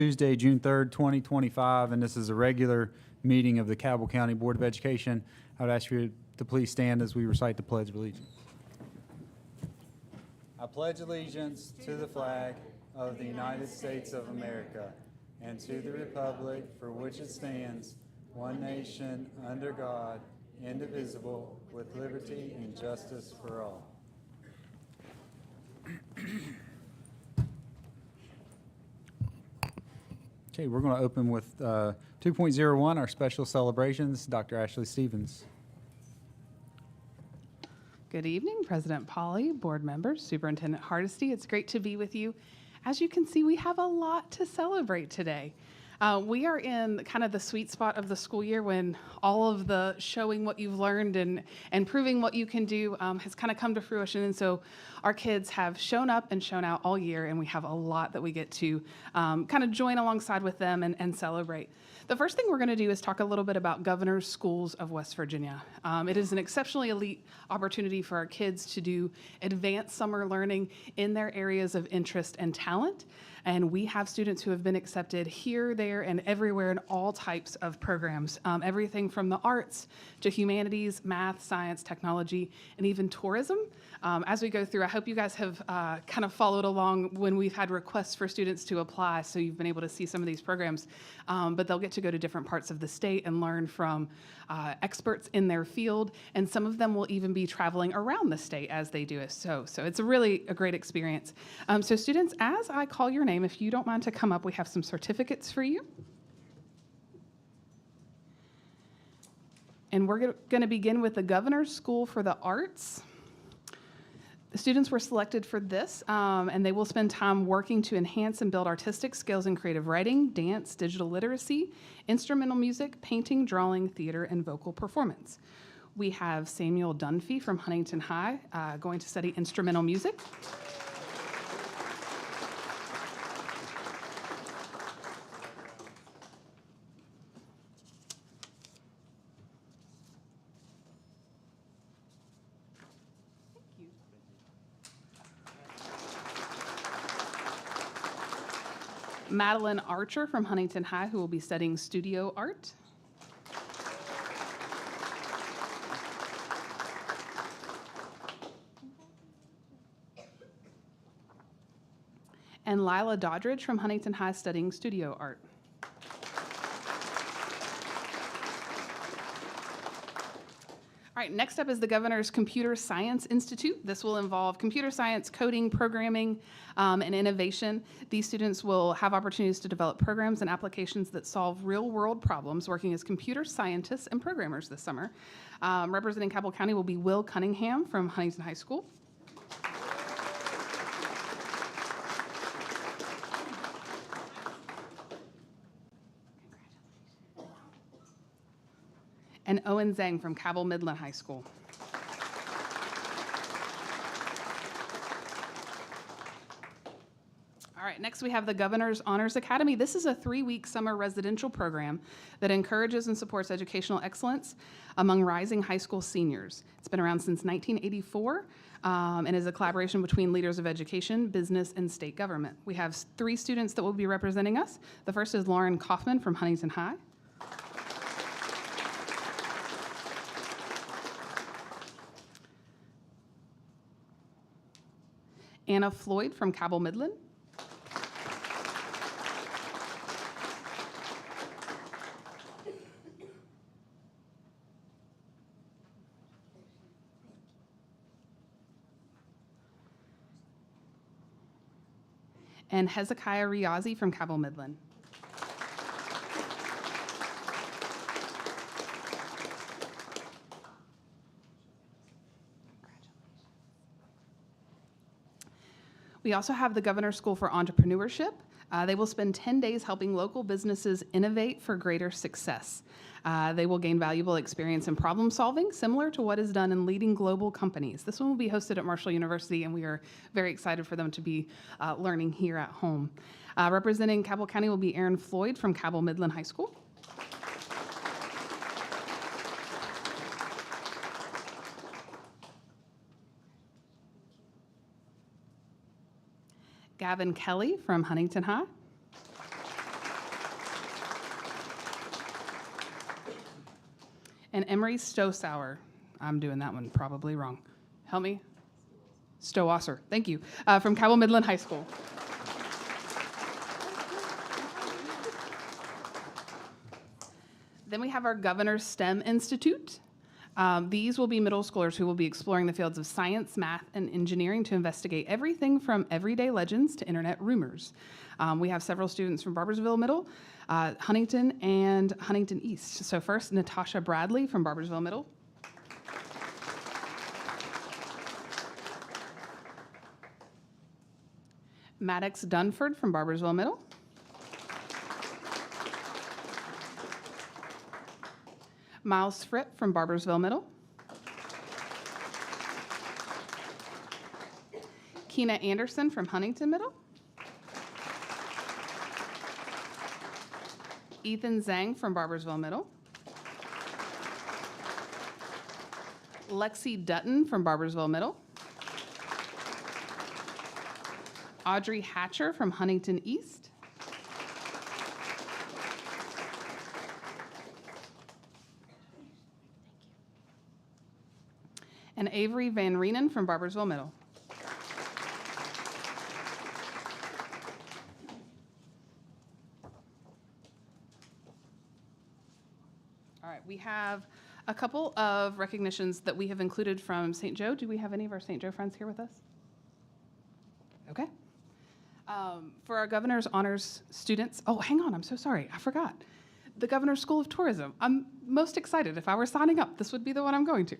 Tuesday, June 3rd, 2025, and this is a regular meeting of the Cabell County Board of Education. I would ask you to please stand as we recite the Pledge of Allegiance. I pledge allegiance to the flag of the United States of America and to the republic for which it stands, one nation, under God, indivisible, with liberty and justice for all. Okay, we're going to open with 2.01, our special celebrations. Dr. Ashley Stevens. Good evening, President Polly, board members, Superintendent Hardesty. It's great to be with you. As you can see, we have a lot to celebrate today. We are in kind of the sweet spot of the school year when all of the showing what you've learned and proving what you can do has kind of come to fruition. And so our kids have shown up and shown out all year, and we have a lot that we get to kind of join alongside with them and celebrate. The first thing we're going to do is talk a little bit about Governor's Schools of West Virginia. It is an exceptionally elite opportunity for our kids to do advanced summer learning in their areas of interest and talent. And we have students who have been accepted here, there, and everywhere in all types of programs, everything from the arts to humanities, math, science, technology, and even tourism. As we go through, I hope you guys have kind of followed along when we've had requests for students to apply, so you've been able to see some of these programs. But they'll get to go to different parts of the state and learn from experts in their field, and some of them will even be traveling around the state as they do it. So it's really a great experience. So students, as I call your name, if you don't mind to come up, we have some certificates for you. And we're going to begin with the Governor's School for the Arts. The students were selected for this, and they will spend time working to enhance and build artistic skills in creative writing, dance, digital literacy, instrumental music, painting, drawing, theater, and vocal performance. We have Samuel Dunphy from Huntington High going to study instrumental music. Madeline Archer from Huntington High, who will be studying studio art. And Lila Doddridge from Huntington High studying studio art. All right, next up is the Governor's Computer Science Institute. This will involve computer science, coding, programming, and innovation. These students will have opportunities to develop programs and applications that solve real-world problems, working as computer scientists and programmers this summer. Representing Cabell County will be Will Cunningham from Huntington High School. And Owen Zhang from Cabell Midland High School. All right, next we have the Governor's Honors Academy. This is a 3-week summer residential program that encourages and supports educational excellence among rising high school seniors. It's been around since 1984 and is a collaboration between leaders of education, business, and state government. We have 3 students that will be representing us. The first is Lauren Kaufman from Huntington High. Anna Floyd from Cabell Midland. And Hezekiah Riazi from Cabell Midland. We also have the Governor's School for Entrepreneurship. They will spend 10 days helping local businesses innovate for greater success. They will gain valuable experience in problem solving, similar to what is done in leading global companies. This one will be hosted at Marshall University, and we are very excited for them to be learning here at home. Representing Cabell County will be Aaron Floyd from Cabell Midland High School. Gavin Kelly from Huntington High. And Emery Stosauer. I'm doing that one probably wrong. Help me. Stowasser, thank you, from Cabell Midland High School. Then we have our Governor's STEM Institute. These will be middle schoolers who will be exploring the fields of science, math, and engineering to investigate everything from everyday legends to internet rumors. We have several students from Barboursville Middle, Huntington, and Huntington East. So first, Natasha Bradley from Barboursville Middle. Maddox Dunford from Barboursville Middle. Miles Fripp from Barboursville Middle. Keena Anderson from Huntington Middle. Ethan Zhang from Barboursville Middle. Lexi Dutton from Barboursville Middle. Audrey Hatcher from Huntington East. And Avery Van Reenen from Barboursville Middle. All right, we have a couple of recognitions that we have included from St. Joe. Do we have any of our St. Joe friends here with us? Okay. For our Governor's Honors students, oh, hang on, I'm so sorry, I forgot. The Governor's School of Tourism. I'm most excited. If I were signing up, this would be the one I'm going to.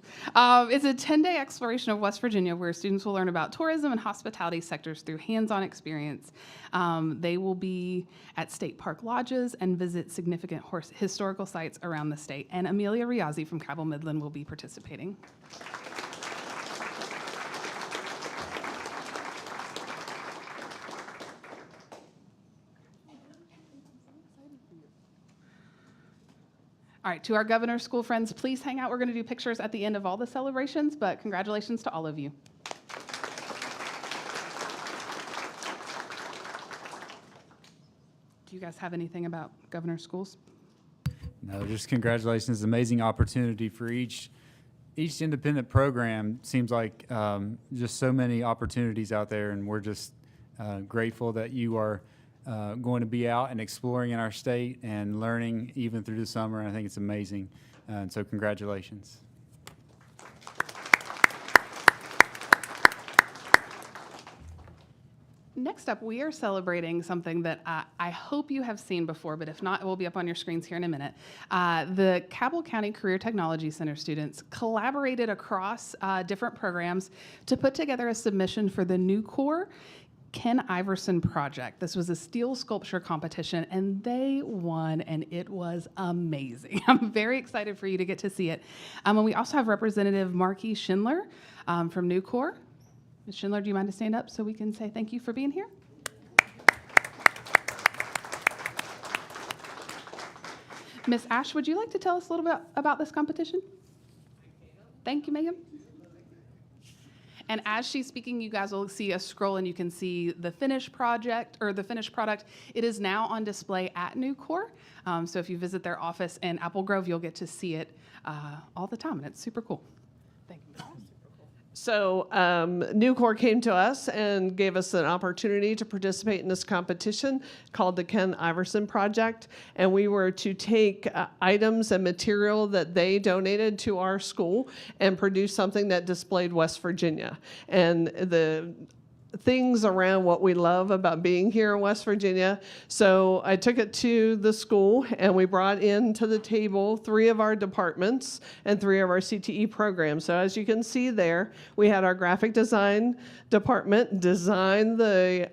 It's a 10-day exploration of West Virginia where students will learn about tourism and hospitality sectors through hands-on experience. They will be at state park lodges and visit significant historical sites around the state. And Amelia Riazzi from Cabell Midland will be participating. All right, to our Governor's School friends, please hang out. We're going to do pictures at the end of all the celebrations, but congratulations to all of you. Do you guys have anything about Governor's Schools? No, just congratulations. Amazing opportunity for each independent program. Seems like just so many opportunities out there, and we're just grateful that you are going to be out and exploring in our state and learning even through the summer. And I think it's amazing. And so congratulations. Next up, we are celebrating something that I hope you have seen before, but if not, it will be up on your screens here in a minute. The Cabell County Career Technology Center students collaborated across different programs to put together a submission for the Nucor Ken Iverson project. This was a steel sculpture competition, and they won, and it was amazing. I'm very excited for you to get to see it. And we also have Representative Marquis Schindler from Nucor. Ms. Schindler, do you mind to stand up so we can say thank you for being here? Ms. Ash, would you like to tell us a little bit about this competition? Thank you, Megan. And as she's speaking, you guys will see a scroll and you can see the finished project or the finished product. It is now on display at Nucor. So if you visit their office in Apple Grove, you'll get to see it all the time, and it's super cool. Thank you. So Nucor came to us and gave us an opportunity to participate in this competition called the Ken Iverson Project. And we were to take items and material that they donated to our school and produce something that displayed West Virginia. And the things around what we love about being here in West Virginia. So I took it to the school and we brought in to the table 3 of our departments and 3 of our CTE programs. So as you can see there, we had our graphic design department design the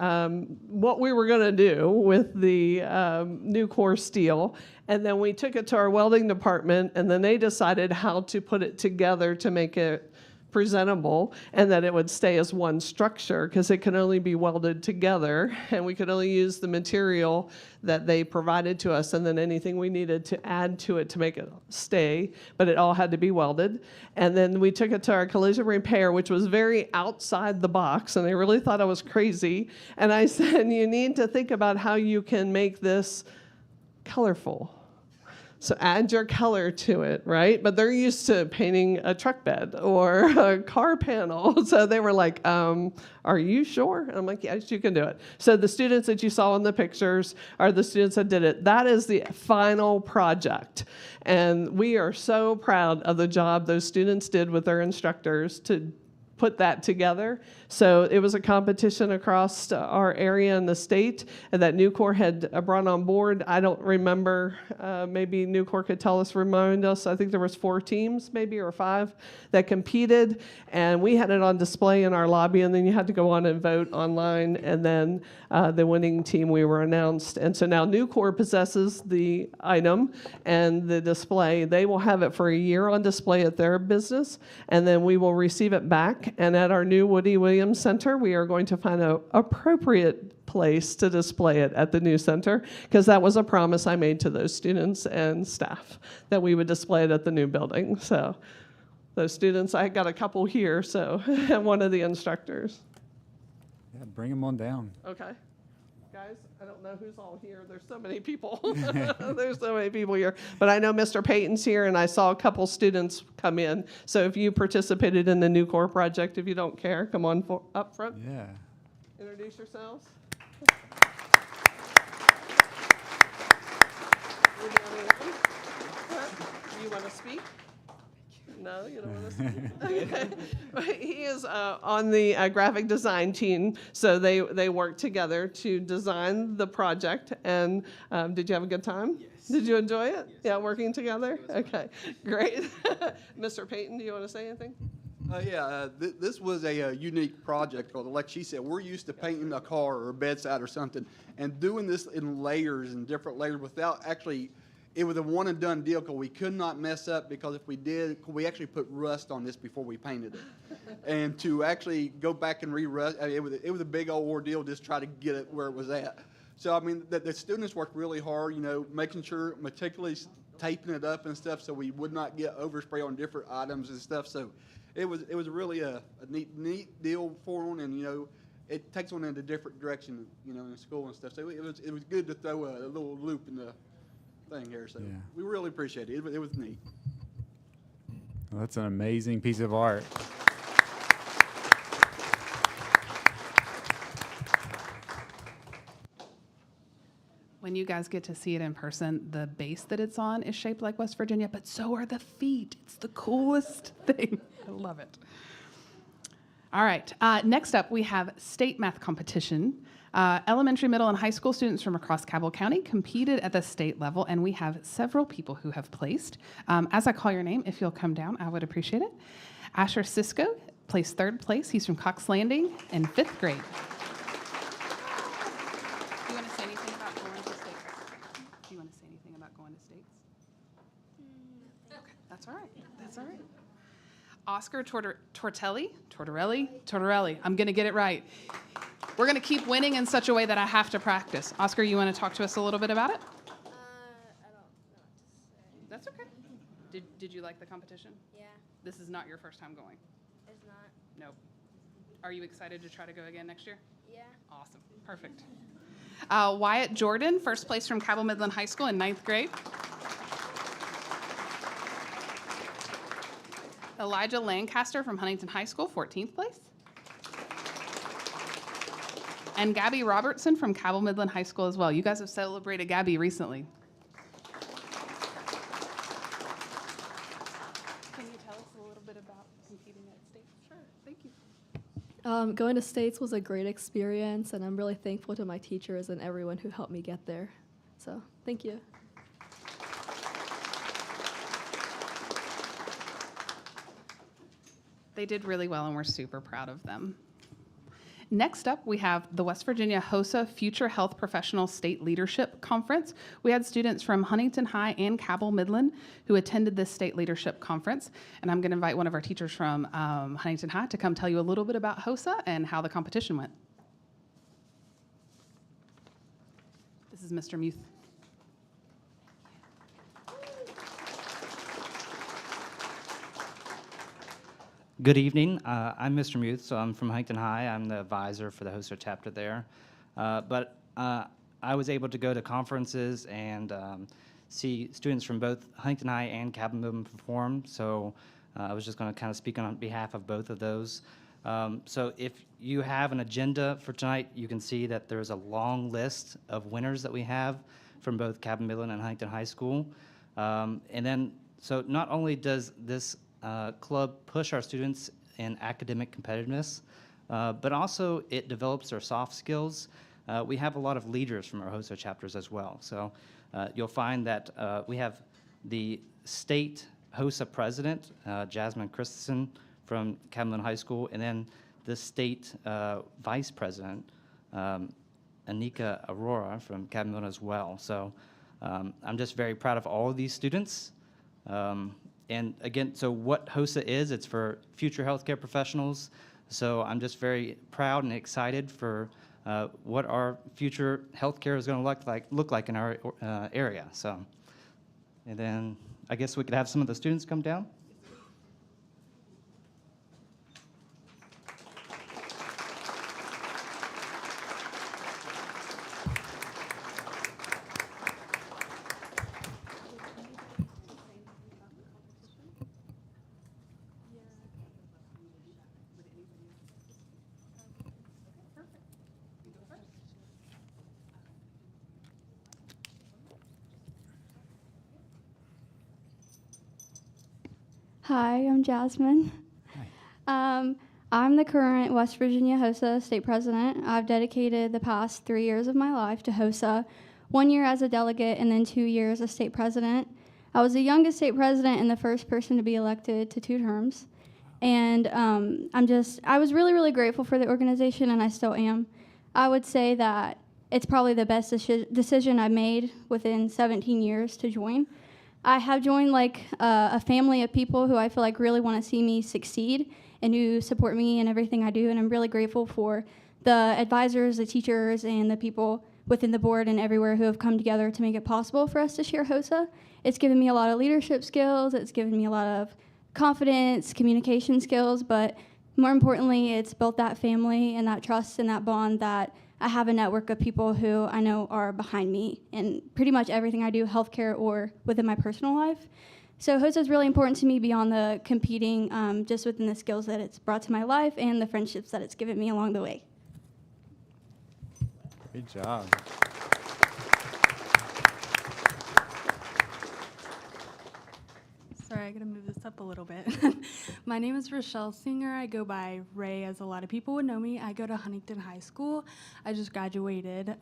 what we were going to do with the Nucor steel. And then we took it to our welding department, and then they decided how to put it together to make it presentable and that it would stay as one structure because it can only be welded together, and we could only use the material that they provided to us and then anything we needed to add to it to make it stay, but it all had to be welded. And then we took it to our collision repair, which was very outside the box, and they really thought I was crazy. And I said, you need to think about how you can make this colorful. So add your color to it, right? But they're used to painting a truck bed or a car panel. So they were like, are you sure? And I'm like, yes, you can do it. So the students that you saw in the pictures are the students that did it. That is the final project. And we are so proud of the job those students did with their instructors to put that together. So it was a competition across our area in the state and that Nucor had brought on board. I don't remember, maybe Nucor could remind us, I think there was 4 teams maybe or 5 that competed, and we had it on display in our lobby, and then you had to go on and vote online, and then the winning team we were announced. And so now Nucor possesses the item and the display. They will have it for a year on display at their business, and then we will receive it back. And at our new Woody Williams Center, we are going to find an appropriate place to display it at the new center, because that was a promise I made to those students and staff that we would display it at the new building. So those students, I got a couple here, so and one of the instructors. Yeah, bring them on down. Okay. Guys, I don't know who's all here. There's so many people. There's so many people here. But I know Mr. Payton's here, and I saw a couple students come in. So if you participated in the Nucor project, if you don't care, come on up front. Yeah. Introduce yourselves. You're the only one? What? You want to speak? No, you don't want to speak? Okay. He is on the graphic design team, so they work together to design the project. And did you have a good time? Yes. Did you enjoy it? Yes. Yeah, working together? Okay, great. Mr. Payton, do you want to say anything? This was a unique project because, like she said, we're used to painting a car or a bedside or something, and doing this in layers and different layers without actually. It was a one and done deal because we could not mess up, because if we did, we actually put rust on this before we painted it. And to actually go back and re-rust, I mean, it was a big old ordeal just to try to get it where it was at. So, I mean, the students worked really hard, you know, making sure, meticulously taping it up and stuff so we would not get overspray on different items and stuff. So it was really a neat deal for them, and, you know, it takes one in a different direction, you know, in school and stuff. So it was good to throw a little loop in the thing here, so yeah. We really appreciate it. It was neat. Well, that's an amazing piece of art. When you guys get to see it in person, the base that it's on is shaped like West Virginia, but so are the feet. It's the coolest thing. I love it. All right, next up we have state math competition. Elementary, middle, and high school students from across Cabell County competed at the state level, and we have several people who have placed. As I call your name, if you'll come down, I would appreciate it. Asher Sisko placed 3rd place. He's from Cox Landing in 5th grade. Do you want to say anything about going to states? Do you want to say anything about going to states? Okay, that's all right. That's all right. Oscar Tortorelli. I'm going to get it right. We're going to keep winning in such a way that I have to practice. Oscar, you want to talk to us a little bit about it? I don't know what to say. That's okay. Did you like the competition? Yeah, This is not your first time going? it's not. Nope. Are you excited to try to go again next year? Yeah. Awesome. Perfect. Wyatt Jordan, 1st place from Cabell Midland High School in 9th grade. Elijah Lancaster from Huntington High School, 14th place. And Gabby Robertson from Cabell Midland High School as well. You guys have celebrated Gabby recently. Can you tell us a little bit about competing at states? Sure, thank you. Going to states was a great experience, and I'm really thankful to my teachers and everyone who helped me get there. So, thank you. They did really well, and we're super proud of them. Next up, we have the West Virginia HOSA Future Health Professional State Leadership Conference. We had students from Huntington High and Cabell Midland who attended this state leadership conference. And I'm going to invite one of our teachers from Huntington High to come tell you a little bit about HOSA and how the competition went. This is Mr. Muth. Good evening. I'm Mr. Muth, so I'm from Huntington High. I'm the advisor for the HOSA chapter there. But I was able to go to conferences and see students from both Huntington High and Cabell perform. So I was just going to kind of speak on behalf of both of those. So if you have an agenda for tonight, you can see that there's a long list of winners that we have from both Cabell and Huntington High School. And then, so not only does this club push our students in academic competitiveness, but also it develops their soft skills. We have a lot of leaders from our HOSA chapters as well. So you'll find that we have the state HOSA president, Jasmine Christensen from Cabell High School, and then the state vice president, Anika Aurora from Cabell as well. So I'm just very proud of all of these students. And again, so what HOSA is, it's for future healthcare professionals. So I'm just very proud and excited for what our future healthcare is going to look like in our area. So, and then I guess we could have some of the students come down. Hi, I'm Jasmine. I'm the current West Virginia HOSA state president. I've dedicated the past 3 years of my life to HOSA, 1 year as a delegate and then 2 years as state president. I was the youngest state president and the first person to be elected to 2 terms. And I was really, really grateful for the organization, and I still am. I would say that it's probably the best decision I made within 17 years to join. I have joined like a family of people who I feel like really want to see me succeed and who support me in everything I do, and I'm really grateful for the advisors, the teachers, and the people within the board and everywhere who have come together to make it possible for us to share HOSA. It's given me a lot of leadership skills, it's given me a lot of confidence, communication skills, but more importantly, it's built that family and that trust and that bond that I have a network of people who I know are behind me in pretty much everything I do, healthcare or within my personal life. So HOSA is really important to me beyond the competing, just within the skills that it's brought to my life and the friendships that it's given me along the way. Great job. Sorry, I gotta move this up a little bit. My name is Rochelle Singer. I go by Ray, as a lot of people would know me. I go to Huntington High School. I just graduated.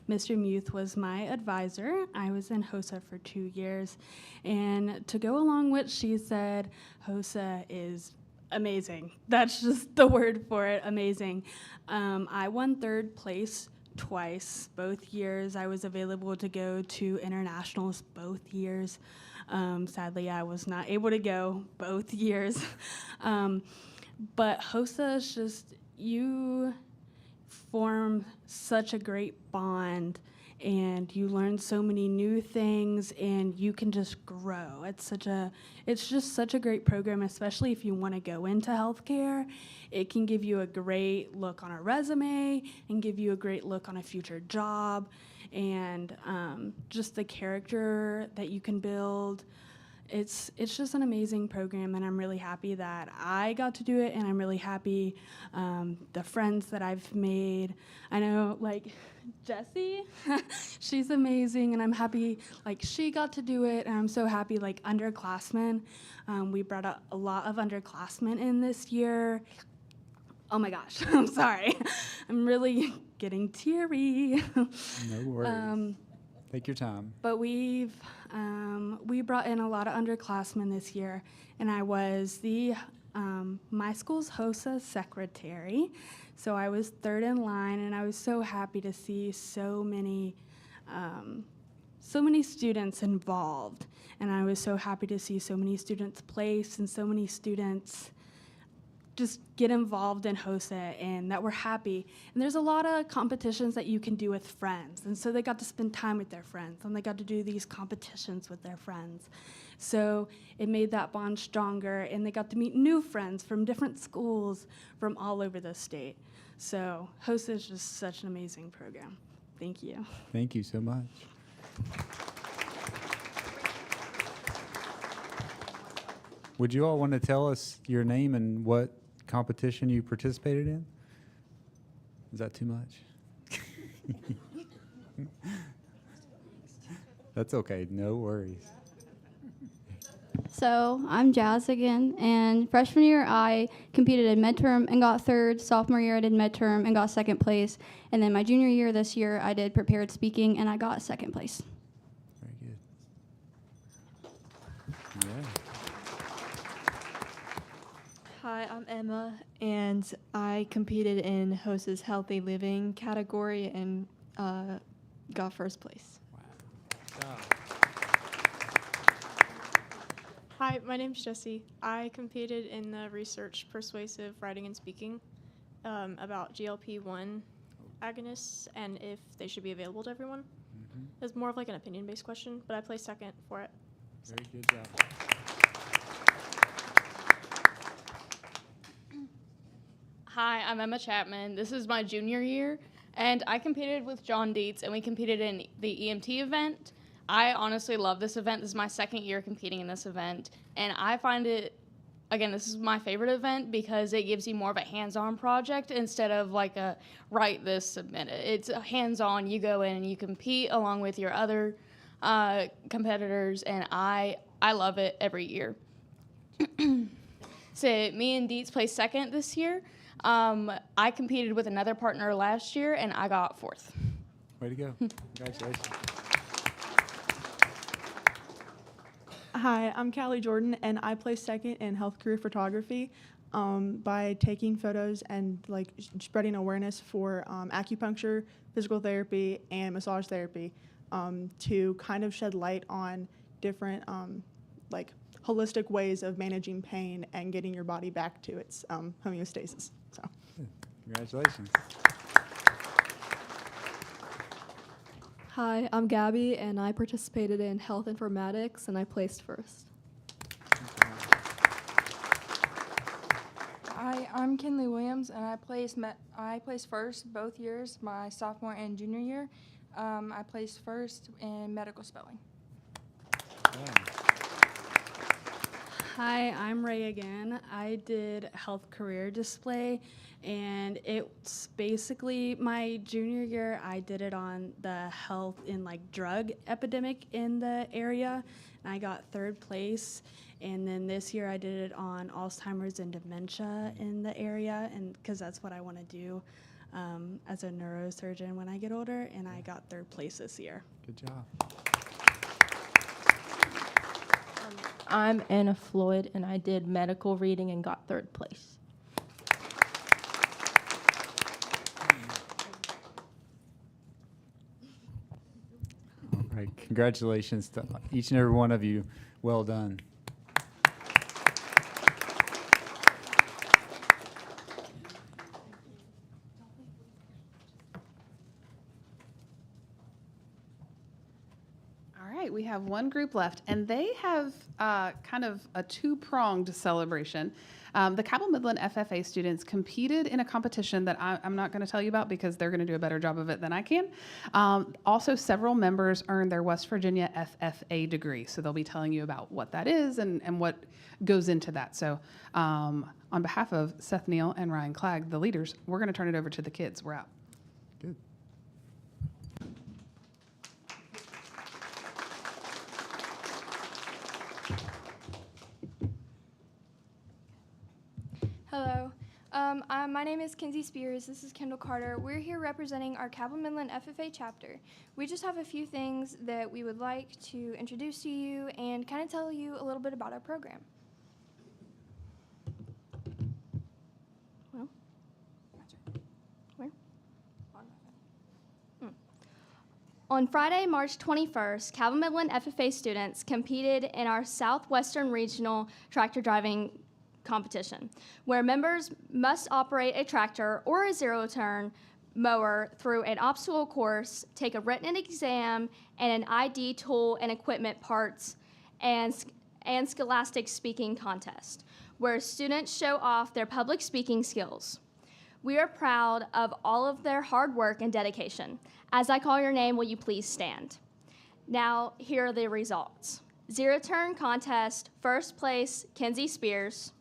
Mr. Muth was my advisor. I was in HOSA for 2 years. And to go along with what she said, HOSA is amazing. That's just the word for it, amazing. I won 3rd place twice, both years. I was available to go to internationals both years. Sadly, I was not able to go both years. But HOSA is just, you form such a great bond and you learn so many new things and you can just grow. It's just such a great program, especially if you want to go into healthcare. It can give you a great look on a resume and give you a great look on a future job, and just the character that you can build. It's just an amazing program, and I'm really happy that I got to do it, and I'm really happy the friends that I've made. I know, like, Jessie, she's amazing, and I'm happy, like, she got to do it, and I'm so happy, like, underclassmen. We brought a lot of underclassmen in this year. Oh my gosh, I'm sorry. I'm really getting teary. No worries. Take your time. But we brought in a lot of underclassmen this year, and I was my school's HOSA secretary. So I was 3rd in line, and I was so happy to see so many students involved. And I was so happy to see so many students placed and so many students just get involved in HOSA and that we're happy. And there's a lot of competitions that you can do with friends. And so they got to spend time with their friends and they got to do these competitions with their friends. So it made that bond stronger, and they got to meet new friends from different schools from all over the state. So HOSA is just such an amazing program. Thank you. Thank you so much. Would you all want to tell us your name and what competition you participated in? Is that too much? That's okay, no worries. So I'm Jazz again, and freshman year I competed in midterm and got third. Sophomore year I did midterm and got second place, and then my junior year this year I did prepared speaking and I got second place. Very good. Yeah. Hi, I'm Emma, and I competed in HOSA's Healthy Living category and got first place. Hi, my name's Jessie. I competed in the research persuasive writing and speaking about GLP-1 agonists and if they should be available to everyone. It's more of like an opinion-based question, but I placed second for it. Very good job. Hi, I'm Emma Chapman. This is my junior year, and I competed with John Dietz, and we competed in the EMT event. I honestly love this event. This is my second year competing in this event, and I find it, again, this is my favorite event because it gives you more of a hands-on project instead of like a write this, submit it. It's a hands-on. You go in and you compete along with your other competitors, and I love it every year. So me and Dietz placed second this year. I competed with another partner last year, and I got fourth. Way to go. Congratulations. Hi, I'm Callie Jordan, and I placed second in health career photography by taking photos and like spreading awareness for acupuncture, physical therapy, and massage therapy to kind of shed light on different like holistic ways of managing pain and getting your body back to its homeostasis. So, Congratulations. Hi, I'm Gabby, and I participated in health informatics, and I placed first. Hi, I'm Kinley Williams, and I placed first both years, my sophomore and junior year. I placed first in medical spelling. Hi, I'm Ray again. I did health career display, and it's basically my junior year. I did it on the health in like drug epidemic in the area, and I got third place. And then this year I did it on Alzheimer's and dementia in the area, and because that's what I want to do as a neurosurgeon when I get older, and I got third place this year. Good job. I'm Anna Floyd, and I did medical reading and got third place. All right, congratulations to each and every one of you. Well done. We have one group left, and they have kind of a two-pronged celebration. The Cabell Midland FFA students competed in a competition that I'm not going to tell you about because they're going to do a better job of it than I can. Also, several members earned their West Virginia FFA degree, so they'll be telling you about what that is and what goes into that. So on behalf of Seth Neal and Ryan Clegg, the leaders, we're going to turn it over to the kids. We're out. Good. Hello. My name is Kinsey Spears. This is Kendall Carter. We're here representing our Cabell Midland FFA chapter. We just have a few things that we would like to introduce to you and kind of tell you a little bit about our program. Well, where? On Friday, March 21st, Cabell Midland FFA students competed in our Southwestern Regional Tractor Driving Competition, where members must operate a tractor or a zero-turn mower through an obstacle course, take a written exam, and an ID tool and equipment parts, and scholastic speaking contest, where students show off their public speaking skills. We are proud of all of their hard work and dedication. As I call your name, will you please stand? Now, here are the results. Zero turn contest, first place, Kenzie Spears.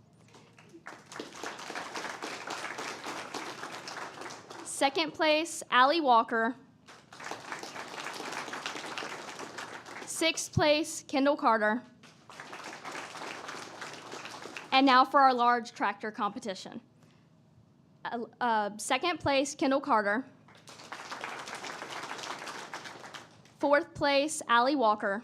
Second place, Allie Walker. Sixth place, Kendall Carter. And now for our large tractor competition. Second place, Kendall Carter. Fourth place, Allie Walker.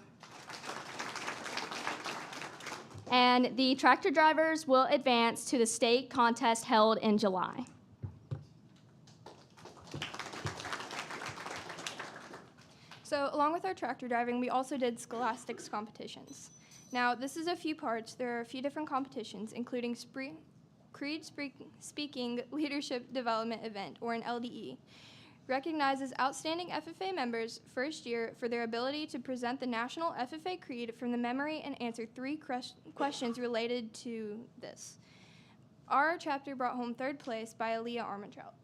And the tractor drivers will advance to the state contest held in July. So along with our tractor driving, we also did scholastics competitions. Now, this is a few parts. There are a few different competitions, including Creed Speaking Leadership Development Event, or an LDE. Recognizes outstanding FFA members first year for their ability to present the National FFA Creed from the memory and answer 3 questions related to this. Our chapter brought home third place by Aaliyah Armentrout.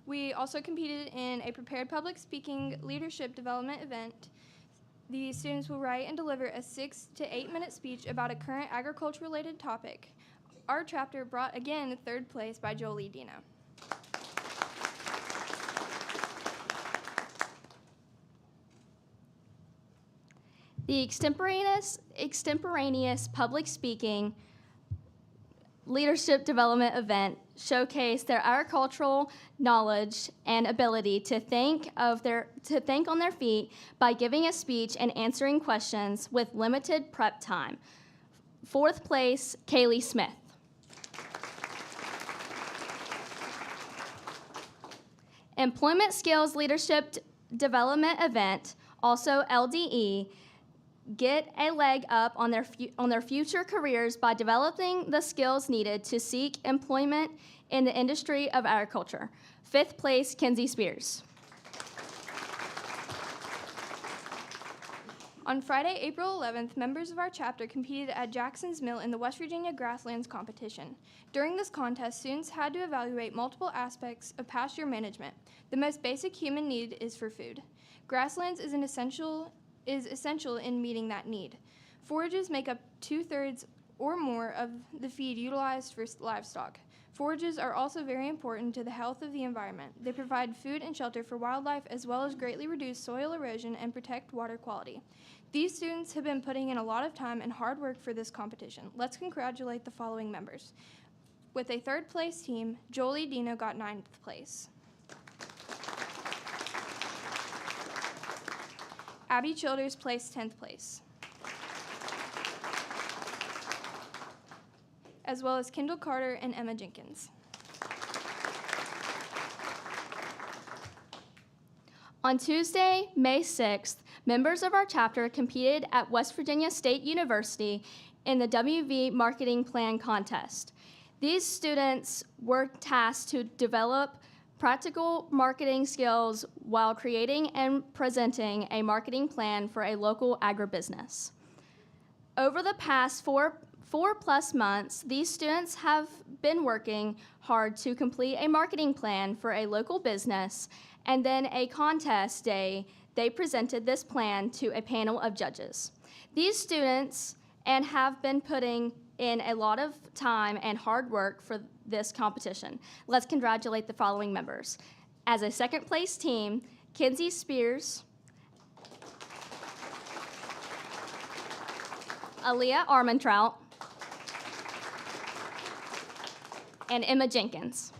We also competed in a prepared public speaking leadership development event. The students will write and deliver a 6 to 8 minute speech about a current agriculture-related topic. Our chapter brought again third place by Jolie Dino. The extemporaneous public speaking leadership development event showcased their agricultural knowledge and ability to think on their feet by giving a speech and answering questions with limited prep time. Fourth place, Kaylee Smith. Employment Skills Leadership Development Event, also LDE, get a leg up on their future careers by developing the skills needed to seek employment in the industry of agriculture. Fifth place, Kenzie Spears. On Friday, April 11th, members of our chapter competed at Jackson's Mill in the West Virginia Grasslands competition. During this contest, students had to evaluate multiple aspects of pasture management. The most basic human need is for food. Grasslands is essential in meeting that need. Forages make up 2/3 or more of the feed utilized for livestock. Forages are also very important to the health of the environment. They provide food and shelter for wildlife as well as greatly reduce soil erosion and protect water quality. These students have been putting in a lot of time and hard work for this competition. Let's congratulate the following members. With a third place team, Jolie Dino got 9th place. Abby Childers placed 10th place, as well as Kendall Carter and Emma Jenkins. On Tuesday, May 6th, members of our chapter competed at West Virginia State University in the WV Marketing Plan Contest. These students were tasked to develop practical marketing skills while creating and presenting a marketing plan for a local agribusiness. Over the past four plus months, these students have been working hard to complete a marketing plan for a local business, and then a contest day, they presented this plan to a panel of judges. These students have been putting in a lot of time and hard work for this competition. Let's congratulate the following members. As a second place team, Kenzie Spears, Aaliyah Armentrout, and Emma Jenkins.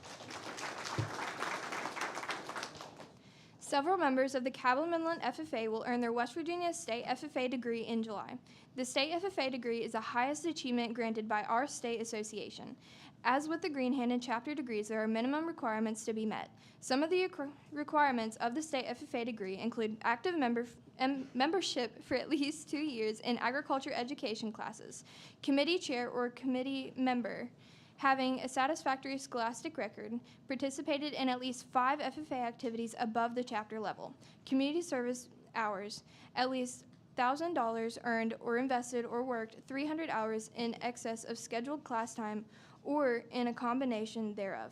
Several members of the Cabell Midland FFA will earn their West Virginia State FFA degree in July. The State FFA degree is the highest achievement granted by our state association. As with the Green-Handed chapter degrees, there are minimum requirements to be met. Some of the requirements of the State FFA degree include active membership for at least 2 years in agriculture education classes, committee chair or committee member, having a satisfactory scholastic record, participated in at least 5 FFA activities above the chapter level, community service hours, at least $1,000 earned or invested or worked 300 hours in excess of scheduled class time or in a combination thereof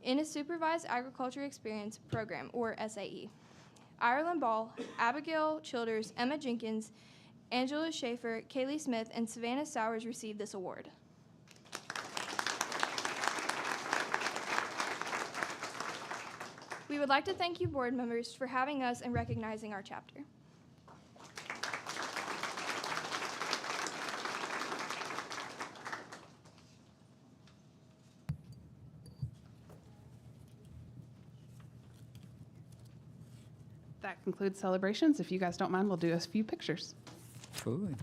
in a supervised agriculture experience program or SAE. Ireland Ball, Abigail Childers, Emma Jenkins, Angela Schaefer, Kaylee Smith, and Savannah Sowers received this award. We would like to thank you, board members, for having us and recognizing our chapter. That concludes celebrations. If you guys don't mind, we'll do a few pictures. Absolutely.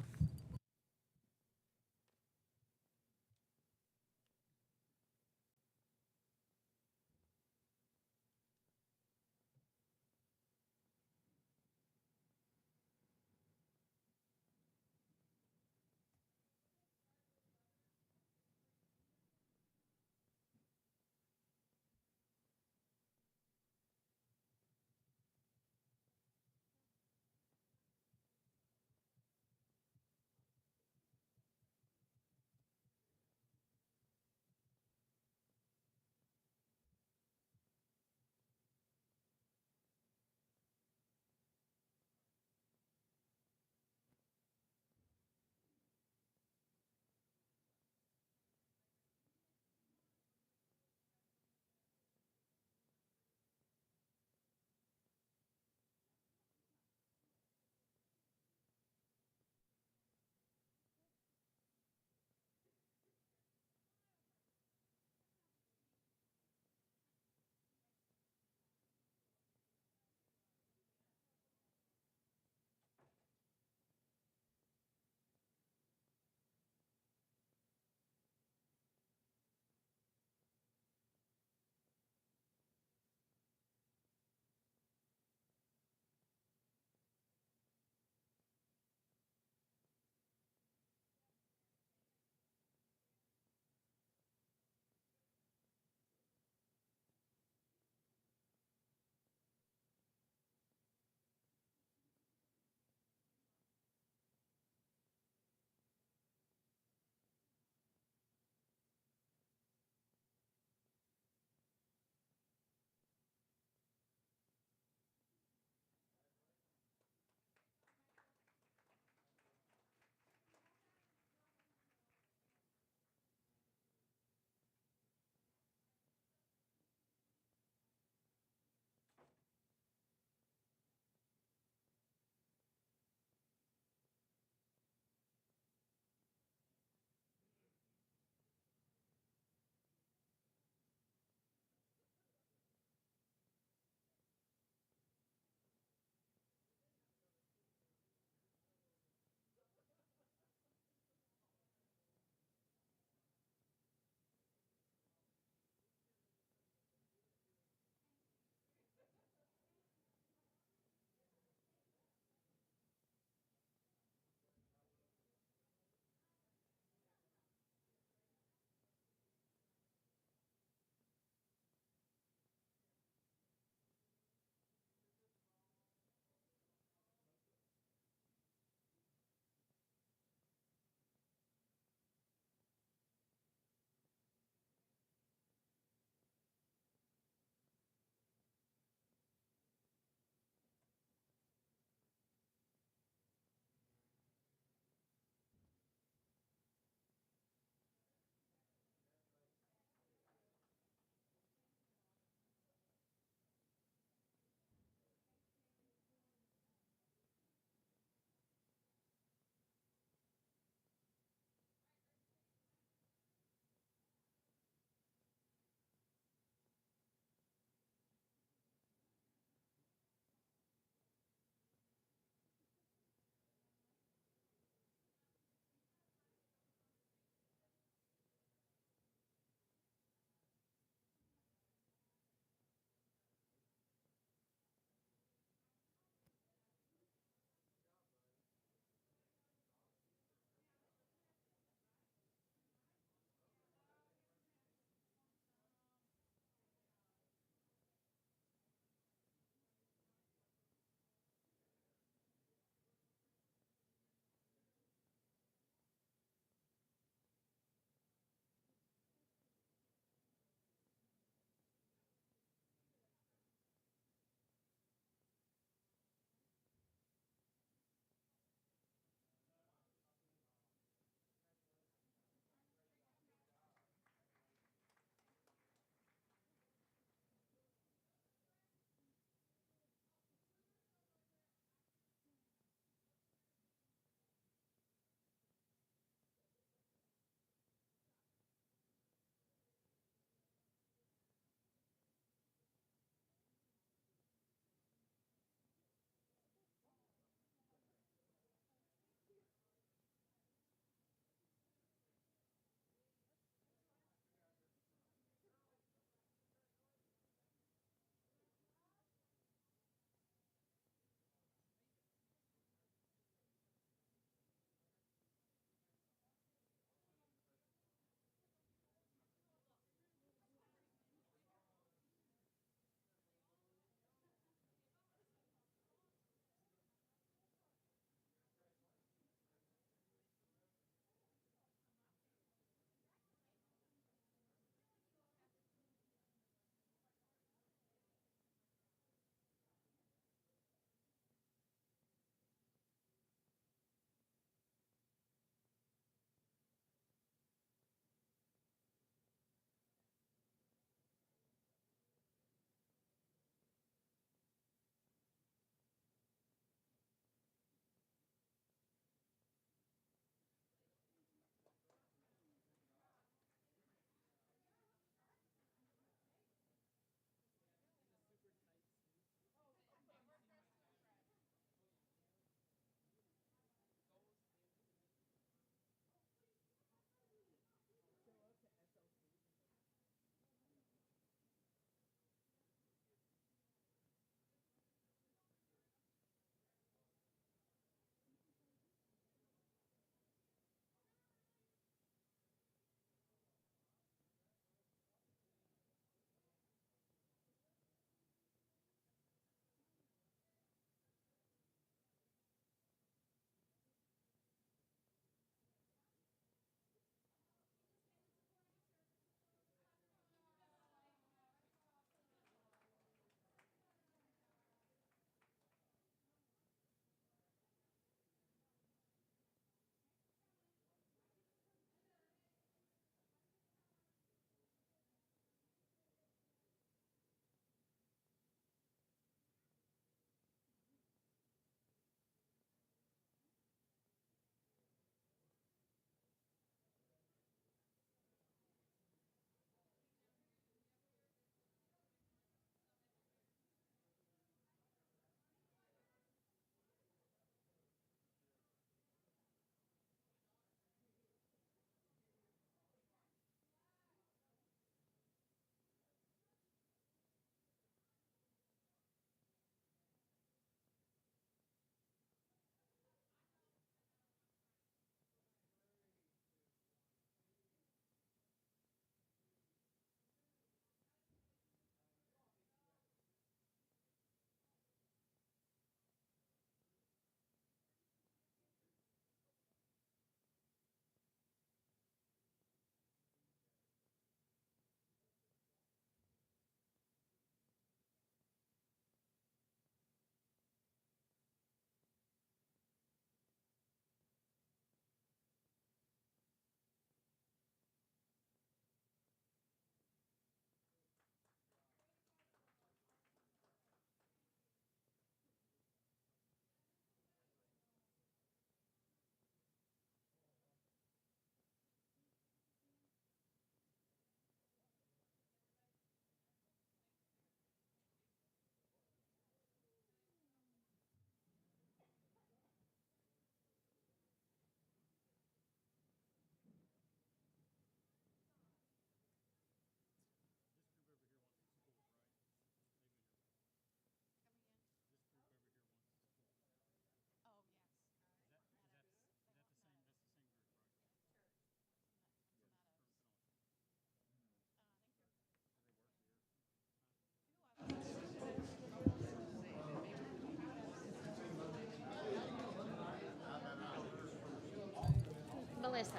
Melissa.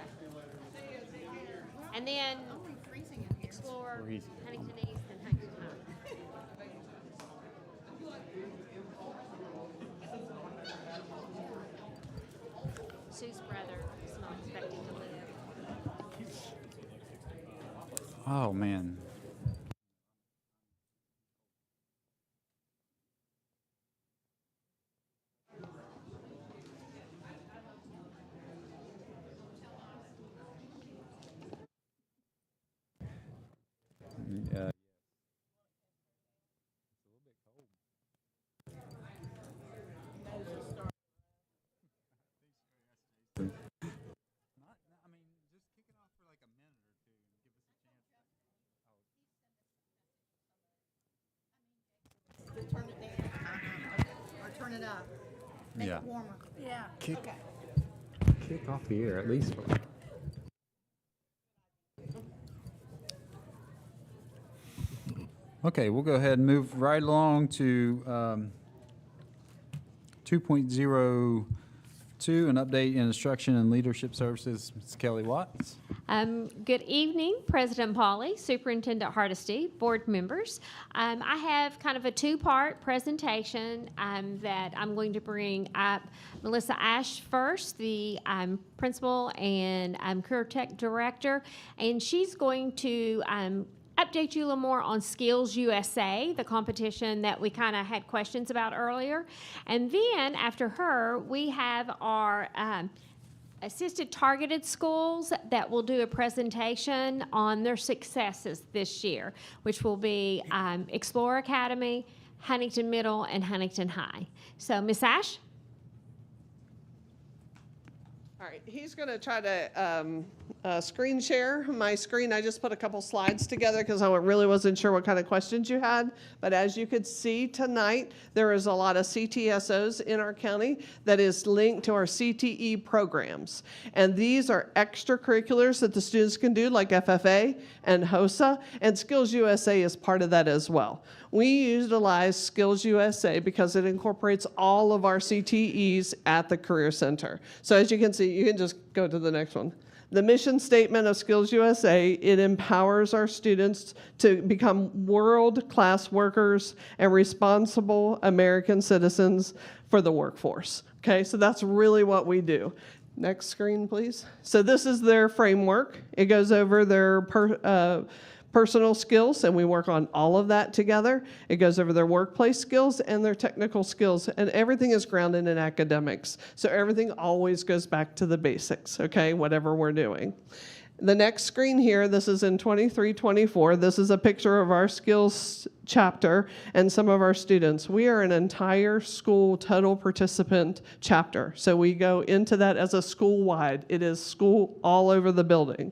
And then explore Huntington East and Huntington High. Sue's brother is not expecting to live. Oh, man. Yeah. Turn it down. Or turn it up. Make Yeah. it warmer. Yeah. Kick- Okay. Kick off the air, at least. Okay, we'll go ahead and move right along to 2.02, an update in instruction and leadership services. Ms. Kelly Watts. Good evening, President Pauley, Superintendent Hardesty, board members. I have kind of a two-part presentation that I'm going to bring up. Melissa Ash first, the principal and career tech director, and she's going to update you a little more on Skills USA, the competition that we kind of had questions about earlier. And then after her, we have our assisted targeted schools that will do a presentation on their successes this year, which will be Explorer Academy, Huntington Middle, and Huntington High. So, Ms. Ash? All right, he's going to try to screen share my screen. I just put a couple slides together because I really wasn't sure what kind of questions you had. But as you could see tonight, there is a lot of CTSOs in our county that is linked to our CTE programs. And these are extracurriculars that the students can do, like FFA and HOSA, and Skills USA is part of that as well. We utilize Skills USA because it incorporates all of our CTEs at the Career Center. So as you can see, you can just go to the next one. The mission statement of Skills USA, it empowers our students to become world-class workers and responsible American citizens for the workforce. Okay, so that's really what we do. Next screen, please. So this is their framework. It goes over their personal skills, and we work on all of that together. It goes over their workplace skills and their technical skills, and everything is grounded in academics. So everything always goes back to the basics, okay, whatever we're doing. The next screen here, this is in 23-24. This is a picture of our skills chapter and some of our students. We are an entire school total participant chapter. So we go into that as a school-wide. It is school all over the building.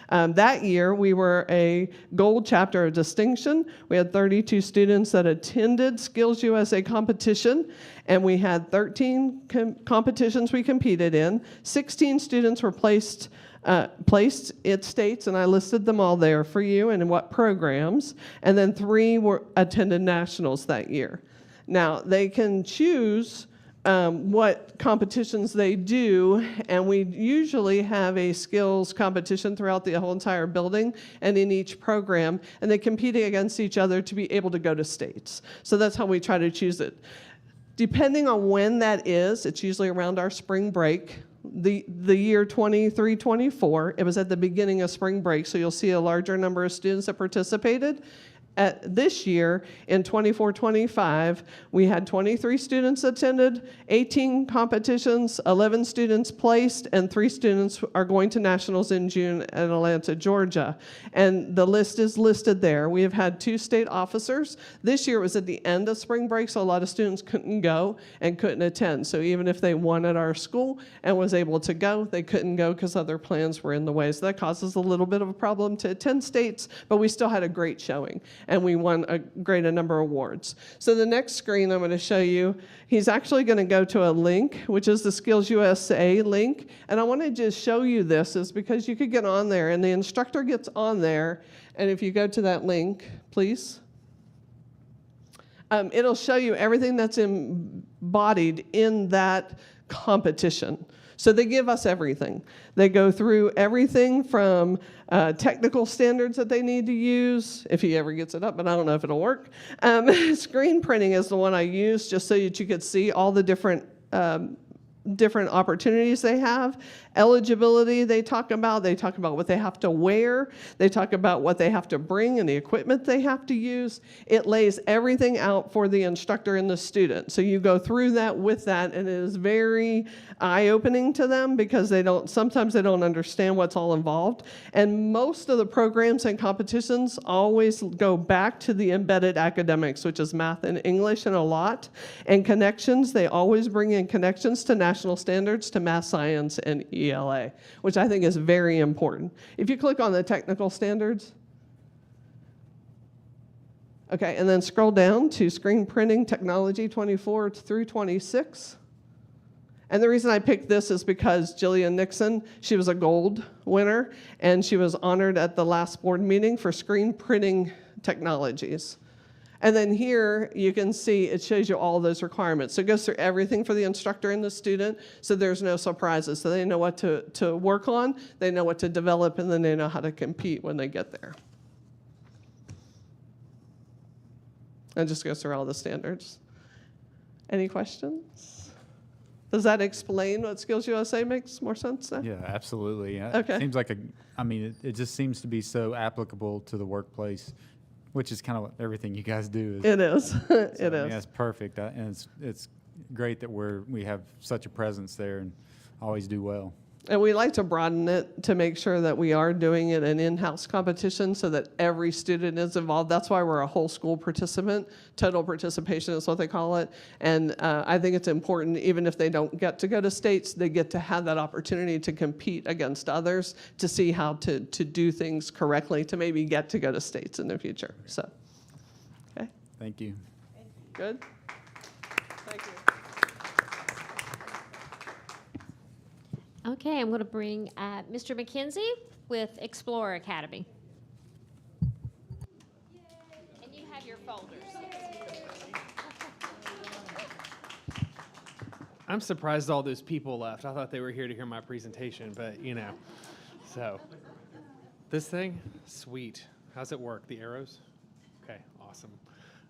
That year, we were a gold chapter of distinction. We had 32 students that attended Skills USA competition, and we had 13 competitions we competed in. 16 students were placed it states, and I listed them all there for you and in what programs, and then 3 attended nationals that year. Now, they can choose what competitions they do, and we usually have a skills competition throughout the whole entire building and in each program, and they compete against each other to be able to go to states. So that's how we try to choose it. Depending on when that is, it's usually around our spring break. The year 23-24, it was at the beginning of spring break, so you'll see a larger number of students that participated. This year, in 24-25, we had 23 students attended, 18 competitions, 11 students placed, and 3 students are going to nationals in June at Atlanta, Georgia. And the list is listed there. We have had 2 state officers. This year it was at the end of spring break, so a lot of students couldn't go and couldn't attend. So even if they won at our school and was able to go, they couldn't go because other plans were in the way. So that causes a little bit of a problem to attend states, but we still had a great showing. And we won a great number of awards. So the next screen I'm going to show you, he's actually going to go to a link, which is the Skills USA link. And I want to just show you this is because you could get on there, and the instructor gets on there. And if you go to that link, please, it'll show you everything that's embodied in that competition. So they give us everything. They go through everything from technical standards that they need to use, if he ever gets it up, but I don't know if it'll work. Screen printing is the one I use just so that you could see all the different opportunities they have. Eligibility they talk about what they have to wear, they talk about what they have to bring and the equipment they have to use. It lays everything out for the instructor and the student. So you go through that with that, and it is very eye-opening to them because sometimes they don't understand what's all involved. And most of the programs and competitions always go back to the embedded academics, which is math and English and a lot. And connections, they always bring in connections to national standards, to math, science, and ELA, which I think is very important. If you click on the technical standards, okay, and then scroll down to screen printing technology 24 through 26. And the reason I picked this is because Jillian Nixon, she was a gold winner, and she was honored at the last board meeting for screen printing technologies. And then here you can see it shows you all those requirements. So it goes through everything for the instructor and the student, so there's no surprises. So they know what to work on, they know what to develop, and then they know how to compete when they get there. And just goes through all the standards. Any questions? Does that explain what Skills USA makes more sense now? Yeah, absolutely. Okay. It seems like it just seems to be so applicable to the workplace, which is kind of what everything you guys do. It is. So, It I mean, is. that's perfect. And it's great that we have such a presence there and always do well. And we like to broaden it to make sure that we are doing it in in-house competition so that every student is involved. That's why we're a whole school participant. Total participation is what they call it. And I think it's important, even if they don't get to go to states, they get to have that opportunity to compete against others to see how to do things correctly to maybe get to go to states in the future. So, okay. Thank you. Good. Thank you. Okay, I'm going to bring Mr. McKenzie with Explorer Academy. And you have your folders. I'm surprised all those people left. I thought they were here to hear my presentation, but so this thing, sweet. How's it work? The arrows? Okay, awesome.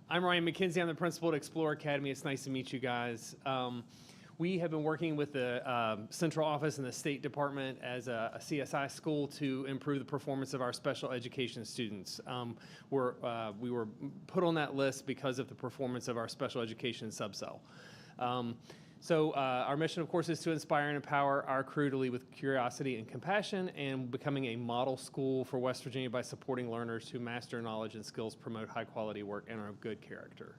I'm Ryan McKenzie. I'm the principal at Explorer Academy. It's nice to meet you guys. We have been working with the central office and the State Department as a CSI school to improve the performance of our special education students. We were put on that list because of the performance of our special education subcell. So our mission, of course, is to inspire and empower our crew to lead with curiosity and compassion, and becoming a model school for West Virginia by supporting learners who master knowledge and skills, promote high-quality work, and are of good character.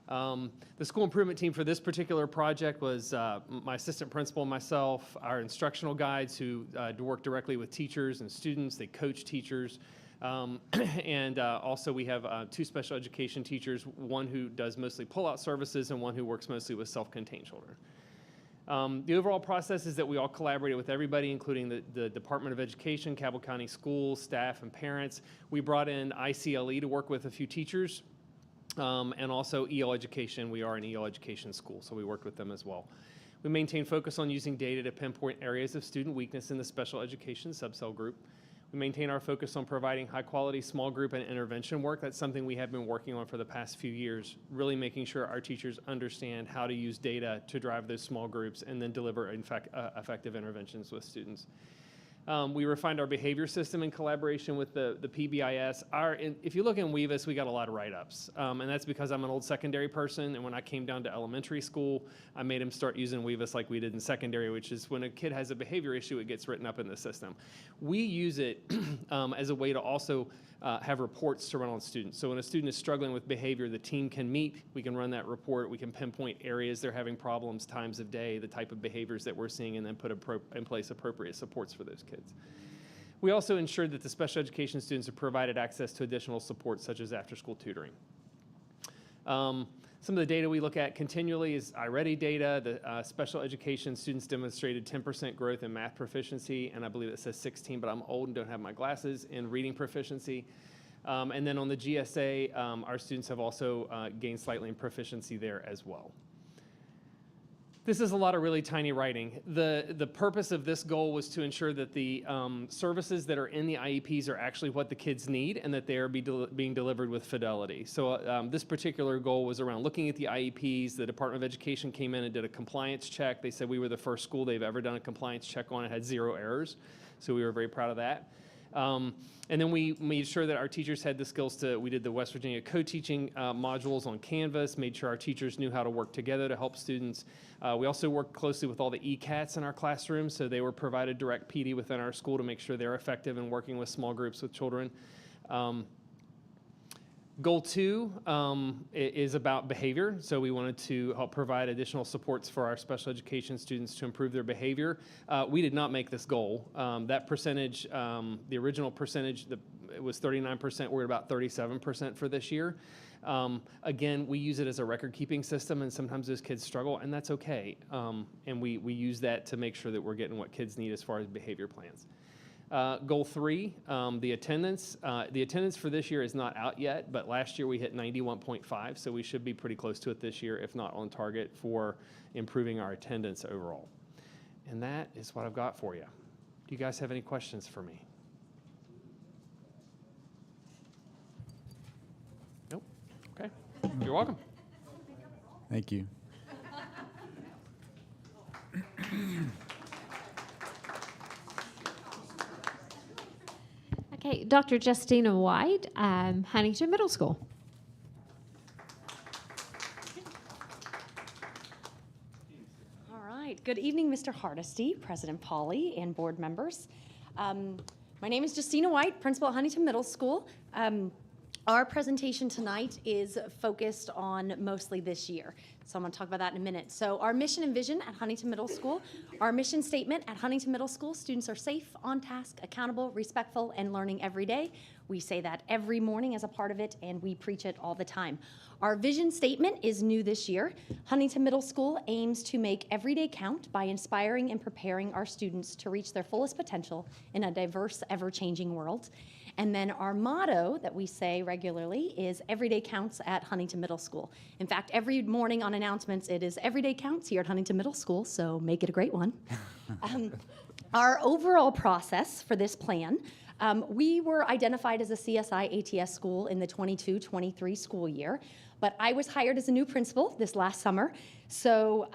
The school improvement team for this particular project was my assistant principal and myself, our instructional guides who work directly with teachers and students. They coach teachers. And also we have two special education teachers, one who does mostly pull-out services and one who works mostly with self-contained children. The overall process is that we all collaborated with everybody, including the Department of Education, Cabell County Schools, staff, and parents. We brought in ICLE to work with a few teachers. And also EL education. We are an EL education school, so we worked with them as well. We maintain focus on using data to pinpoint areas of student weakness in the special education subcell group. We maintain our focus on providing high quality small group and intervention work. That's something we have been working on for the past few years, really making sure our teachers understand how to use data to drive those small groups and then deliver effective interventions with students. We refined our behavior system in collaboration with the PBIS. If you look in Weavis, we got a lot of write-ups, and that's because I'm an old secondary person, and when I came down to elementary school, I made him start using Weavis like we did in secondary, which is when a kid has a behavior issue, it gets written up in the system. We use it as a way to also have reports to run on students. So when a student is struggling with behavior, the team can meet, we can run that report, we can pinpoint areas they're having problems, times of day, the type of behaviors that we're seeing, and then put in place appropriate supports for those kids. We also ensured that the special education students are provided access to additional support, such as after-school tutoring. Some of the data we look at continually is iReady data. The special education students demonstrated 10% growth in math proficiency, and I believe it says 16, but I'm old and don't have my glasses, in reading proficiency. And then on the GSA, our students have also gained slightly in proficiency there as well. This is a lot of really tiny writing. The purpose of this goal was to ensure that the services that are in the IEPs are actually what the kids need and that they are being delivered with fidelity. So this particular goal was around looking at the IEPs. The Department of Education came in and did a compliance check. They said we were the first school they've ever done a compliance check on. It had 0 errors. So we were very proud of that. And then we made sure that our teachers had the skills we did the West Virginia co-teaching modules on Canvas, made sure our teachers knew how to work together to help students. We also worked closely with all the ECATs in our classrooms, so they were provided direct PD within our school to make sure they're effective in working with small groups with children. Goal 2 is about behavior. So we wanted to help provide additional supports for our special education students to improve their behavior. We did not make this goal. That percentage, the original percentage, it was 39%. We're at about 37% for this year. Again, we use it as a record-keeping system, and sometimes those kids struggle, and that's okay. And we use that to make sure that we're getting what kids need as far as behavior plans. Goal 3, the attendance. The attendance for this year is not out yet, but last year we hit 91.5, so we should be pretty close to it this year, if not on target for improving our attendance overall. And that is what I've got for you. Do you guys have any questions for me? Nope. Okay. You're welcome. Thank you. Okay, Dr. Justina White, Huntington Middle School. All right. Good evening, Mr. Hardesty, President Polly, and board members. My name is Justina White, principal at Huntington Middle School. Our presentation tonight is focused on mostly this year, so I'm going to talk about that in a minute. So our mission and vision at Huntington Middle School, our mission statement at Huntington Middle School: students are safe, on task, accountable, respectful, and learning every day. We say that every morning as a part of it, and we preach it all the time. Our vision statement is new this year. Huntington Middle School aims to make every day count by inspiring and preparing our students to reach their fullest potential in a diverse, ever-changing world. And then our motto that we say regularly is "Every day counts at Huntington Middle School." In fact, every morning on announcements, it is "Every day counts here at Huntington Middle School," so make it a great one. Our overall process for this plan, we were identified as a CSI ATS school in the 22-23 school year, but I was hired as a new principal this last summer. So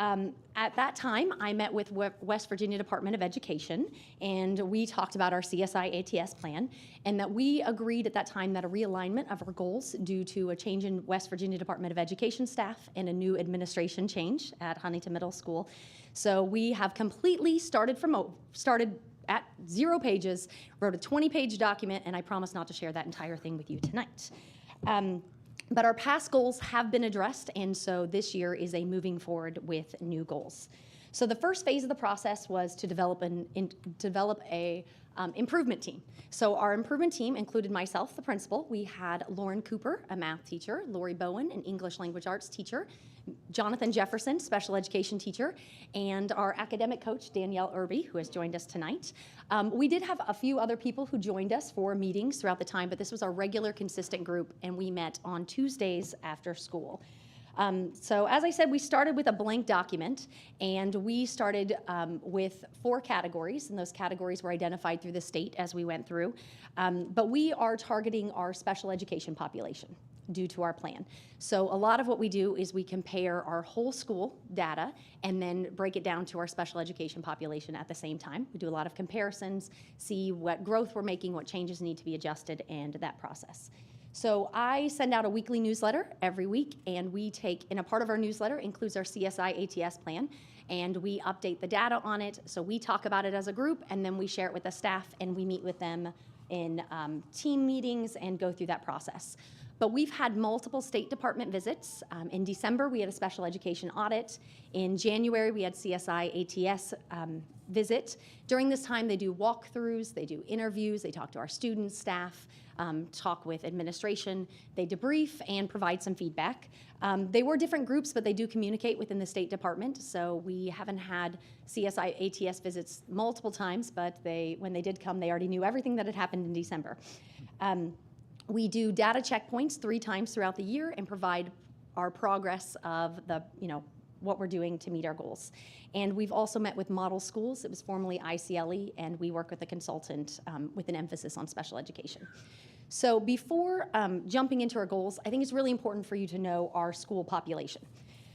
at that time, I met with West Virginia Department of Education, and we talked about our CSI ATS plan, and that we agreed at that time that a realignment of our goals due to a change in West Virginia Department of Education staff and a new administration change at Huntington Middle School. So we have completely started at 0 pages, wrote a 20-page document, and I promise not to share that entire thing with you tonight. But our past goals have been addressed, and so this year is a moving forward with new goals. So the first phase of the process was to develop a improvement team. So our improvement team included myself, the principal. We had Lauren Cooper, a math teacher, Lori Bowen, an English language arts teacher, Jonathan Jefferson, special education teacher, and our academic coach, Danielle Irby, who has joined us tonight. We did have a few other people who joined us for meetings throughout the time, but this was our regular, consistent group, and we met on Tuesdays after school. So as I said, we started with a blank document, and we started with 4 categories, and those categories were identified through the state as we went through. But we are targeting our special education population due to our plan. So a lot of what we do is we compare our whole school data and then break it down to our special education population at the same time. We do a lot of comparisons, see what growth we're making, what changes need to be adjusted, and that process. So I send out a weekly newsletter every week, and a part of our newsletter includes our CSI ATS plan, and we update the data on it. So we talk about it as a group, and then we share it with the staff, and we meet with them in team meetings and go through that process. But we've had multiple State Department visits. In December, we had a special education audit. In January, we had CSI ATS visit. During this time, they do walkthroughs, they do interviews, they talk to our students, staff, talk with administration, they debrief and provide some feedback. They were different groups, but they do communicate within the State Department, so we haven't had CSI ATS visits multiple times, but when they did come, they already knew everything that had happened in December. We do data checkpoints 3 times throughout the year and provide our progress of the what we're doing to meet our goals. And we've also met with model schools. It was formerly ICLE, and we work with a consultant with an emphasis on special education. So before jumping into our goals, I think it's really important for you to know our school population.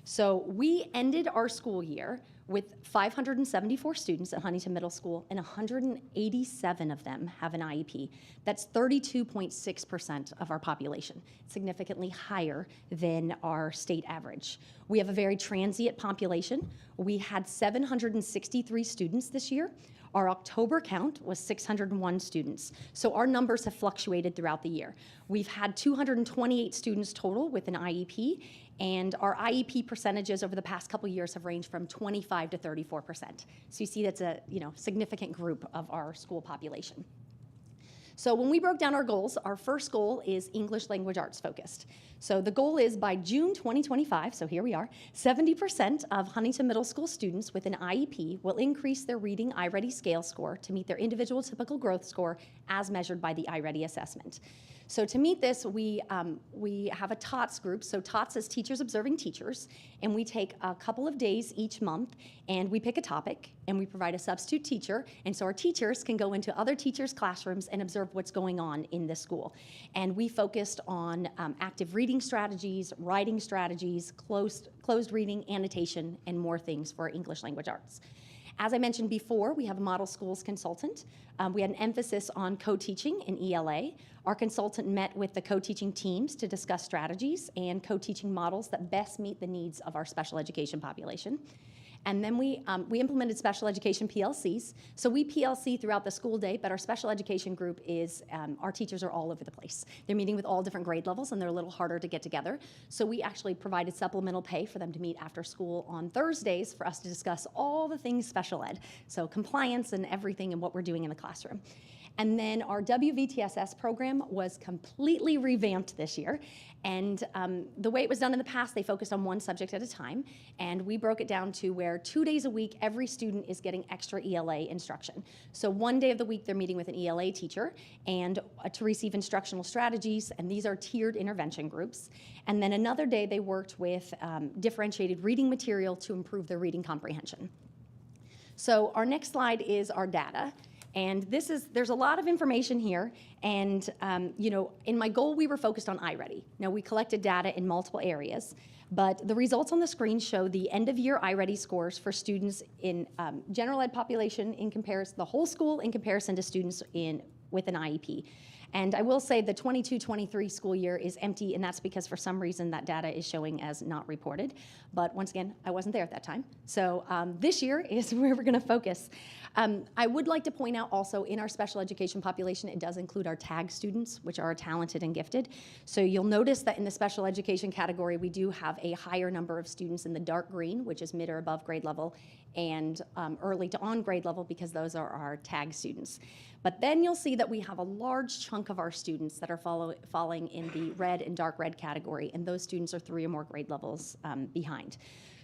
So we ended our school year with 574 students at Huntington Middle School, and 187 of them have an IEP. That's 32.6% of our population, significantly higher than our state average. We have a very transient population. We had 763 students this year. Our October count was 601 students. So our numbers have fluctuated throughout the year. We've had 228 students total with an IEP, and our IEP percentages over the past couple years have ranged from 25 to 34%. So you see that's a significant group of our school population. So when we broke down our goals, our first goal is English language arts focused. So the goal is by June 2025, so here we are, 70% of Huntington Middle School students with an IEP will increase their reading iReady scale score to meet their individual typical growth score as measured by the iReady assessment. So to meet this, we have a TOTS group. So TOTS is Teachers Observing Teachers, and we take a couple of days each month, and we pick a topic, and we provide a substitute teacher, and so our teachers can go into other teachers' classrooms and observe what's going on in the school. And we focused on active reading strategies, writing strategies, closed reading, annotation, and more things for English language arts. As I mentioned before, we have a model schools consultant. We had an emphasis on co-teaching in ELA. Our consultant met with the co-teaching teams to discuss strategies and co-teaching models that best meet the needs of our special education population. And then we implemented special education PLCs. So we PLC throughout the school day, but our special education group is, our teachers are all over the place. They're meeting with all different grade levels, and they're a little harder to get together. So we actually provided supplemental pay for them to meet after school on Thursdays for us to discuss all the things special ed. So compliance and everything and what we're doing in the classroom. And then our WVTSS program was completely revamped this year. And the way it was done in the past, they focused on one subject at a time. And we broke it down to where 2 days a week, every student is getting extra ELA instruction. So one day of the week, they're meeting with an ELA teacher and to receive instructional strategies. And these are tiered intervention groups. And then another day, they worked with differentiated reading material to improve their reading comprehension. So our next slide is our data. And there's a lot of information here. And, in my goal, we were focused on iReady. Now, we collected data in multiple areas, but the results on the screen show the end-of-year iReady scores for students in general ed population in comparison, the whole school in comparison to students with an IEP. And I will say the 22-23 school year is empty, and that's because for some reason that data is showing as not reported. But once again, I wasn't there at that time. So this year is where we're going to focus. I would like to point out also in our special education population, it does include our TAG students, which are talented and gifted. So you'll notice that in the special education category, we do have a higher number of students in the dark green, which is mid or above grade level, and early to on grade level, because those are our TAG students. But then you'll see that we have a large chunk of our students that are falling in the red and dark red category, and those students are 3 or more grade levels behind.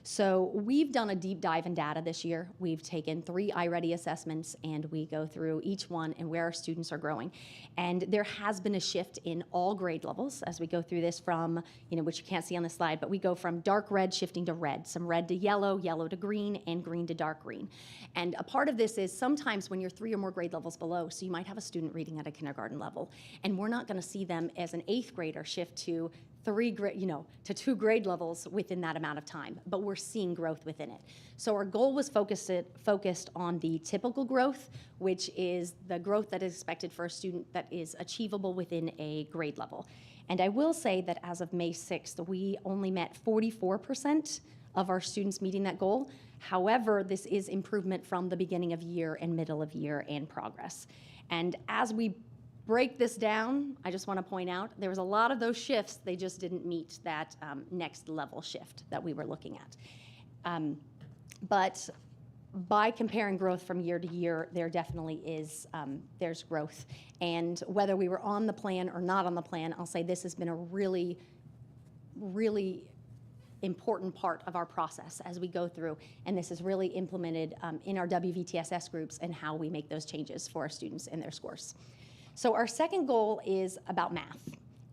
So we've done a deep dive in data this year. We've taken 3 iReady assessments, and we go through each one and where our students are growing. And there has been a shift in all grade levels as we go through this from, which you can't see on the slide, but we go from dark red shifting to red, some red to yellow, yellow to green, and green to dark green. And a part of this is sometimes when you're 3 or more grade levels below, so you might have a student reading at a kindergarten level, and we're not going to see them as an 8th grader shift to 2 grade levels within that amount of time, but we're seeing growth within it. So our goal was focused on the typical growth, which is the growth that is expected for a student that is achievable within a grade level. And I will say that as of May 6th, we only met 44% of our students meeting that goal. However, this is improvement from the beginning of year and middle of year and progress. And as we break this down, I just want to point out there was a lot of those shifts, they just didn't meet that next level shift that we were looking at. But by comparing growth from year to year, there definitely is, there's growth. And whether we were on the plan or not on the plan, I'll say this has been a really, really important part of our process as we go through, and this is really implemented in our WVTSS groups and how we make those changes for our students and their scores. So our second goal is about math,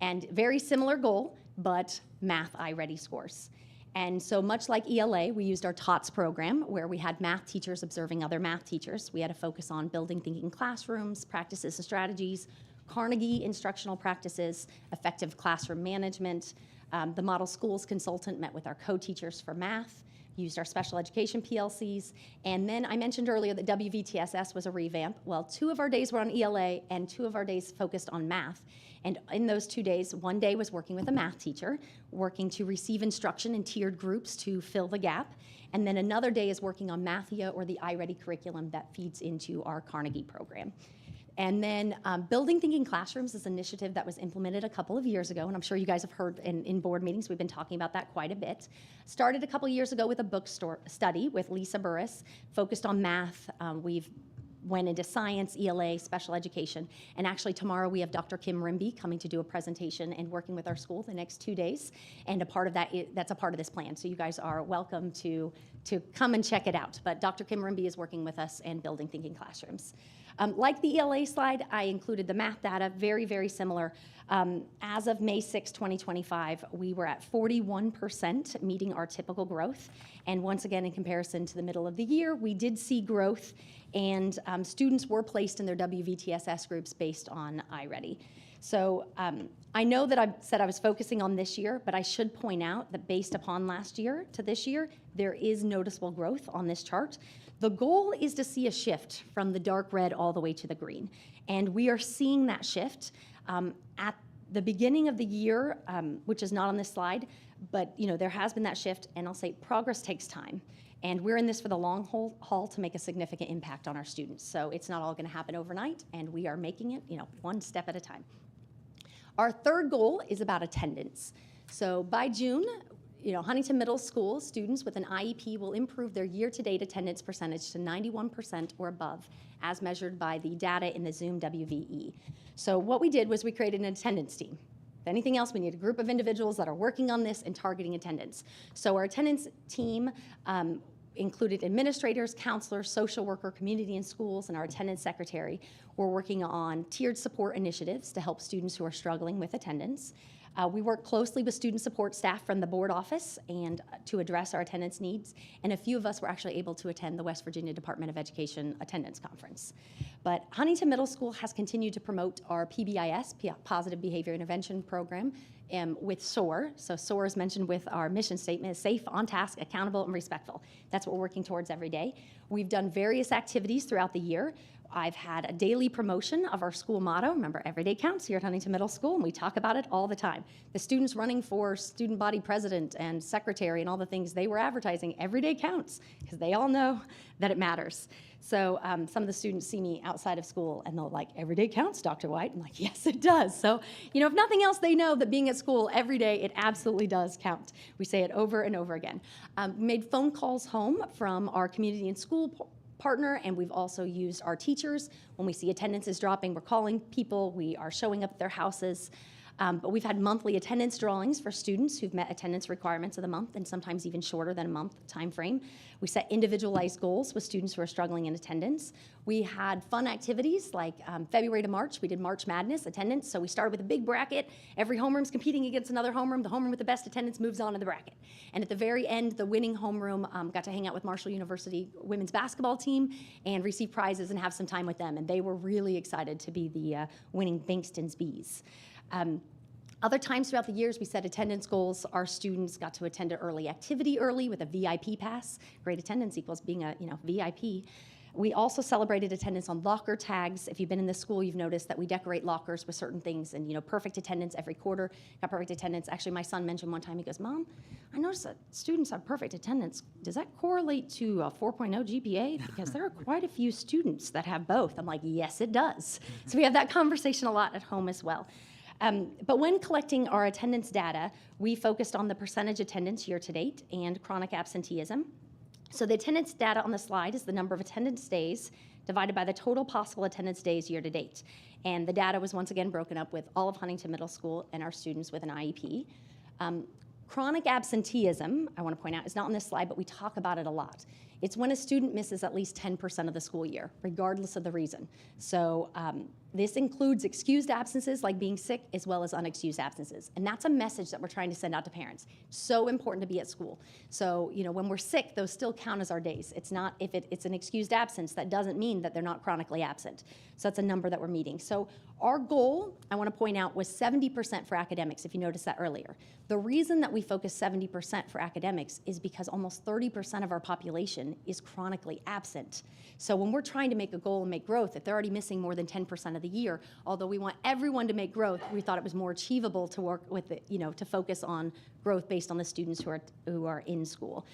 and very similar goal, but math iReady scores. And so much like ELA, we used our TOTS program where we had math teachers observing other math teachers. We had a focus on building thinking classrooms, practices and strategies, Carnegie instructional practices, effective classroom management. The model schools consultant met with our co-teachers for math, used our special education PLCs, and then I mentioned earlier that WVTSS was a revamp. Well, 2 of our days were on ELA and 2 of our days focused on math. And in those 2 days, 1 day was working with a math teacher, working to receive instruction in tiered groups to fill the gap. And then another day is working on Mathia, or the iReady curriculum that feeds into our Carnegie program. And then Building Thinking Classrooms is an initiative that was implemented a couple of years ago, and I'm sure you guys have heard in board meetings, we've been talking about that quite a bit. Started a couple years ago with a book study with Lisa Burris, focused on math. We've went into science, ELA, special education, and actually tomorrow we have Dr. Kim Rimby coming to do a presentation and working with our school the next 2 days, and a part of that, that's a part of this plan. So you guys are welcome to come and check it out. But Dr. Kim Rimby is working with us and Building Thinking Classrooms. Like the ELA slide, I included the math data, very, very similar. As of May 6, 2025, we were at 41% meeting our typical growth. And once again, in comparison to the middle of the year, we did see growth, and students were placed in their WVTSS groups based on iReady. So I know that I said I was focusing on this year, but I should point out that based upon last year to this year, there is noticeable growth on this chart. The goal is to see a shift from the dark red all the way to the green. And we are seeing that shift at the beginning of the year, which is not on this slide, but there has been that shift, and I'll say progress takes time. And we're in this for the long haul to make a significant impact on our students. So it's not all going to happen overnight, and we are making it, one step at a time. Our third goal is about attendance. So by June, Huntington Middle School students with an IEP will improve their year-to-date attendance percentage to 91% or above, as measured by the data in the Zoom WVE. So what we did was we created an attendance team. If anything else, we need a group of individuals that are working on this and targeting attendance. So our attendance team included administrators, counselors, social worker, community and schools, and our attendance secretary. We're working on tiered support initiatives to help students who are struggling with attendance. We work closely with student support staff from the board office and to address our attendance needs, and a few of us were actually able to attend the West Virginia Department of Education attendance conference. But Huntington Middle School has continued to promote our PBIS, Positive Behavior Intervention Program, with SOAR. So SOAR is mentioned with our mission statement, is safe, on task, accountable, and respectful. That's what we're working towards every day. We've done various activities throughout the year. I've had a daily promotion of our school motto. Remember, every day counts here at Huntington Middle School, and we talk about it all the time. The students running for student body president and secretary and all the things they were advertising, every day counts, because they all know that it matters. So some of the students see me outside of school, and they'll like, every day counts, Dr. White. I'm like, yes, it does. So, if nothing else, they know that being at school every day, it absolutely does count. We say it over and over again. We made phone calls home from our community and school partner, and we've also used our teachers. When we see attendance is dropping, we're calling people, we are showing up at their houses. But we've had monthly attendance drawings for students who've met attendance requirements of the month, and sometimes even shorter than a month time frame. We set individualized goals with students who are struggling in attendance. We had fun activities like February to March, we did March Madness attendance. So we started with a big bracket. Every homeroom's competing against another homeroom. The homeroom with the best attendance moves on to the bracket. And at the very end, the winning homeroom got to hang out with Marshall University women's basketball team and receive prizes and have some time with them. And they were really excited to be the winning Bankston's Bees. Other times throughout the years, we set attendance goals. Our students got to attend an early activity early with a VIP pass. Great attendance equals being a VIP. We also celebrated attendance on locker tags. If you've been in this school, you've noticed that we decorate lockers with certain things, and perfect attendance every quarter. Got perfect attendance. Actually, my son mentioned one time, he goes, "Mom, I noticed that students have perfect attendance. Does that correlate to a 4.0 GPA? Because there are quite a few students that have both." I'm like, yes, it does. So we have that conversation a lot at home as well. But when collecting our attendance data, we focused on the percentage attendance year to date and chronic absenteeism. So the attendance data on the slide is the number of attendance days divided by the total possible attendance days year to date. And the data was once again broken up with all of Huntington Middle School and our students with an IEP. Chronic absenteeism, I want to point out, is not on this slide, but we talk about it a lot. It's when a student misses at least 10% of the school year, regardless of the reason. So this includes excused absences like being sick, as well as unexcused absences. And that's a message that we're trying to send out to parents. So important to be at school. So, when we're sick, those still count as our days. It's not, if it's an excused absence, that doesn't mean that they're not chronically absent. So that's a number that we're meeting. So our goal, I want to point out, was 70% for academics, if you noticed that earlier. The reason that we focus 70% for academics is because almost 30% of our population is chronically absent. So when we're trying to make a goal and make growth, if they're already missing more than 10% of the year, although we want everyone to make growth, we thought it was more achievable to work with it, to focus on growth based on the students who are in school.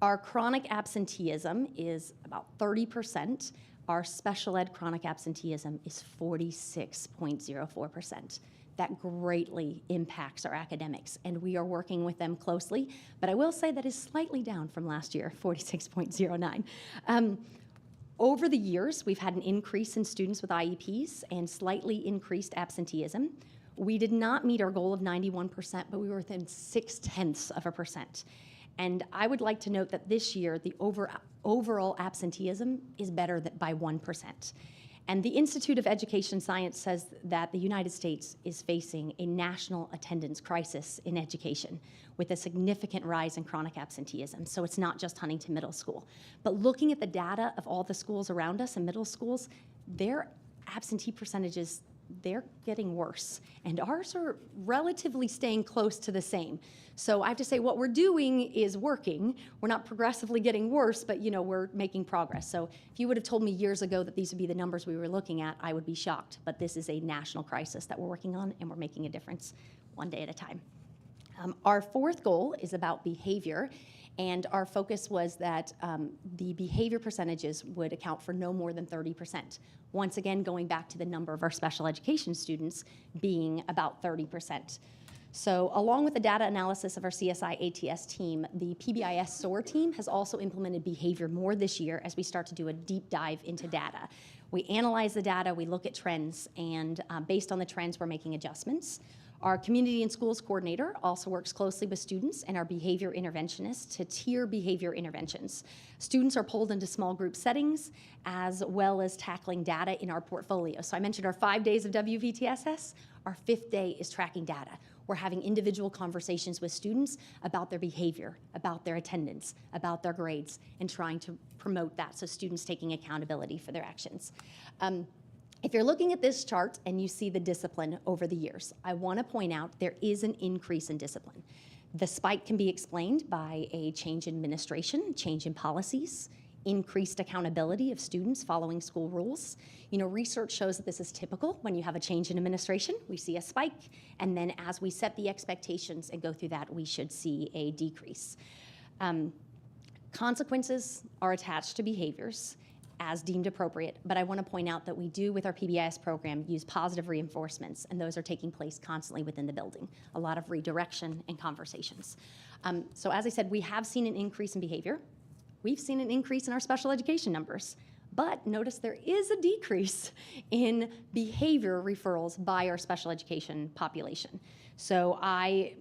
Our chronic absenteeism is about 30%. Our special ed chronic absenteeism is 46.04%. That greatly impacts our academics, and we are working with them closely. But I will say that is slightly down from last year, 46.09. Over the years, we've had an increase in students with IEPs and slightly increased absenteeism. We did not meet our goal of 91%, but we were within 0.6%. And I would like to note that this year, the overall absenteeism is better by 1%. And the Institute of Education Science says that the United States is facing a national attendance crisis in education with a significant rise in chronic absenteeism. So it's not just Huntington Middle School. But looking at the data of all the schools around us and middle schools, their absentee percentages, they're getting worse. And ours are relatively staying close to the same. So I have to say what we're doing is working. We're not progressively getting worse, but we're making progress. So if you would have told me years ago that these would be the numbers we were looking at, I would be shocked. But this is a national crisis that we're working on, and we're making a difference one day at a time. Our fourth goal is about behavior. And our focus was that the behavior percentages would account for no more than 30%. Once again, going back to the number of our special education students being about 30%. So along with the data analysis of our CSI ATS team, the PBIS SOAR team has also implemented behavior more this year as we start to do a deep dive into data. We analyze the data, we look at trends, and based on the trends, we're making adjustments. Our community and schools coordinator also works closely with students and our behavior interventionists to tier behavior interventions. Students are pulled into small group settings as well as tackling data in our portfolio. So I mentioned our 5 days of WVTSS. Our 5th day is tracking data. We're having individual conversations with students about their behavior, about their attendance, about their grades, and trying to promote that so students taking accountability for their actions. If you're looking at this chart and you see the discipline over the years, I want to point out there is an increase in discipline. The spike can be explained by a change in administration, change in policies, increased accountability of students following school rules. Research shows that this is typical. When you have a change in administration, we see a spike, and then as we set the expectations and go through that, we should see a decrease. Consequences are attached to behaviors as deemed appropriate, but I want to point out that we do, with our PBIS program, use positive reinforcements, and those are taking place constantly within the building. A lot of redirection and conversations. So as I said, we have seen an increase in behavior. We've seen an increase in our special education numbers, but notice there is a decrease in behavior referrals by our special education population. So I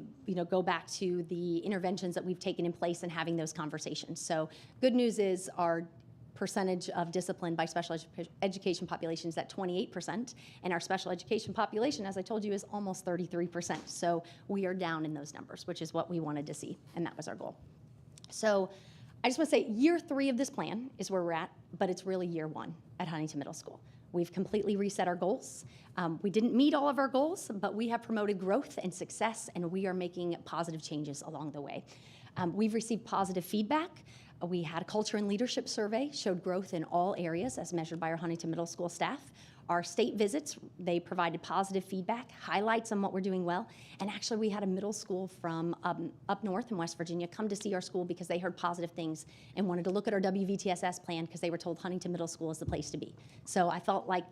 go back to the interventions that we've taken in place and having those conversations. So good news is our percentage of discipline by special education population is at 28%, and our special education population, as I told you, is almost 33%. So we are down in those numbers, which is what we wanted to see, and that was our goal. So I just want to say year 3 of this plan is where we're at, but it's really year 1 at Huntington Middle School. We've completely reset our goals. We didn't meet all of our goals, but we have promoted growth and success, and we are making positive changes along the way. We've received positive feedback. We had a culture and leadership survey, showed growth in all areas as measured by our Huntington Middle School staff. Our state visits, they provided positive feedback, highlights on what we're doing well. And actually we had a middle school from up north in West Virginia come to see our school because they heard positive things and wanted to look at our WVTSS plan because they were told Huntington Middle School is the place to be. So I felt like,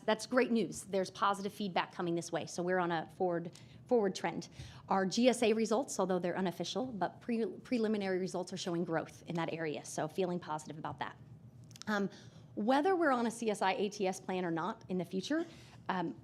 that's great news. There's positive feedback coming this way. So we're on a forward trend. Our GSA results, although they're unofficial, but preliminary results are showing growth in that area, so feeling positive about that. Whether we're on a CSI ATS plan or not in the future,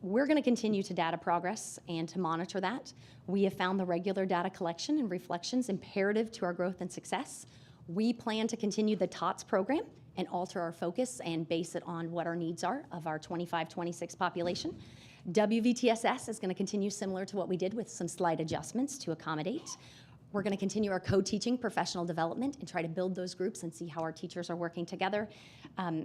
we're going to continue to data progress and to monitor that. We have found the regular data collection and reflections imperative to our growth and success. We plan to continue the TOTS program and alter our focus and base it on what our needs are of our 25-26 population. WVTSS is going to continue similar to what we did with some slight adjustments to accommodate. We're going to continue our co-teaching professional development and try to build those groups and see how our teachers are working together.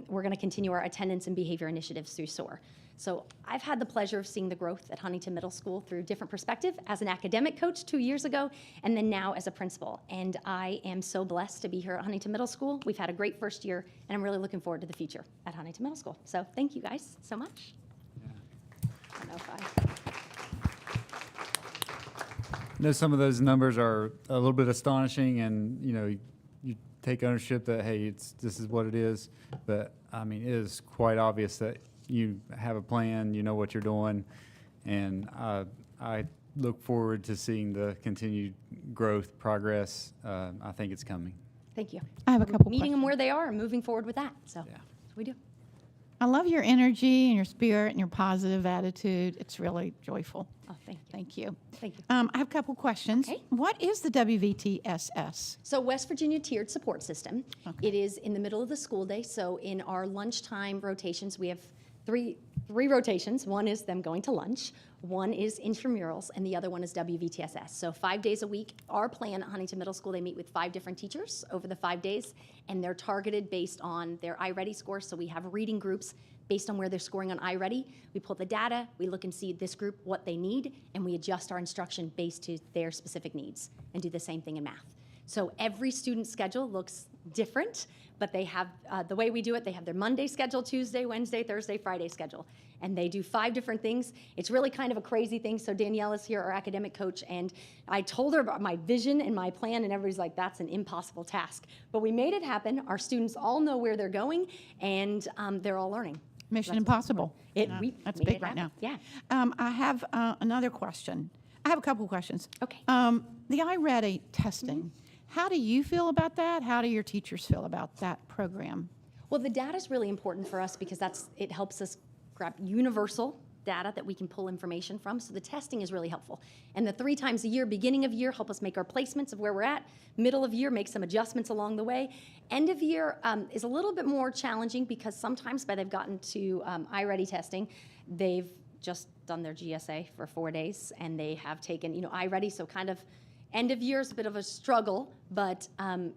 We're going to continue our attendance and behavior initiatives through SOAR. So I've had the pleasure of seeing the growth at Huntington Middle School through different perspective as an academic coach 2 years ago, and then now as a principal. And I am so blessed to be here at Huntington Middle School. We've had a great first year, and I'm really looking forward to the future at Huntington Middle School. So thank you guys so much. I don't know if I know some of those numbers are a little bit astonishing, and you take ownership that, hey, this is what it is. But I mean, it is quite obvious that you have a plan, you know what you're doing, and I look forward to seeing the continued growth, progress. I think it's coming. Thank you. I have a couple meeting them where they are and moving forward with that. So that's what we do. I love your energy and your spirit and your positive attitude. It's really joyful. Oh, thank you. Thank you. Thank you. I have a couple questions. Okay. What is the WVTSS? So West Virginia Tiered Support System. It is in the middle of the school day. So in our lunchtime rotations, we have three rotations. One is them going to lunch, one is intramurals, and the other one is WVTSS. So 5 days a week. Our plan at Huntington Middle School, they meet with 5 different teachers over the 5 days, and they're targeted based on their iReady scores. So we have reading groups based on where they're scoring on iReady. We pull the data, we look and see this group, what they need, and we adjust our instruction based to their specific needs, and do the same thing in math. So every student's schedule looks different, but they have, the way we do it, they have their Monday schedule, Tuesday, Wednesday, Thursday, Friday schedule. And they do 5 different things. It's really kind of a crazy thing. So Danielle is here, our academic coach, and I told her about my vision and my plan, and everybody's like, that's an impossible task. But we made it happen. Our students all know where they're going, and they're all learning. Mission Impossible. That's big right now. Yeah. I have another question. I have a couple questions. Okay. The iReady testing. How do you feel about that? How do your teachers feel about that program? Well, the data is really important for us because it helps us grab universal data that we can pull information from. So the testing is really helpful. And the 3 times a year, beginning of year, help us make our placements of where we're at. Middle of year, make some adjustments along the way. End of year is a little bit more challenging because sometimes by they've gotten to iReady testing, they've just done their GSA for 4 days and they have taken, iReady, so kind of end of year is a bit of a struggle, but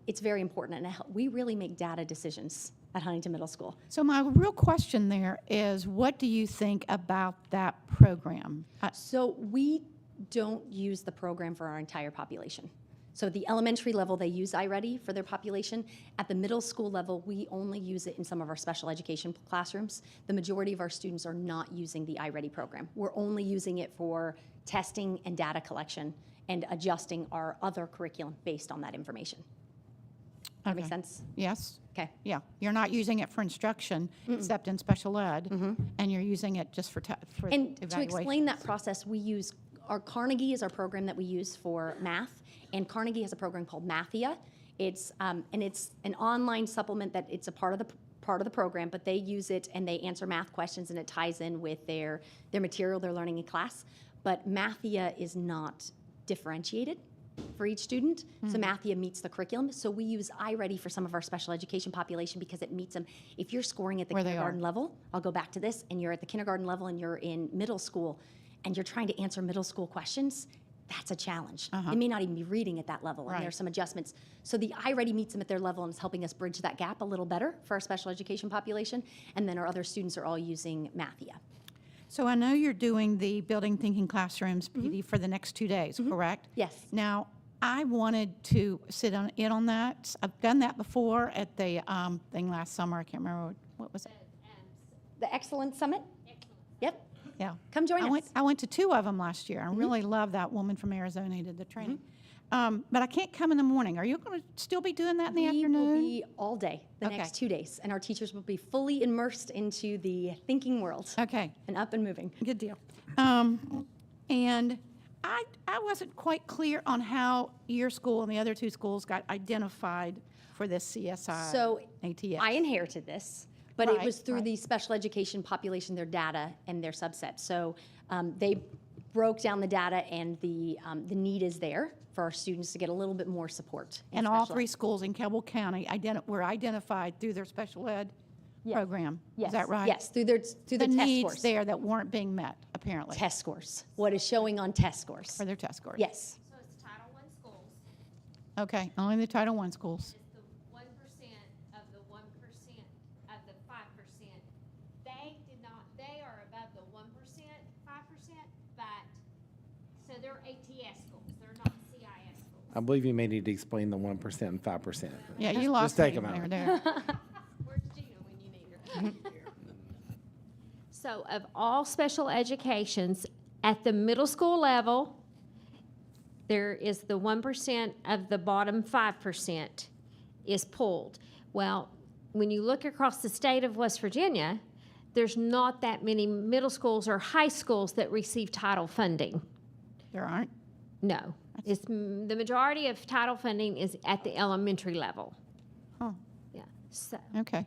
it's very important, and we really make data decisions at Huntington Middle School. So my real question there is, what do you think about that program? So we don't use the program for our entire population. So at the elementary level, they use iReady for their population. At the middle school level, we only use it in some of our special education classrooms. The majority of our students are not using the iReady program. We're only using it for testing and data collection and adjusting our other curriculum based on that information. That make sense? Yes. Okay. Yeah. You're not using it for instruction, except in special ed, and you're using it just for And to explain evaluation. that process, we use our Carnegie is our program that we use for math, and Carnegie has a program called Mathia. It's and it's an online supplement that it's a part of the program, but they use it and they answer math questions, and it ties in with their material they're learning in class. But Mathia is not differentiated for each student. So Mathia meets the curriculum. So we use iReady for some of our special education population because it meets them. If you're scoring at the kindergarten level, I'll go back to this, and you're at the kindergarten level and you're in middle school and you're trying to answer middle school questions, that's a challenge. They may not even be reading at that level, and there's some adjustments. So the iReady meets them at their level and is helping us bridge that gap a little better for our special education population. And then our other students are all using Mathia. So I know you're doing the Building Thinking Classrooms PD for the next 2 days, correct? Yes. Now, I wanted to sit in on that. I've done that before at the thing last summer. I can't remember what was it. The Excellence Summit? Yep. Yeah. Come join us. I went to 2 of them last year. I really love that woman from Arizona who did the training. But I can't come in the morning. Are you going to still be doing that in the afternoon? We will be all day the next 2 days, and our teachers will be fully immersed into the thinking world. Okay. And up and moving. Good deal. And I wasn't quite clear on how your school and the other 2 schools got identified for this CSI So ATS. I inherited this, but it Right, was through the special education population, their data and their subset. So they broke down the data, and the need is there for our students to get a little bit more support. in And all special three ed. schools in Cabell County were identified through their special ed program. Yes. Is that right? Yes, through their The test needs scores. there that weren't being met, apparently. Test scores. What is showing on test scores? For their test scores. Yes. So it's Title I schools. Okay, only the Title I schools. It's the 1% of the 1% of the 5%. They are above the 1%, 5%, but, so they're ATS schools, they're not CIS schools. I believe you may need to explain the 1% and 5%. Yeah, you lost Just take me a moment. there. Where's Gina when you need her? So of all special educations, at the middle school level, there is the 1% of the bottom 5% is pulled. Well, when you look across the state of West Virginia, there's not that many middle schools or high schools that receive title funding. There aren't? No. It's, the majority of title funding is at the elementary level. Oh. Yeah. So, Okay.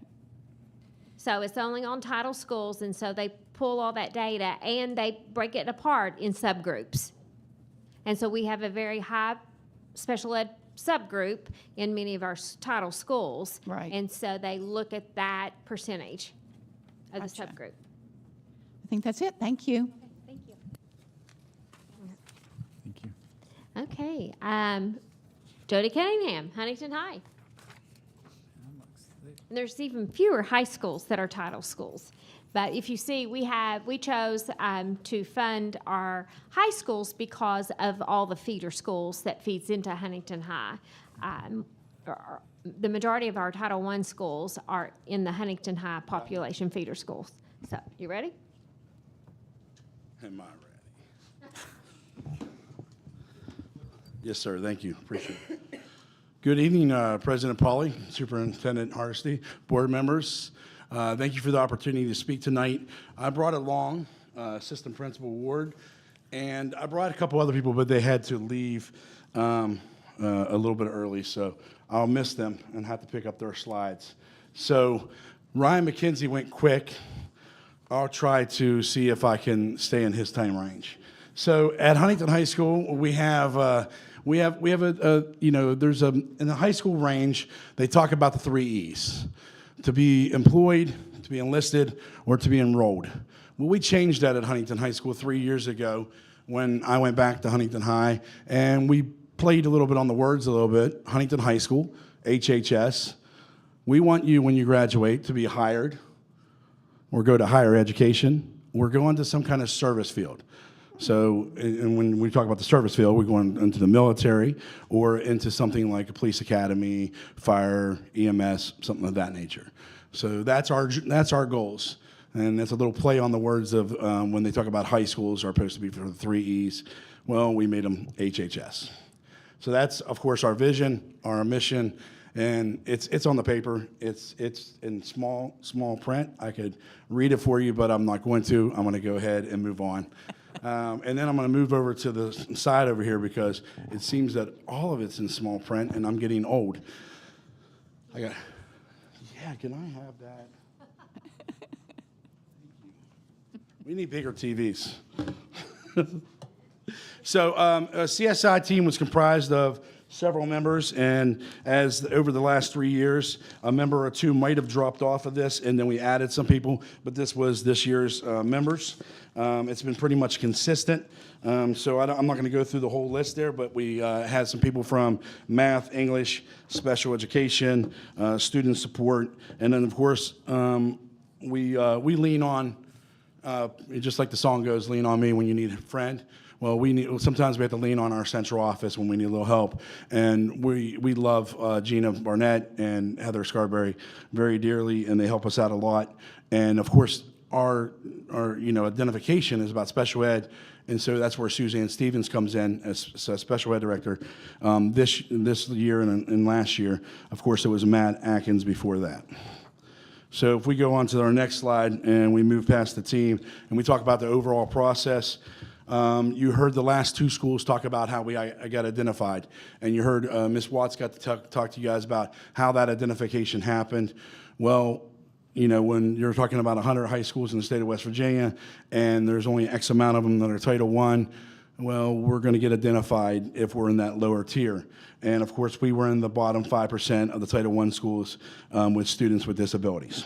so it's only on title schools, and so they pull all that data and they break it apart in subgroups. And so we have a very high special ed subgroup in many of our title schools. Right. And so they look at that percentage of the Gotcha. subgroup. I think that's it. Thank you. Thank you. Thank you. Okay. Jody Cunningham, Huntington High. And there's even fewer high schools that are title schools. But if you see, we chose to fund our high schools because of all the feeder schools that feeds into Huntington High. The majority of our Title I schools are in the Huntington High population feeder schools. So, you ready? Am I ready? Yes, sir. Thank you. Appreciate it. Good evening, President Pauly, Superintendent Hardesty, board members. Thank you for the opportunity to speak tonight. I brought along Assistant Principal Ward, and I brought a couple other people, but they had to leave a little bit early, so I'll miss them and have to pick up their slides. So Ryan McKenzie went quick. I'll try to see if I can stay in his time range. So at Huntington High School, we have a there's in the high school range, they talk about the 3 E's: to be employed, to be enlisted, or to be enrolled. Well, we changed that at Huntington High School 3 years ago when I went back to Huntington High, and we played a little bit on the words a little bit. Huntington High School, HHS. We want you, when you graduate, to be hired or go to higher education or go into some kind of service field. So, and when we talk about the service field, we're going into the military or into something like a police academy, fire, EMS, something of that nature. So that's our goals. And that's a little play on the words of when they talk about high schools are supposed to be for the 3 E's. Well, we made them HHS. So that's, of course, our vision, our mission, and it's on the paper. It's in small print. I could read it for you, but I'm not going to. I'm going to go ahead and move on. And then I'm going to move over to the side over here because it seems that all of it's in small print, and I'm getting old. Yeah, can I have that? We need bigger TVs. So a CSI team was comprised of several members, and as over the last 3 years, a member or two might have dropped off of this, and then we added some people, but this was this year's members. It's been pretty much consistent, so I'm not going to go through the whole list there, but we had some people from math, English, special education, student support, and then, of course, we lean on, just like the song goes, lean on me when you need a friend. Well, sometimes we have to lean on our central office when we need a little help, and we love Gina Barnett and Heather Scarberry very dearly, and they help us out a lot. And of course, our identification is about special ed, and so that's where Suzanne Stevens comes in as a special ed director this year and last year. Of course, it was Matt Atkins before that. So if we go on to our next slide and we move past the team and we talk about the overall process. You heard the last 2 schools talk about how I got identified, and you heard Ms. Watts got to talk to you guys about how that identification happened. Well, you know, when you're talking about 100 high schools in the state of West Virginia, and there's only X amount of them that are Title I, well, we're going to get identified if we're in that lower tier. And of course, we were in the bottom 5% of the Title I schools with students with disabilities,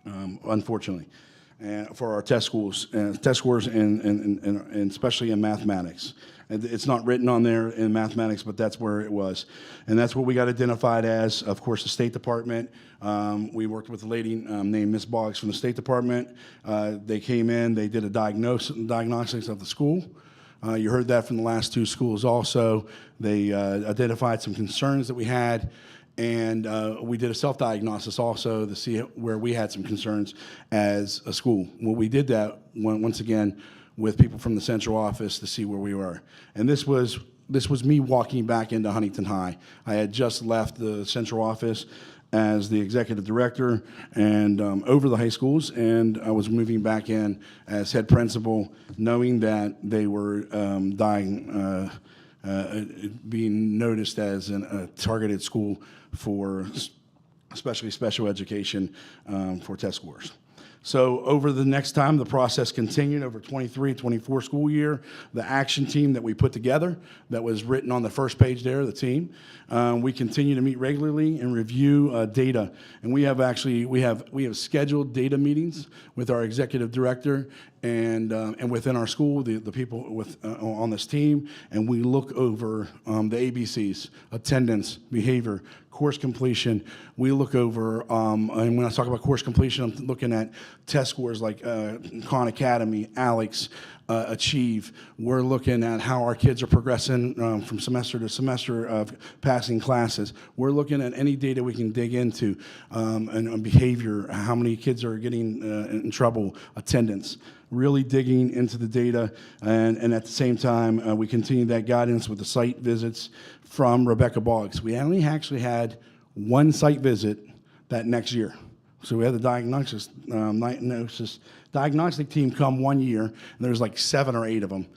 unfortunately, for our test scores, and especially in mathematics. It's not written on there in mathematics, but that's where it was. And that's what we got identified as. Of course, the State Department. We worked with a lady named Miss Boggs from the State Department. They came in, they did a diagnostics of the school. You heard that from the last two schools also. They identified some concerns that we had, and we did a self-diagnosis also to see where we had some concerns as a school. Well, we did that once again with people from the central office to see where we were. And this was me walking back into Huntington High. I had just left the central office as the executive director and over the high schools, and I was moving back in as head principal, knowing that they were being noticed as a targeted school for especially special education for test scores. So over the next time, the process continued over 23-24 school year. The action team that we put together, that was written on the first page there, the team, we continue to meet regularly and review data. And we have scheduled data meetings with our executive director and within our school, the people on this team, and we look over the ABCs: attendance, behavior, course completion. We look over, and when I talk about course completion, I'm looking at test scores like Khan Academy, ALEX, Achieve. We're looking at how our kids are progressing from semester to semester of passing classes. We're looking at any data we can dig into and on behavior, how many kids are getting in trouble, attendance. Really digging into the data, and at the same time, we continue that guidance with the site visits from Rebecca Boggs. We only actually had one site visit that next year. So we had the diagnostic team come one year, and there was like 7 or 8 of them.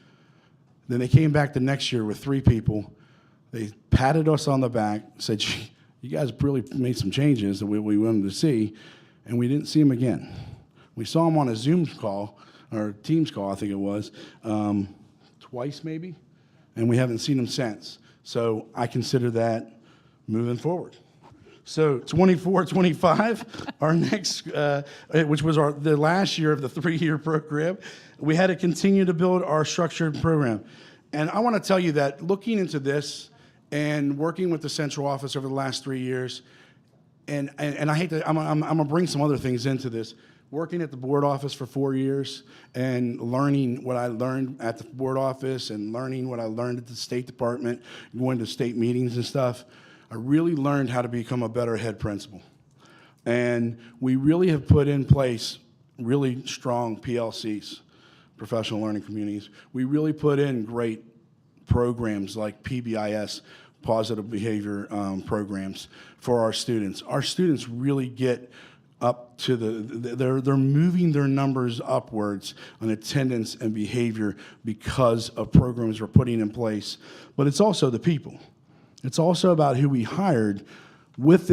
Then they came back the next year with 3 people. They patted us on the back, said, "You guys really made some changes that we wanted to see," and we didn't see them again. We saw them on a Zoom call, or Teams call, I think it was, twice maybe, and we haven't seen them since. So I consider that moving forward. So 24-25, our next, which was the last year of the 3-year program, we had to continue to build our structured program. And I want to tell you that looking into this and working with the central office over the last 3 years, and I hate to, I'm gonna bring some other things into this. Working at the board office for 4 years and learning what I learned at the board office and learning what I learned at the State Department, going to state meetings and stuff, I really learned how to become a better head principal. And we really have put in place really strong PLCs, professional learning communities. We really put in great programs like PBIS, positive behavior programs for our students. Our students really get up to they're moving their numbers upwards on attendance and behavior because of programs we're putting in place. But it's also the people. It's also about who we hired with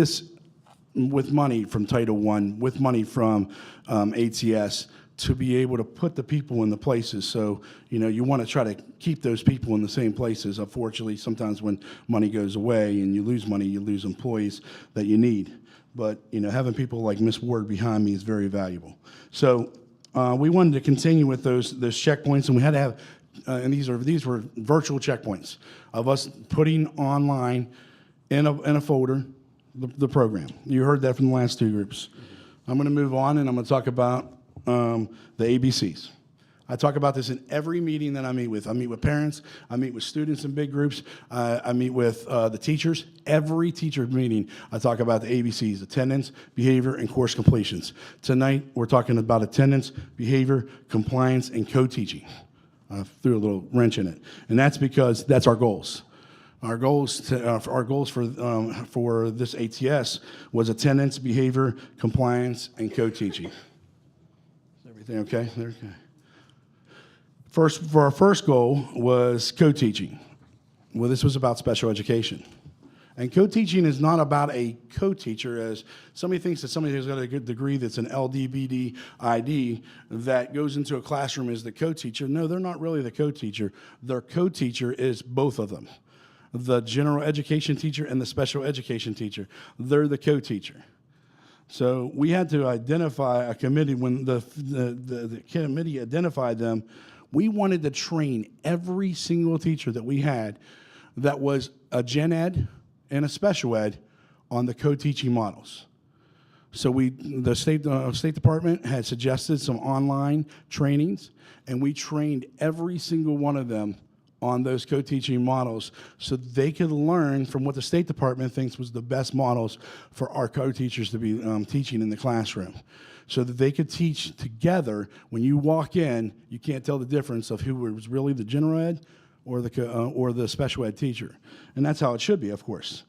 money from Title I, with money from ATS, to be able to put the people in the places. So, you know, you want to try to keep those people in the same places. Unfortunately, sometimes when money goes away and you lose money, you lose employees that you need. But, you know, having people like Miss Ward behind me is very valuable. So we wanted to continue with those checkpoints, and we had to have, and these were virtual checkpoints of us putting online in a folder the program. You heard that from the last 2 groups. I'm going to move on, and I'm going to talk about the ABCs. I talk about this in every meeting that I meet with. I meet with parents. I meet with students in big groups. I meet with the teachers. Every teacher meeting, I talk about the ABCs: attendance, behavior, and course completions. Tonight, we're talking about attendance, behavior, compliance, and co-teaching. I threw a little wrench in it. And that's because that's our goals. Our goals for this ATS was attendance, behavior, compliance, and co-teaching. Is everything okay? There, okay. For our first goal was co-teaching. Well, this was about special education. And co-teaching is not about a co-teacher, as somebody thinks that somebody who's got a good degree that's an LDBD ID that goes into a classroom is the co-teacher. No, they're not really the co-teacher. Their co-teacher is both of them, the general education teacher and the special education teacher. They're the co-teacher. So we had to identify a committee. When the committee identified them, we wanted to train every single teacher that we had that was a gen ed and a special ed on the co-teaching models. So the State Department had suggested some online trainings, and we trained every single one of them on those co-teaching models so they could learn from what the State Department thinks was the best models for our co-teachers to be teaching in the classroom, so that they could teach together. When you walk in, you can't tell the difference of who was really the general ed or the special ed teacher. And that's how it should be, of course.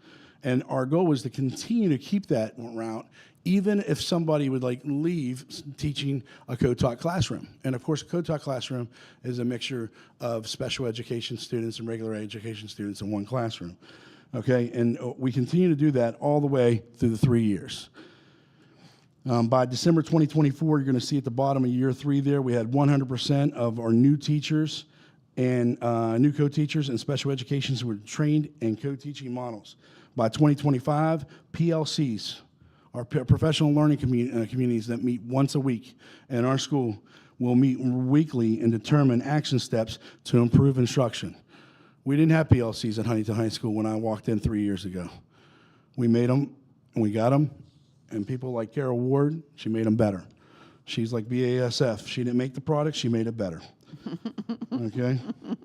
And our goal was to continue to keep that route, even if somebody would leave teaching a co-taught classroom. And of course, a co-taught classroom is a mixture of special education students and regular education students in one classroom. Okay, and we continue to do that all the way through the 3 years. By December 2024, you're going to see at the bottom of year 3 there, we had 100% of our new teachers and new co-teachers and special educations were trained in co-teaching models. By 2025, PLCs, our professional learning communities that meet once a week in our school, will meet weekly and determine action steps to improve instruction. We didn't have PLCs at Huntington High School when I walked in 3 years ago. We made them, and we got them, and people like Carol Ward, she made them better. She's like BASF. She didn't make the product, she made it better. Okay?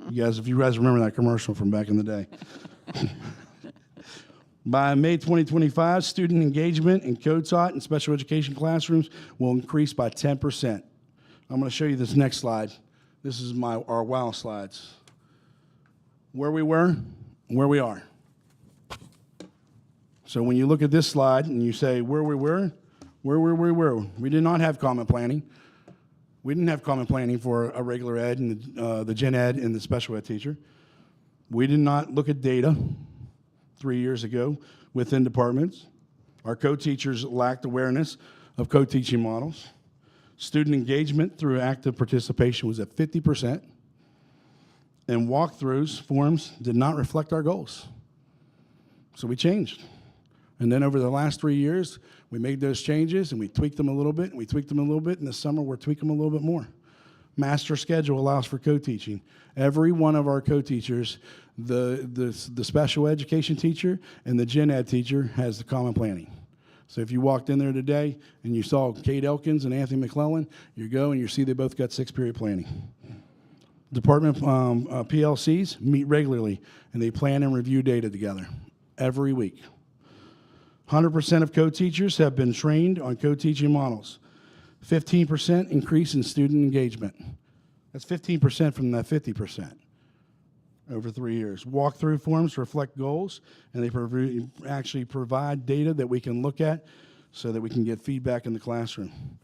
If you guys remember that commercial from back in the day. By May 2025, student engagement in co-taught and special education classrooms will increase by 10%. I'm going to show you this next slide. This is our wow slides. Where we were, where we are. So when you look at this slide and you say where we were, we did not have common planning. We didn't have common planning for a regular ed and the gen ed and the special ed teacher. We did not look at data 3 years ago within departments. Our co-teachers lacked awareness of co-teaching models. Student engagement through active participation was at 50%. And walkthroughs, forums, did not reflect our goals. So we changed. And then over the last 3 years, we made those changes and we tweaked them a little bit, and we tweaked them a little bit, and this summer we're tweaking them a little bit more. Master schedule allows for co-teaching. Every one of our co-teachers, the special education teacher and the gen ed teacher has the common planning. So if you walked in there today and you saw Kate Elkins and Anthony McClellan, you go and you see they both got 6-period planning. Department PLCs meet regularly, and they plan and review data together every week. 100% of co-teachers have been trained on co-teaching models. 15% increase in student engagement. That's 15% from that 50% over 3 years. Walkthrough forms reflect goals, and they actually provide data that we can look at so that we can get feedback in the classroom.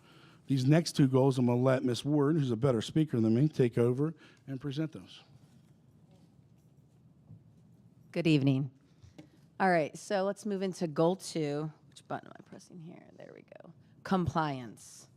These next 2 goals, I'm going to let Ms. Ward, who's a better speaker than me, take over and present those. Good evening. All right, so let's move into goal 2. Which button am I pressing here? There we go. Compliance.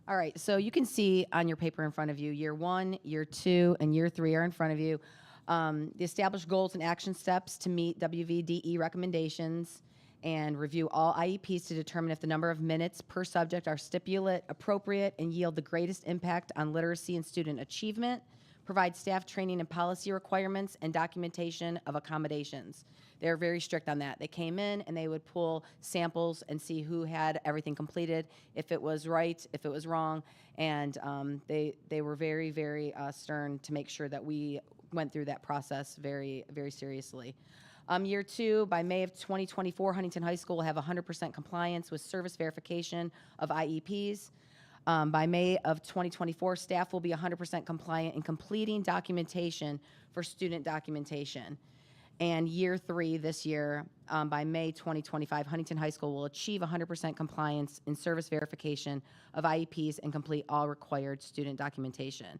All right, so you can see on your paper in front of you, year 1, year 2, and year 3 are in front of you. The established goals and action steps to meet WVDE recommendations and review all IEPs to determine if the number of minutes per subject are stipulate, appropriate, and yield the greatest impact on literacy and student achievement. Provide staff training and policy requirements and documentation of accommodations. They're very strict on that. They came in and they would pull samples and see who had everything completed, if it was right, if it was wrong, and they were very, very stern to make sure that we went through that process very, very seriously. Year 2, by May of 2024, Huntington High School will have 100% compliance with service verification of IEPs. By May of 2024, staff will be 100% compliant in completing documentation for student documentation. And year 3 this year, by May 2025, Huntington High School will achieve 100% compliance in service verification of IEPs and complete all required student documentation.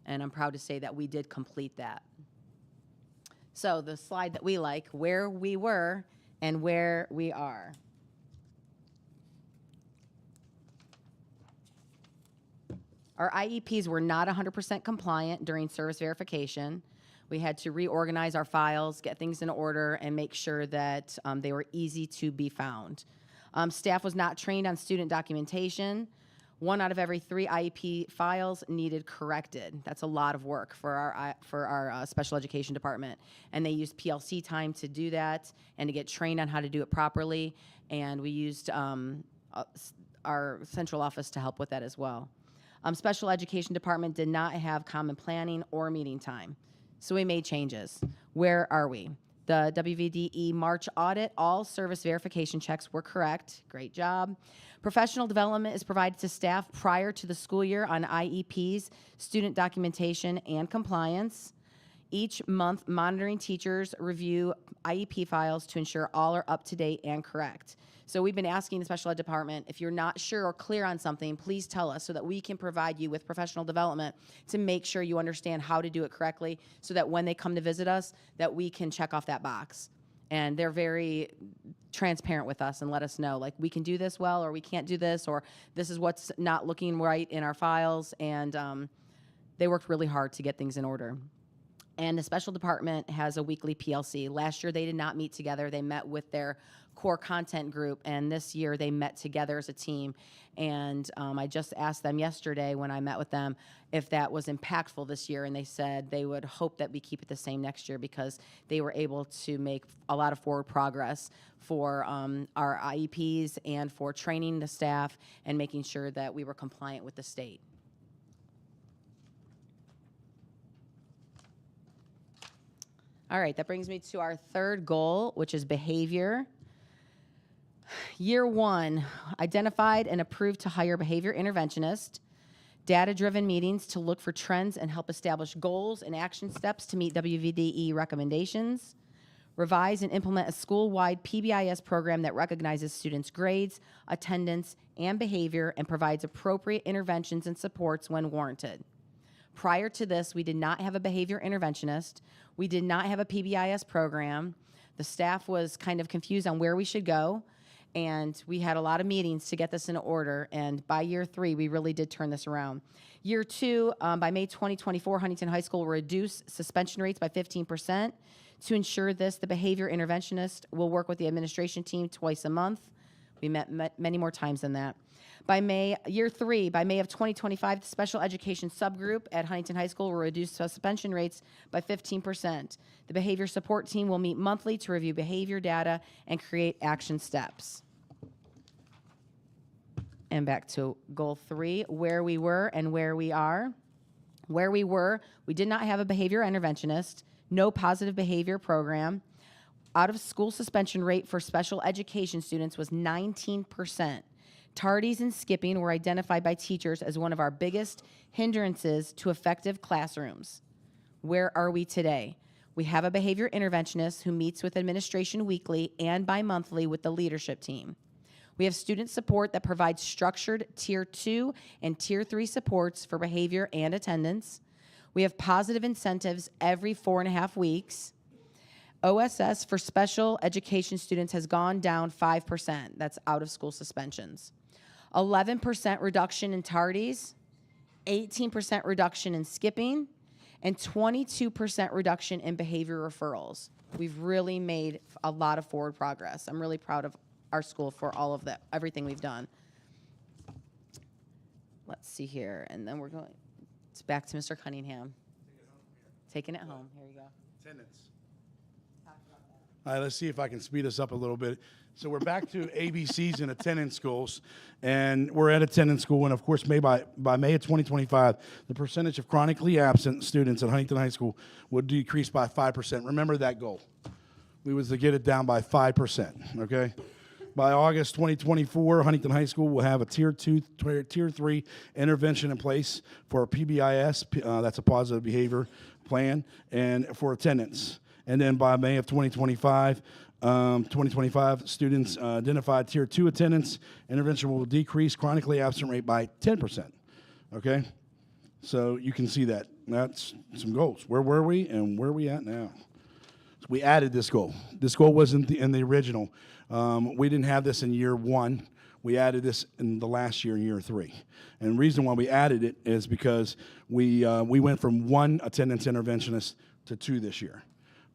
And I'm proud to say that we did complete that. So the slide that we like, where we were and where we are. Our IEPs were not 100% compliant during service verification. We had to reorganize our files, get things in order, and make sure that they were easy to be found. Staff was not trained on student documentation. 1 out of every 3 IEP files needed corrected. That's a lot of work for our special education department. And they used PLC time to do that and to get trained on how to do it properly. And we used our central office to help with that as well. Special education department did not have common planning or meeting time. So we made changes. Where are we? The WVDE March audit, all service verification checks were correct. Great job. Professional development is provided to staff prior to the school year on IEPs, student documentation, and compliance. Each month, monitoring teachers review IEP files to ensure all are up to date and correct. So we've been asking the special ed department, if you're not sure or clear on something, please tell us so that we can provide you with professional development to make sure you understand how to do it correctly so that when they come to visit us, that we can check off that box. And they're very transparent with us and let us know, like, we can do this well, or we can't do this, or this is what's not looking right in our files. And they worked really hard to get things in order. And the special department has a weekly PLC. Last year, they did not meet together. They met with their core content group, and this year they met together as a team. And I just asked them yesterday when I met with them if that was impactful this year, and they said they would hope that we keep it the same next year because they were able to make a lot of forward progress for our IEPs and for training the staff and making sure that we were compliant with the state. All right, that brings me to our third goal, which is behavior. Year 1, identified and approved to hire behavior interventionist, data-driven meetings to look for trends and help establish goals and action steps to meet WVDE recommendations, revise and implement a school-wide PBIS program that recognizes students' grades, attendance, and behavior and provides appropriate interventions and supports when warranted. Prior to this, we did not have a behavior interventionist. We did not have a PBIS program. The staff was kind of confused on where we should go, and we had a lot of meetings to get this in order, and by year 3, we really did turn this around. Year 2, by May 2024, Huntington High School will reduce suspension rates by 15%. To ensure this, the behavior interventionist will work with the administration team twice a month. We met many more times than that. Year 3, by May of 2025, the special education subgroup at Huntington High School will reduce suspension rates by 15%. The behavior support team will meet monthly to review behavior data and create action steps. And back to goal 3, where we were and where we are. Where we were, we did not have a behavior interventionist, no positive behavior program. Out of school suspension rate for special education students was 19%. Tardies and skipping were identified by teachers as one of our biggest hindrances to effective classrooms. Where are we today? We have a behavior interventionist who meets with administration weekly and bi-monthly with the leadership team. We have student support that provides structured Tier 2 and Tier 3 supports for behavior and attendance. We have positive incentives every 4.5 weeks. OSS for special education students has gone down 5%. That's out of school suspensions. 11% reduction in tardies, 18% reduction in skipping, and 22% reduction in behavior referrals. We've really made a lot of forward progress. I'm really proud of our school for all of that, everything we've done. Let's see here, and then it's back to Mr. Cunningham. Taking it home, here you go. Attendance. All right, let's see if I can speed us up a little bit. So we're back to ABCs and attendance goals, and we're at attendance school, and of course, by May of 2025, the percentage of chronically absent students at Huntington High School would decrease by 5%. Remember that goal. We was to get it down by 5%, okay? By August 2024, Huntington High School will have a Tier 2, Tier 3 intervention in place for a PBIS, that's a positive behavior plan, and for attendance. And then by May of 2025, students identified Tier 2 attendance intervention will decrease chronically absent rate by 10%, okay? So you can see that. That's some goals. Where were we and where are we at now? We added this goal. This goal wasn't in the original. We didn't have this in year 1. We added this in the last year, in year 3. And the reason why we added it is because we went from 1 attendance interventionist to 2 this year,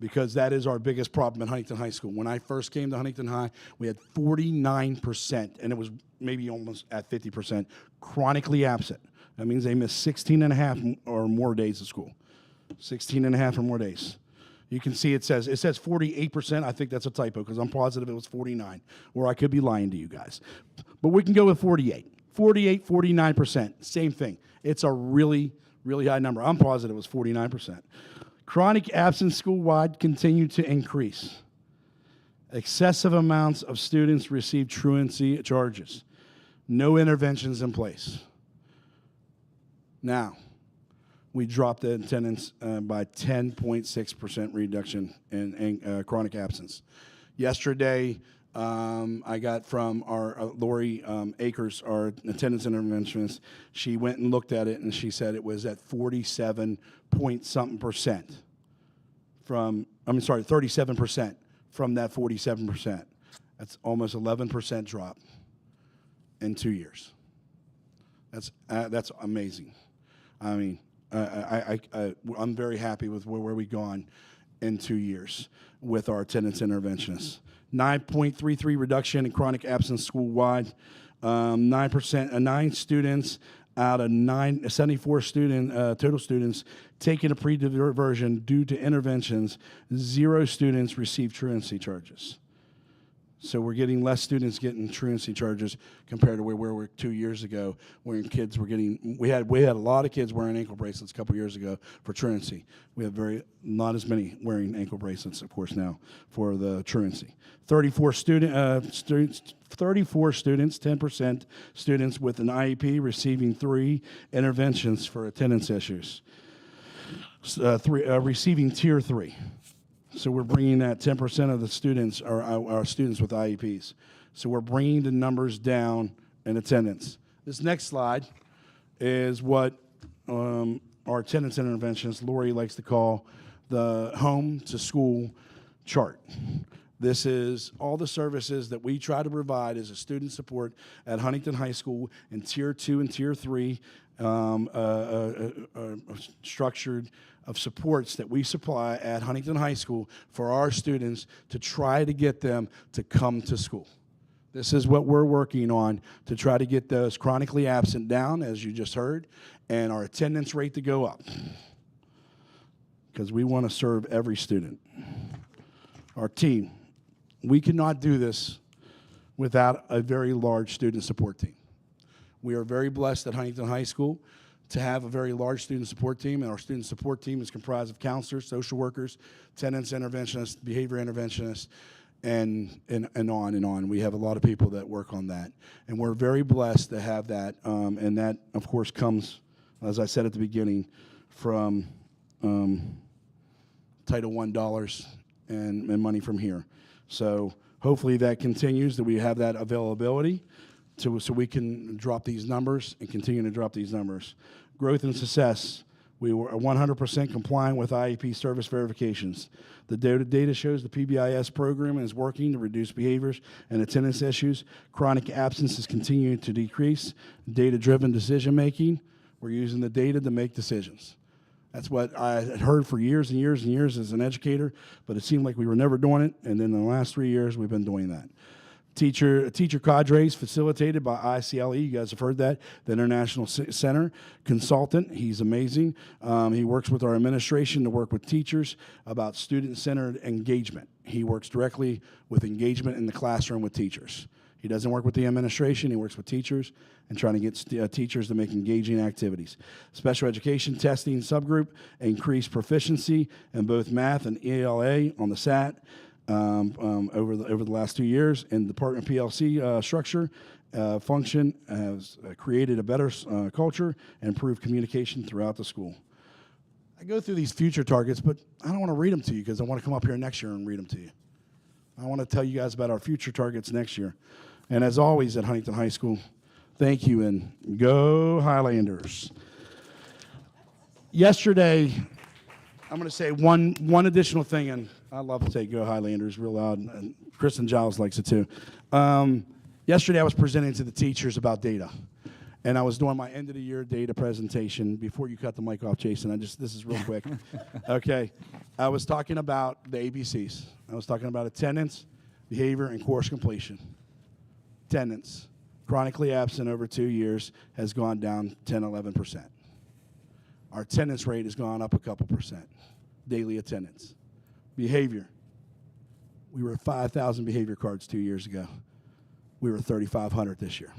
because that is our biggest problem at Huntington High School. When I first came to Huntington High, we had 49%, and it was maybe almost at 50%, chronically absent. That means they missed 16 and a half or more days of school. 16 and a half or more days. You can see it says 48%. I think that's a typo because I'm positive it was 49, or I could be lying to you guys. But we can go with 48. 48, 49%, same thing. It's a really, really high number. I'm positive it was 49%. Chronic absence school-wide continued to increase. Excessive amounts of students received truancy charges. No interventions in place. Now, we dropped the attendance by 10.6% reduction in chronic absence. Yesterday, I got from our Lori Akers, our attendance interventionist. She went and looked at it, and she said it was at 47% from, 37% from that 47%. That's almost 11% drop in 2 years. That's amazing. I mean, I'm very happy with where we've gone in 2 years with our attendance interventionists. 9.33 reduction in chronic absence school-wide. 9 students out of 74 total students taking a pre-diversion due to interventions. 0 students received truancy charges. So we're getting less students getting truancy charges compared to where we were 2 years ago, when kids were getting. We had a lot of kids wearing ankle bracelets a couple years ago for truancy. We have not as many wearing ankle bracelets, of course, now for the truancy. 34 students, 10% students with an IEP receiving 3 interventions for attendance issues. Receiving tier 3. So we're bringing that 10% of the students are our students with IEPs. So we're bringing the numbers down in attendance. This next slide is what our attendance interventionist, Lori, likes to call the home to school chart. This is all the services that we try to provide as a student support at Huntington High School in Tier 2 and Tier 3 structured of supports that we supply at Huntington High School for our students to try to get them to come to school. This is what we're working on to try to get those chronically absent down, as you just heard, and our attendance rate to go up, because we want to serve every student. Our team, we cannot do this without a very large student support team. We are very blessed at Huntington High School to have a very large student support team, and our student support team is comprised of counselors, social workers, attendance interventionists, behavior interventionists, and on and on. We have a lot of people that work on that, and we're very blessed to have that, and that, of course, comes, as I said at the beginning, from Title I dollars and money from here. So hopefully that continues, that we have that availability so we can drop these numbers and continue to drop these numbers. Growth and success. We were 100% compliant with IEP service verifications. The data shows the PBIS program is working to reduce behaviors and attendance issues. Chronic absence is continuing to decrease. Data-driven decision-making. We're using the data to make decisions. That's what I had heard for years and years and years as an educator, but it seemed like we were never doing it, and then in the last 3 years, we've been doing that. Teacher cadres facilitated by ICLE. You guys have heard that, the International Center. Consultant, he's amazing. He works with our administration to work with teachers about student-centered engagement. He works directly with engagement in the classroom with teachers. He doesn't work with the administration. He works with teachers and trying to get teachers to make engaging activities. Special education testing subgroup increased proficiency in both math and ELA on the SAT. Over the last 2 years, and the department PLC structure function has created a better culture and improved communication throughout the school. I go through these future targets, but I don't want to read them to you because I want to come up here next year and read them to you. I want to tell you guys about our future targets next year. And as always at Huntington High School, thank you and go Highlanders. Yesterday, I'm going to say one additional thing, and I love to say "Go Highlanders" real loud, and Kristen Giles likes it too. Yesterday, I was presenting to the teachers about data, and I was doing my end of the year data presentation. Before you cut the mic off, Jason, this is real quick. Okay, I was talking about the ABCs. I was talking about attendance, behavior, and course completion. Attendance, chronically absent over 2 years, has gone down 10-11%. Our attendance rate has gone up a couple percent. Daily attendance. Behavior. We were at 5,000 behavior cards 2 years ago. We were 3,500 this year.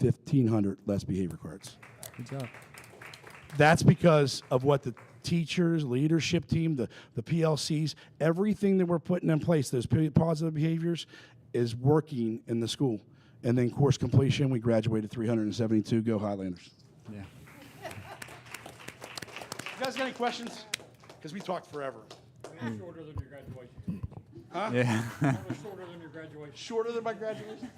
1,500 less behavior cards. Good job. That's because of what the teachers, leadership team, the PLCs, everything that we're putting in place, those positive behaviors, is working in the school. And then course completion, we graduated 372. Go Highlanders. Yeah. You guys got any questions? Because we talked forever. Shorter than your graduation. Huh? Yeah. Shorter than your graduation. Shorter than my graduation?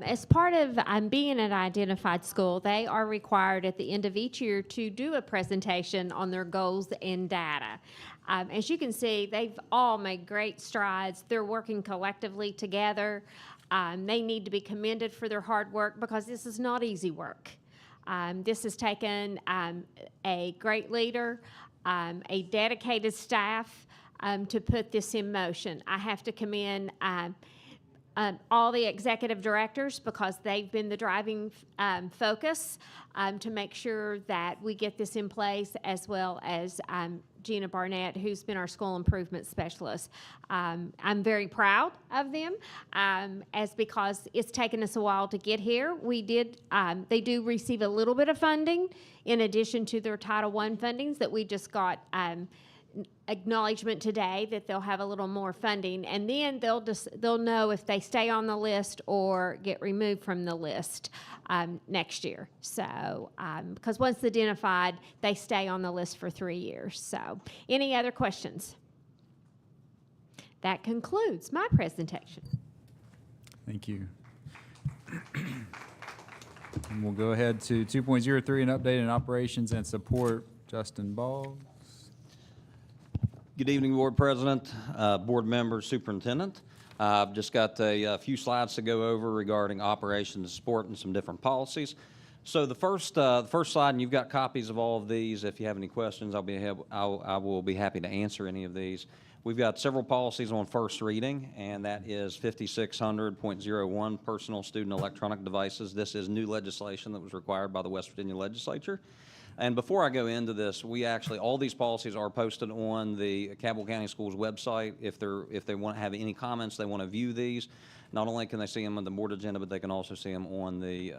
As part of being an identified school, they are required at the end of each year to do a presentation on their goals and data. As you can see, they've all made great strides. They're working collectively together. They need to be commended for their hard work because this is not easy work. This has taken a great leader, a dedicated staff to put this in motion. I have to commend all the executive directors because they've been the driving focus to make sure that we get this in place, as well as Gina Barnett, who's been our school improvement specialist. I'm very proud of them because it's taken us a while to get here. They do receive a little bit of funding in addition to their Title I fundings that we just got acknowledgement today that they'll have a little more funding, and then they'll know if they stay on the list or get removed from the list next year. So because once identified, they stay on the list for 3 years. So any other questions? That concludes my presentation. Thank you. And we'll go ahead to 2.03, an update in operations and support. Justin Ball. Good evening, Board President, board members, superintendent. I've just got a few slides to go over regarding operations, support, and some different policies. So the first slide, and you've got copies of all of these. If you have any questions, I will be happy to answer any of these. We've got several policies on first reading, and that is 5600.01, personal student electronic devices. This is new legislation that was required by the West Virginia legislature. And before I go into this, all these policies are posted on the Cabell County Schools website. If they want to have any comments, they want to view these. Not only can they see them on the board agenda, but they can also see them on the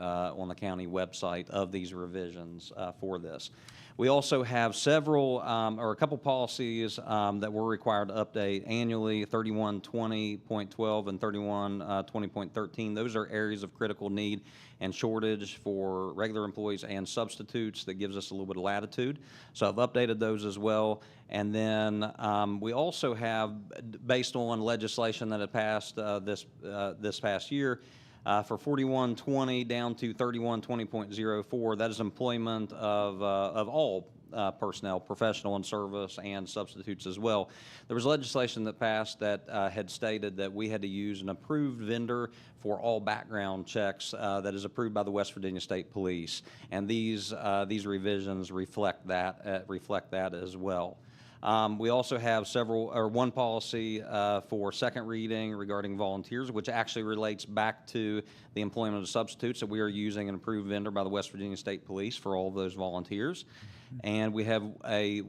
county website of these revisions for this. We also have a couple policies that we're required to update annually, 3120.12 and 3120.13. Those are areas of critical need and shortage for regular employees and substitutes. That gives us a little bit of latitude. So I've updated those as well. And then we also have, based on legislation that had passed this past year, for 4120 down to 3120.04, that is employment of all personnel, professional and service, and substitutes as well. There was legislation that passed that had stated that we had to use an approved vendor for all background checks that is approved by the West Virginia State Police, and these revisions reflect that as well. We also have one policy for second reading regarding volunteers, which actually relates back to the employment of substitutes, that we are using an approved vendor by the West Virginia State Police for all of those volunteers. And we have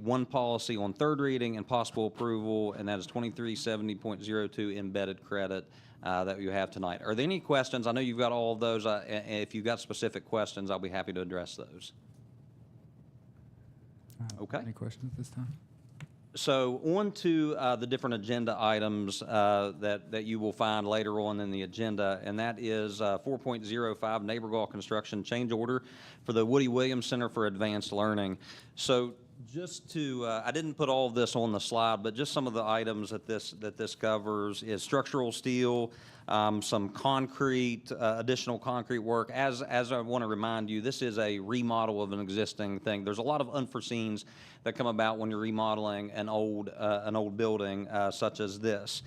one policy on third reading and possible approval, and that is 2370.02 embedded credit that you have tonight. Are there any questions? I know you've got all of those. If you've got specific questions, I'll be happy to address those. Okay. Any questions at this time? So on to the different agenda items that you will find later on in the agenda, and that is 4.05, Neighborgall Construction Change Order for the Woody Williams Center for Advanced Learning. So Just to, I didn't put all of this on the slide, but just some of the items that this covers is structural steel, some concrete, additional concrete work. As I want to remind you, this is a remodel of an existing thing. There's a lot of unforeseens that come about when you're remodeling an old building such as this.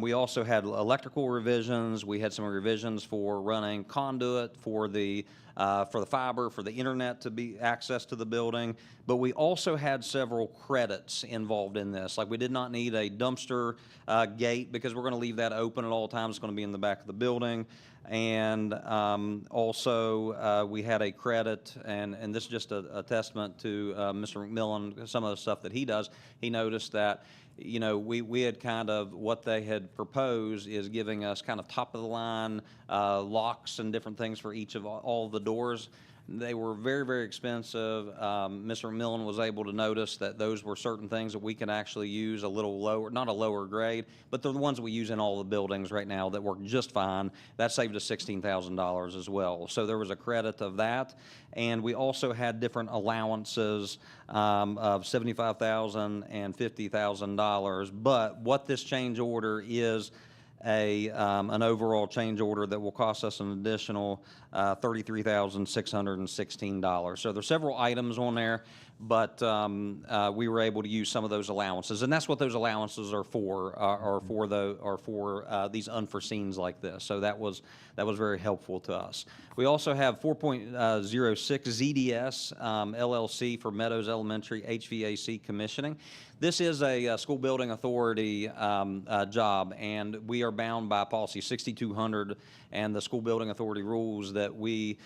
We also had electrical revisions. We had some revisions for running conduit for the fiber, for the internet to be access to the building. But we also had several credits involved in this. Like we did not need a dumpster gate because we're going to leave that open at all times. It's going to be in the back of the building. And also we had a credit, and this is just a testament to Mr. McMillan, some of the stuff that he does. He noticed that, you know, we had kind of, what they had proposed is giving us kind of top of the line locks and different things for each of all the doors. They were very, very expensive. Mr. McMillan was able to notice that those were certain things that we can actually use a little lower, not a lower grade, but they're the ones that we use in all the buildings right now that work just fine. That saved us $16,000 as well. So there was a credit of that. And we also had different allowances of $75,000 and $50,000. But what this change order is, an overall change order that will cost us an additional $33,616. So there's several items on there, but we were able to use some of those allowances, and that's what those allowances are for these unforeseens like this. So that was very helpful to us. We also have 4.06 ZDS LLC for Meadows Elementary HVAC commissioning. This is a school building authority job, and we are bound by policy 6200 and the school building authority rules that we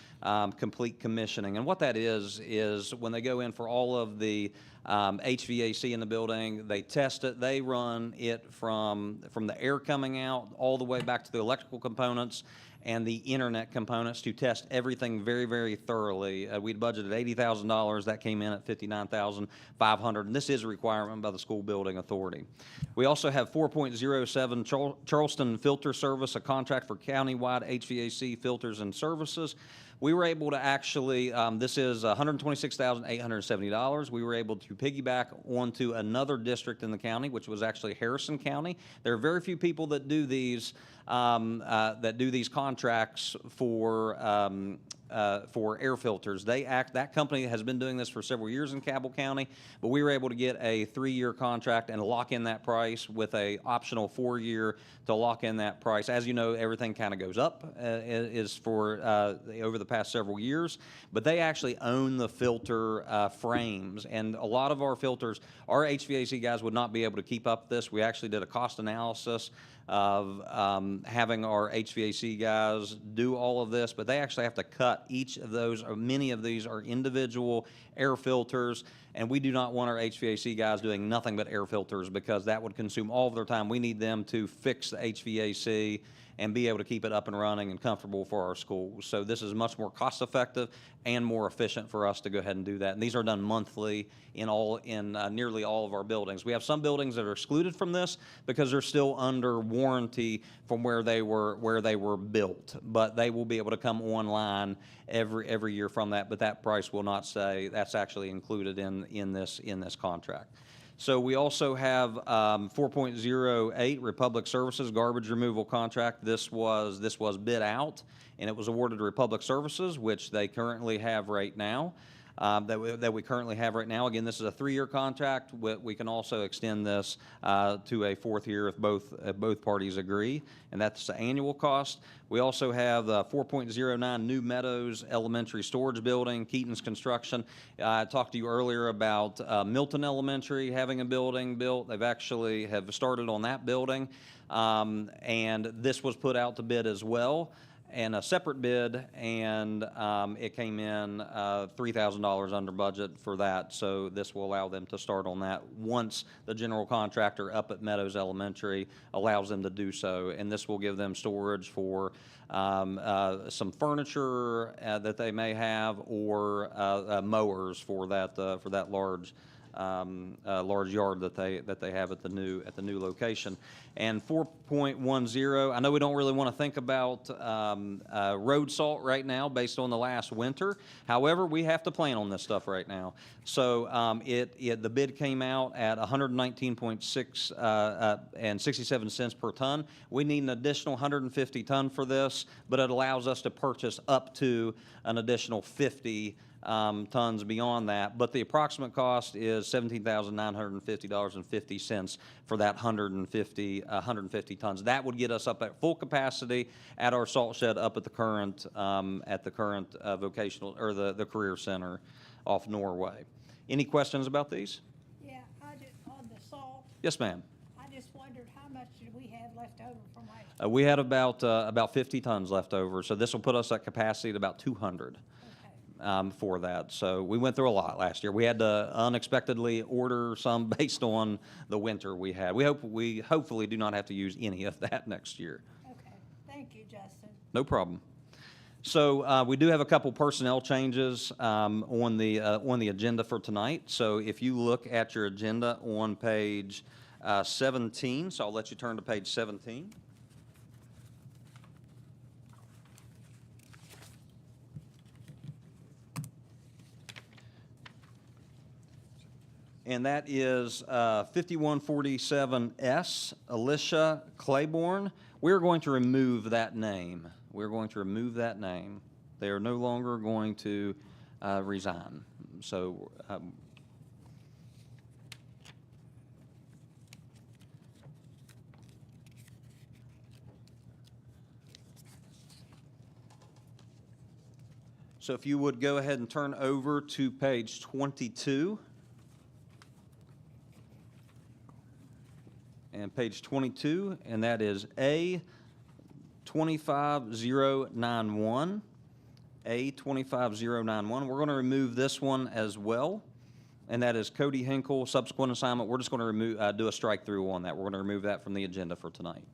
complete commissioning. And what that is when they go in for all of the HVAC in the building, they test it, they run it from the air coming out all the way back to the electrical components and the internet components to test everything very, very thoroughly. We'd budgeted $80,000. That came in at $59,500, and this is a requirement by the school building authority. We also have 4.07 Charleston Filter Service, a contract for countywide HVAC filters and services. We were able to actually, this is $126,870. We were able to piggyback onto another district in the county, which was actually Harrison County. There are very few people that do these contracts for air filters. That company has been doing this for several years in Cabell County, but we were able to get a 3-year contract and lock in that price with a optional 4-year to lock in that price. As you know, everything kind of goes up over the past several years, but they actually own the filter frames, and a lot of our filters, our HVAC guys would not be able to keep up this. We actually did a cost analysis of having our HVAC guys do all of this, but they actually have to cut each of those, or many of these are individual air filters, and we do not want our HVAC guys doing nothing but air filters because that would consume all of their time. We need them to fix the HVAC and be able to keep it up and running and comfortable for our schools. So this is much more cost effective and more efficient for us to go ahead and do that. And these are done monthly in nearly all of our buildings. We have some buildings that are excluded from this because they're still under warranty from where they were built, but they will be able to come online every year from that. But that price will not stay. That's actually included in this contract. So we also have 4.08 Republic Services garbage removal contract. This was bid out, and it was awarded to Republic Services, which they currently have right now. That we currently have right now. Again, this is a 3-year contract. We can also extend this to a 4th year if both parties agree, and that's the annual cost. We also have 4.09 New Meadows Elementary Storage Building, Keaton's Construction. I talked to you earlier about Milton Elementary having a building built. They've actually have started on that building, and this was put out to bid as well, and a separate bid, and it came in $3,000 under budget for that. So this will allow them to start on that once the general contractor up at Meadows Elementary allows them to do so. And this will give them storage for some furniture that they may have, or mowers for that large large yard that they have at the new location. And 4.10, I know we don't really want to think about road salt right now based on the last winter. However, we have to plan on this stuff right now. So the bid came out at 119.6 and 67 cents per ton. We need an additional 150 ton for this, but it allows us to purchase up to an additional 50 tons beyond that, but the approximate cost is $17,950.50 for that 150 tons. That would get us up at full capacity at our salt shed up at the current vocational or the career center off Norway. Any questions about these? Yeah, on the salt, Yes, ma'am. I just wondered how much did we have left over from last year? We had about 50 tons left over, so this will put us at capacity at about 200. For that. So we went through a lot last year. We had to unexpectedly order some based on the winter we had. We hopefully do not have to use any of that next year. Okay, thank you, Justin. No problem. So we do have a couple personnel changes on the agenda for tonight. So if you look at your agenda on page 17, so I'll let you turn to page 17. And that is 5147S, Alicia Claiborne. We're going to remove that name. We're going to remove that name. They are no longer going to resign. So so if you would go ahead and turn over to page 22. And page 22, and that is A25091. A25091. We're going to remove this one as well, and that is Cody Hinkle, subsequent assignment. We're just going to do a strike through on that. We're going to remove that from the agenda for tonight.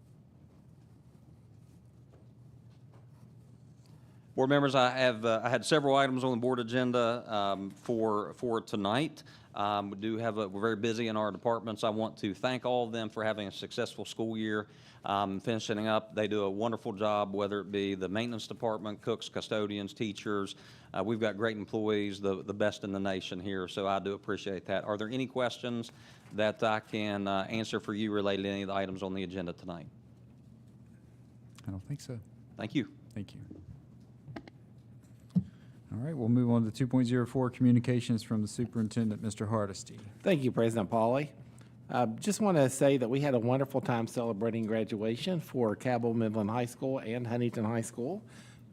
Board members, I had several items on the board agenda for tonight. We're very busy in our departments. I want to thank all of them for having a successful school year. Finishing up, they do a wonderful job, whether it be the maintenance department, cooks, custodians, teachers. We've got great employees, the best in the nation here, so I do appreciate that. Are there any questions that I can answer for you related to any of the items on the agenda tonight? I don't think so. Thank you. Thank you. All right, we'll move on to 2.04, communications from the superintendent, Mr. Hardesty. Thank you, President Pauly. Just want to say that we had a wonderful time celebrating graduation for Cabell Midland High School and Huntington High School.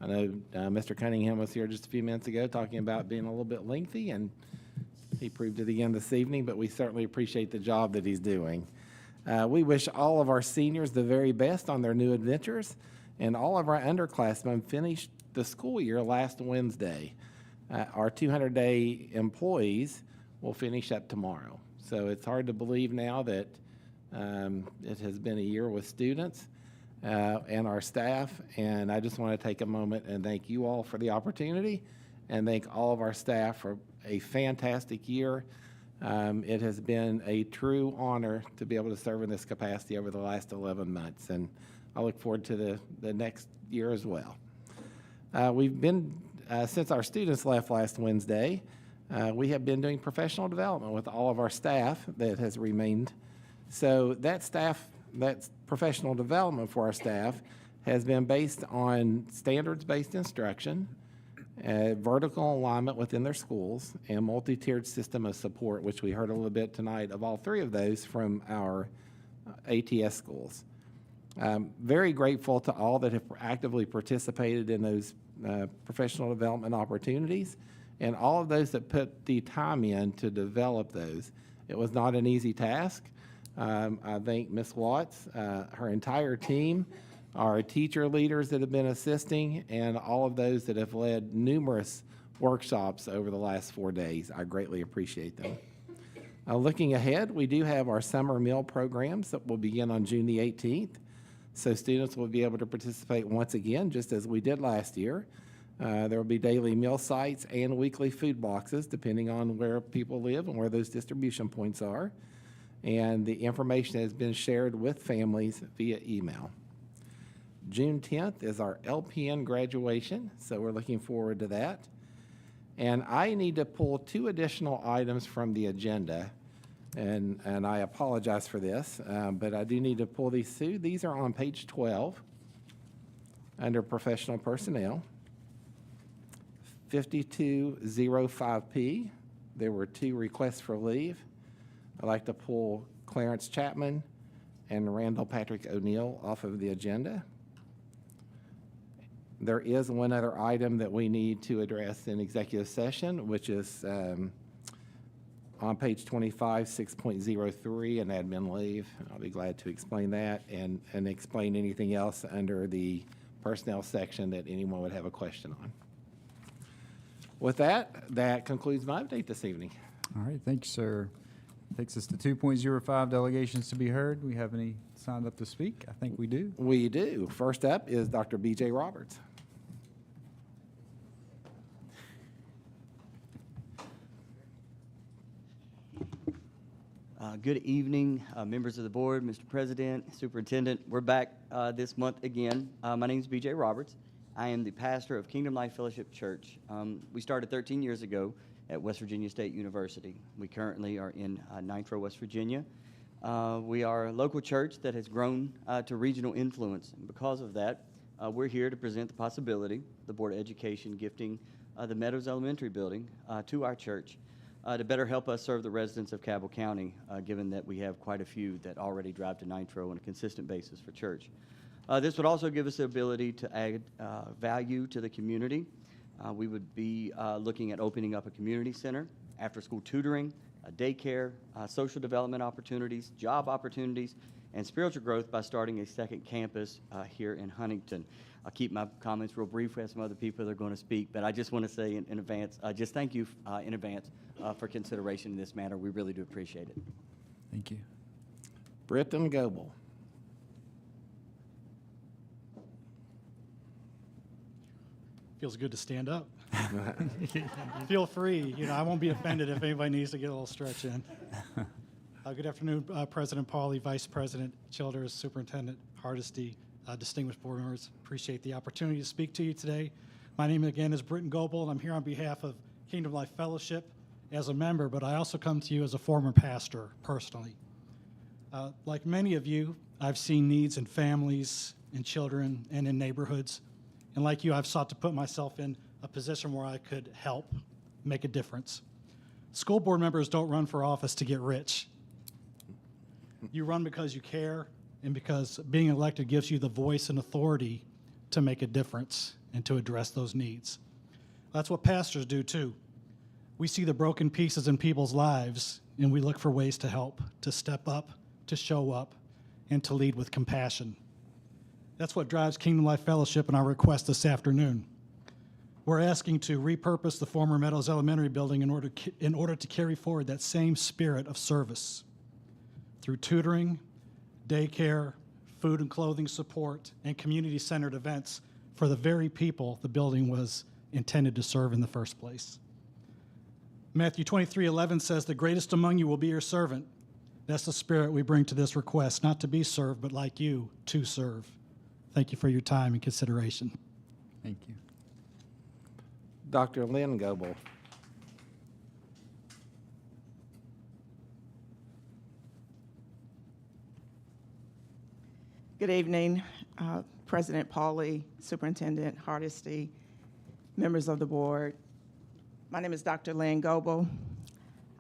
I know Mr. Cunningham was here just a few minutes ago talking about being a little bit lengthy, and he proved it again this evening, but we certainly appreciate the job that he's doing. We wish all of our seniors the very best on their new adventures, and all of our underclassmen finished the school year last Wednesday. Our 200-day employees will finish up tomorrow. So it's hard to believe now that it has been a year with students and our staff. And I just want to take a moment and thank you all for the opportunity and thank all of our staff for a fantastic year. It has been a true honor to be able to serve in this capacity over the last 11 months. And I look forward to the next year as well. We've been, since our students left last Wednesday, we have been doing professional development with all of our staff that has remained. So that professional development for our staff has been based on standards-based instruction, vertical alignment within their schools, and multi-tiered system of support, which we heard a little bit tonight of all three of those from our ATS schools. Very grateful to all that have actively participated in those professional development opportunities and all of those that put the time in to develop those. It was not an easy task. I thank Ms. Watts, her entire team, our teacher leaders that have been assisting, and all of those that have led numerous workshops over the last 4 days. I greatly appreciate them. Looking ahead, we do have our summer meal programs that will begin on June the 18th. So students will be able to participate once again, just as we did last year. There will be daily meal sites and weekly food boxes, depending on where people live and where those distribution points are. And the information has been shared with families via email. June 10th is our LPN graduation, so we're looking forward to that. And I need to pull 2 additional items from the agenda, and I apologize for this, but I do need to pull these 2. These are on page 12 under professional personnel. 5205P, there were 2 requests for leave. I'd like to pull Clarence Chapman and Randall Patrick O'Neill off of the agenda. There is one other item that we need to address in executive session, which is on page 25, 6.03, an admin leave. I'll be glad to explain that and explain anything else under the personnel section that anyone would have a question on. With that, that concludes my update this evening. All right, thank you, sir. Takes us to 2.05, delegations to be heard. We have any signed up to speak? I think we do. We do. First up is Dr. B.J. Roberts. Good evening, members of the board, Mr. President, Superintendent. We're back this month again. My name is B.J. Roberts. I am the pastor of Kingdom Life Fellowship Church. We started 13 years ago at West Virginia State University. We currently are in Nitro, West Virginia. We are a local church that has grown to regional influence. And because of that, we're here to present the possibility, the Board of Education gifting the Meadows Elementary building to our church to better help us serve the residents of Cabell County, given that we have quite a few that already drive to Nitro on a consistent basis for church. This would also give us the ability to add value to the community. We would be looking at opening up a community center, after-school tutoring, daycare, social development opportunities, job opportunities, and spiritual growth by starting a second campus here in Huntington. I'll keep my comments real brief. We have some other people that are going to speak, but I just want to say in advance, just thank you in advance for consideration in this matter. We really do appreciate it. Thank you. Britton Goebel. Feels good to stand up. Feel free. You know, I won't be offended if anybody needs to get a little stretch in. Good afternoon, President Pauly, Vice President Childers, Superintendent Hardesty, distinguished board members. Appreciate the opportunity to speak to you today. My name again is Britton Goebel, and I'm here on behalf of Kingdom Life Fellowship as a member, but I also come to you as a former pastor personally. Like many of you, I've seen needs in families, in children, and in neighborhoods. And like you, I've sought to put myself in a position where I could help make a difference. School board members don't run for office to get rich. You run because you care and because being elected gives you the voice and authority to make a difference and to address those needs. That's what pastors do too. We see the broken pieces in people's lives and we look for ways to help, to step up, to show up, and to lead with compassion. That's what drives Kingdom Life Fellowship and our request this afternoon. We're asking to repurpose the former Meadows Elementary building in order to carry forward that same spirit of service through tutoring, daycare, food and clothing support, and community-centered events for the very people the building was intended to serve in the first place. Matthew 23:11 says, "The greatest among you will be your servant." That's the spirit we bring to this request, not to be served, but like you, to serve. Thank you for your time and consideration. Thank you. Dr. Lynn Goebel. Good evening, President Pauly, Superintendent Hardesty, members of the board. My name is Dr. Lynn Goebel.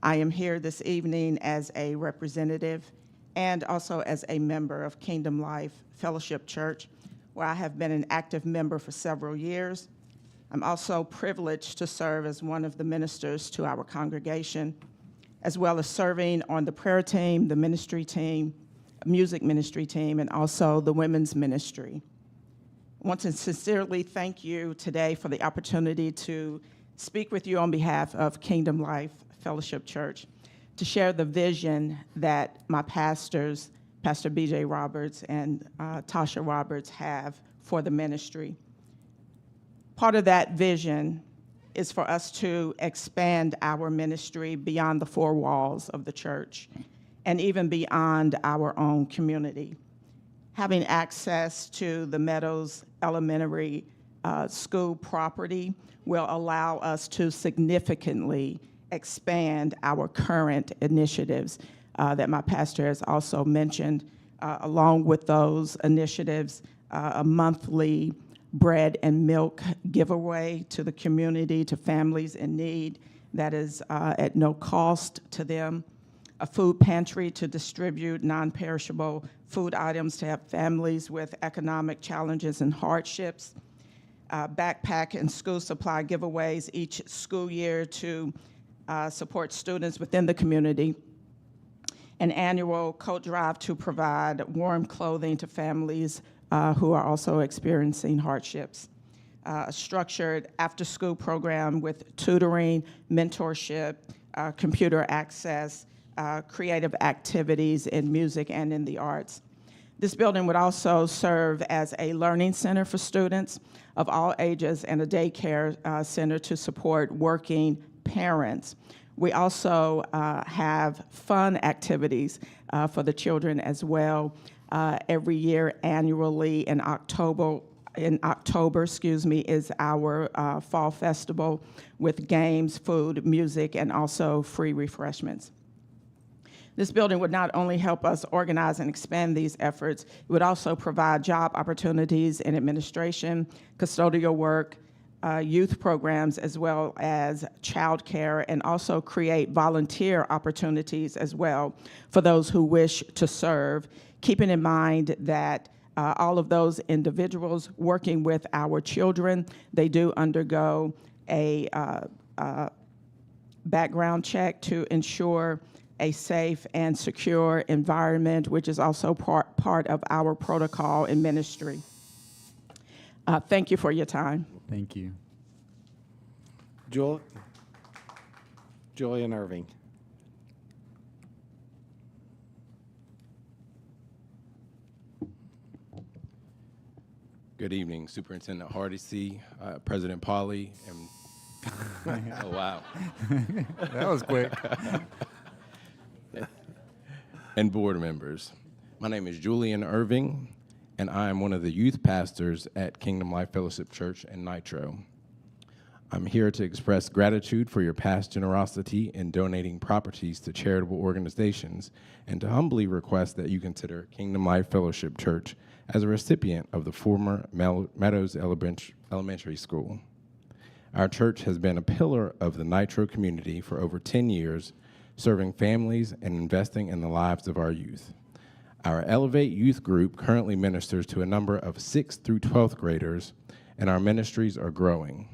I am here this evening as a representative and also as a member of Kingdom Life Fellowship Church, where I have been an active member for several years. I'm also privileged to serve as one of the ministers to our congregation, as well as serving on the prayer team, the ministry team, music ministry team, and also the women's ministry. I want to sincerely thank you today for the opportunity to speak with you on behalf of Kingdom Life Fellowship Church, to share the vision that my pastors, Pastor B.J. Roberts and Tasha Roberts, have for the ministry. Part of that vision is for us to expand our ministry beyond the four walls of the church and even beyond our own community. Having access to the Meadows Elementary School property will allow us to significantly expand our current initiatives that my pastor has also mentioned. Along with those initiatives, a monthly bread and milk giveaway to the community, to families in need that is at no cost to them, a food pantry to distribute non-perishable food items to help families with economic challenges and hardships, backpack and school supply giveaways each school year to support students within the community, an annual coat drive to provide warm clothing to families who are also experiencing hardships, a structured after-school program with tutoring, mentorship, computer access, creative activities in music and in the arts. This building would also serve as a learning center for students of all ages and a daycare center to support working parents. We also have fun activities for the children as well. Every year, annually in October, is our fall festival with games, food, music, and also free refreshments. This building would not only help us organize and expand these efforts, it would also provide job opportunities in administration, custodial work, youth programs, as well as childcare, and also create volunteer opportunities as well for those who wish to serve, keeping in mind that all of those individuals working with our children, they do undergo a background check to ensure a safe and secure environment, which is also part of our protocol in ministry. Thank you for your time. Thank you. Julian Irving. Good evening, Superintendent Hardesty, President Pauley, and oh wow, that was quick. And board members. My name is Julian Irving, and I am one of the youth pastors at Kingdom Life Fellowship Church in Nitro. I'm here to express gratitude for your past generosity in donating properties to charitable organizations and to humbly request that you consider Kingdom Life Fellowship Church as a recipient of the former Meadows Elementary School. Our church has been a pillar of the Nitro community for over 10 years, serving families and investing in the lives of our youth. Our Elevate Youth Group currently ministers to a number of 6th through 12th graders, and our ministries are growing.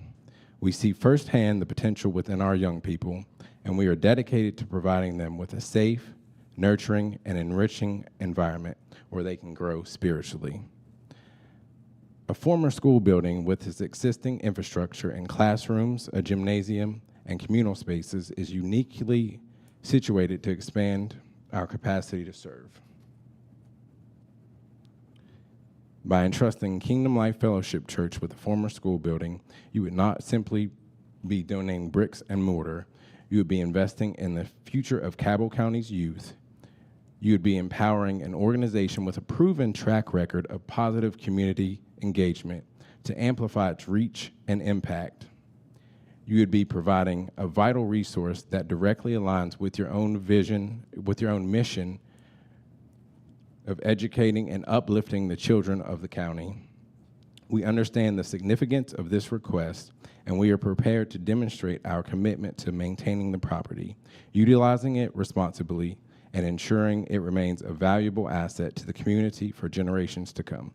We see firsthand the potential within our young people, and we are dedicated to providing them with a safe, nurturing, and enriching environment where they can grow spiritually. A former school building with its existing infrastructure and classrooms, a gymnasium, and communal spaces is uniquely situated to expand our capacity to serve. By entrusting Kingdom Life Fellowship Church with a former school building, you would not simply be donating bricks and mortar, you would be investing in the future of Cabell County's youth. You would be empowering an organization with a proven track record of positive community engagement to amplify its reach and impact. You would be providing a vital resource that directly aligns with your own vision, with your own mission of educating and uplifting the children of the county. We understand the significance of this request, and we are prepared to demonstrate our commitment to maintaining the property, utilizing it responsibly, and ensuring it remains a valuable asset to the community for generations to come.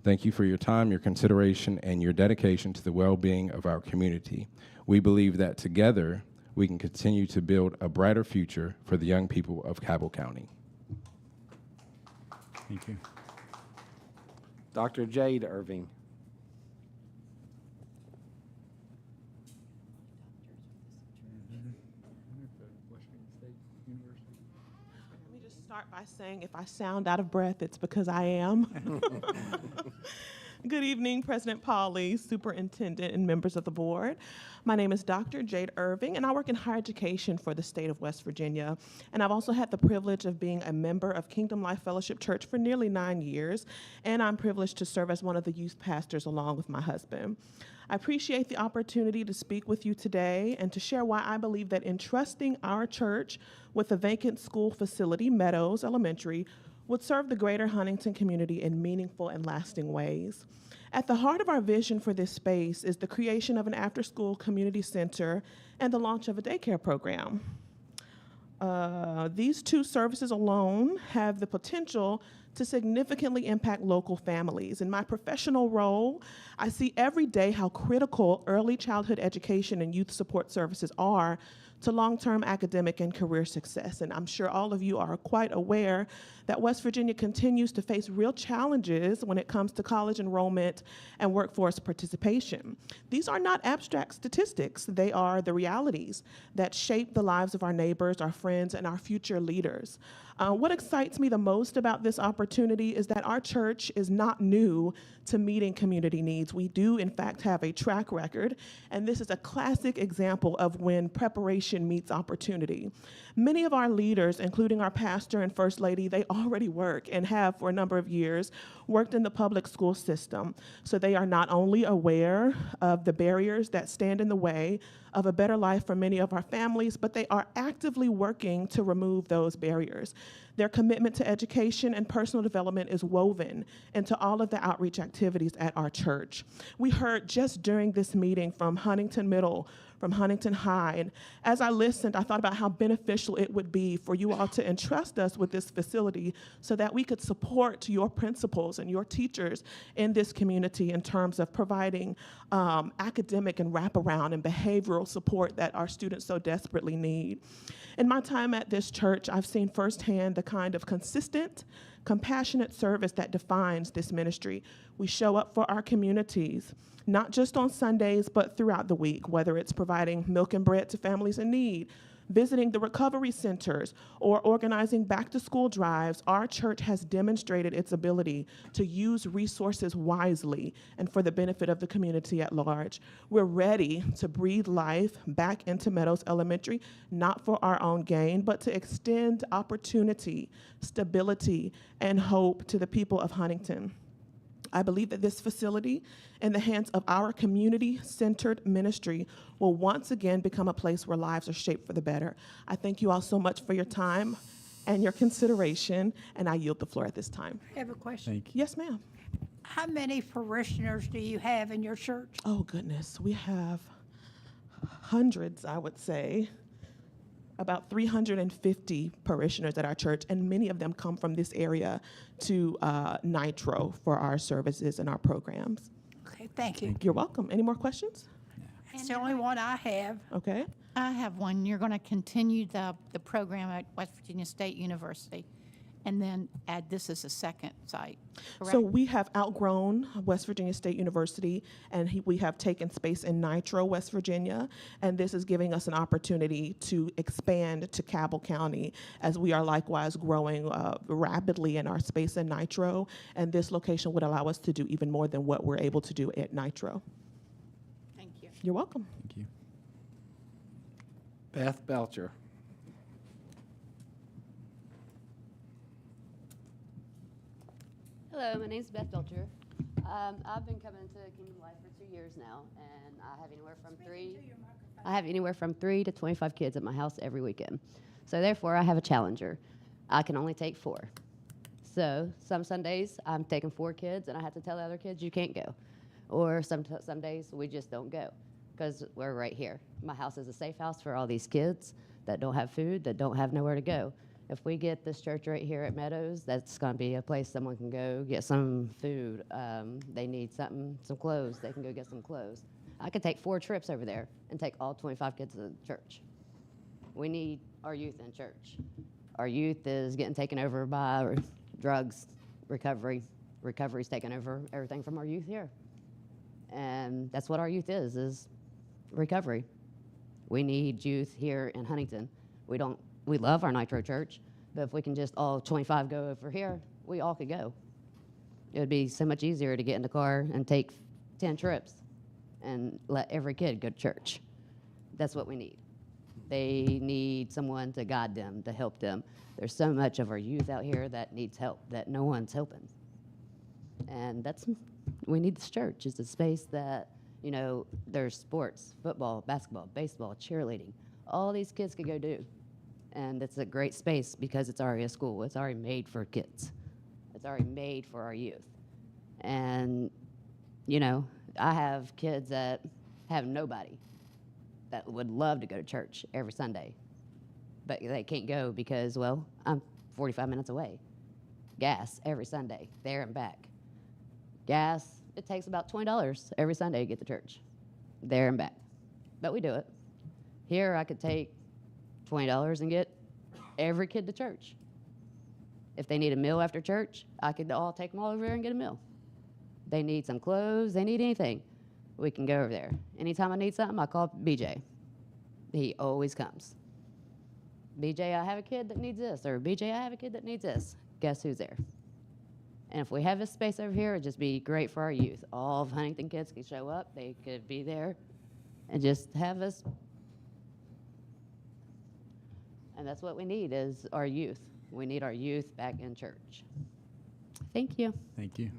Thank you for your time, your consideration, and your dedication to the well-being of our community. We believe that together we can continue to build a brighter future for the young people of Cabell County. Thank you. Dr. Jade Irving. Let me just start by saying if I sound out of breath, it's because I am. Good evening, President Pauly, Superintendent, and members of the board. My name is Dr. Jade Irving, and I work in higher education for the state of West Virginia. And I've also had the privilege of being a member of Kingdom Life Fellowship Church for nearly 9 years, and I'm privileged to serve as one of the youth pastors along with my husband. I appreciate the opportunity to speak with you today and to share why I believe that entrusting our church with a vacant school facility, Meadows Elementary, would serve the greater Huntington community in meaningful and lasting ways. At the heart of our vision for this space is the creation of an after-school community center and the launch of a daycare program. These two services alone have the potential to significantly impact local families. In my professional role, I see every day how critical early childhood education and youth support services are to long-term academic and career success. And I'm sure all of you are quite aware that West Virginia continues to face real challenges when it comes to college enrollment and workforce participation. These are not abstract statistics. They are the realities that shape the lives of our neighbors, our friends, and our future leaders. What excites me the most about this opportunity is that our church is not new to meeting community needs. We do, in fact, have a track record, and this is a classic example of when preparation meets opportunity. Many of our leaders, including our pastor and first lady, they already work and have for a number of years worked in the public school system. So they are not only aware of the barriers that stand in the way of a better life for many of our families, but they are actively working to remove those barriers. Their commitment to education and personal development is woven into all of the outreach activities at our church. We heard just during this meeting from Huntington Middle, from Huntington High, and as I listened, I thought about how beneficial it would be for you all to entrust us with this facility so that we could support your principals and your teachers in this community in terms of providing academic and wraparound and behavioral support that our students so desperately need. In my time at this church, I've seen firsthand the kind of consistent, compassionate service that defines this ministry. We show up for our communities, not just on Sundays, but throughout the week, whether it's providing milk and bread to families in need, visiting the recovery centers, or organizing back-to-school drives. Our church has demonstrated its ability to use resources wisely and for the benefit of the community at large. We're ready to breathe life back into Meadows Elementary, not for our own gain, but to extend opportunity, stability, and hope to the people of Huntington. I believe that this facility, in the hands of our community-centered ministry, will once again become a place where lives are shaped for the better. I thank you all so much for your time and your consideration, and I yield the floor at this time. I have a question. Thank you. Yes, ma'am. How many parishioners do you have in your church? Oh, goodness. We have hundreds, I would say. About 350 parishioners at our church, and many of them come from this area to Nitro for our services and our programs. Okay, thank you. You're welcome. Any more questions? It's the only one I have. Okay. I have one. You're going to continue the program at West Virginia State University and then add this as a second site, correct? So we have outgrown West Virginia State University, and we have taken space in Nitro, West Virginia, and this is giving us an opportunity to expand to Cabell County as we are likewise growing rapidly in our space in Nitro, and this location would allow us to do even more than what we're able to do at Nitro. Thank you. You're welcome. Thank you. Beth Belcher. Hello, my name is Beth Belcher. I've been coming to Kingdom Life for 2 years now, and I have anywhere from 3 to 25 kids at my house every weekend. So therefore, I have a challenger. I can only take 4. So some Sundays, I'm taking 4 kids, and I have to tell the other kids, you can't go. Or some days, we just don't go, because we're right here. My house is a safe house for all these kids that don't have food, that don't have nowhere to go. If we get this church right here at Meadows, that's going to be a place someone can go get some food. They need some clothes. They can go get some clothes. I could take 4 trips over there and take all 25 kids to the church. We need our youth in church. Our youth is getting taken over by drugs, recovery. Recovery's taking over everything from our youth here. And that's what our youth is recovery. We need youth here in Huntington. We love our Nitro Church, but if we can just all 25 go over here, we all could go. It would be so much easier to get in the car and take 10 trips and let every kid go to church. That's what we need. They need someone to guide them, to help them. There's so much of our youth out here that needs help, that no one's helping. And we need this church. It's a space that, there's sports, football, basketball, baseball, cheerleading. All these kids could go do. And it's a great space because it's already a school. It's already made for kids. It's already made for our youth. And, I have kids that have nobody that would love to go to church every Sunday, but they can't go because, well, I'm 45 minutes away. Gas every Sunday, there and back. Gas, it takes about $20 every Sunday to get to church, there and back. But we do it. Here, I could take $20 and get every kid to church. If they need a meal after church, I could take them all over there and get a meal. They need some clothes, they need anything, we can go over there. Anytime I need something, I call BJ. He always comes. BJ, I have a kid that needs this, or BJ, I have a kid that needs this. Guess who's there? And if we have this space over here, it'd just be great for our youth. All of Huntington kids could show up, they could be there, and just have us. And that's what we need is our youth. We need our youth back in church. Thank you. Thank you.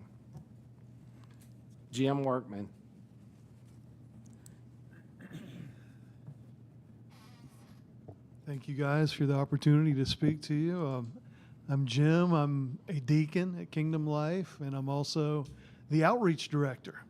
Jim Workman. Thank you guys for the opportunity to speak to you. I'm Jim. I'm a deacon at Kingdom Life, and I'm also the outreach director.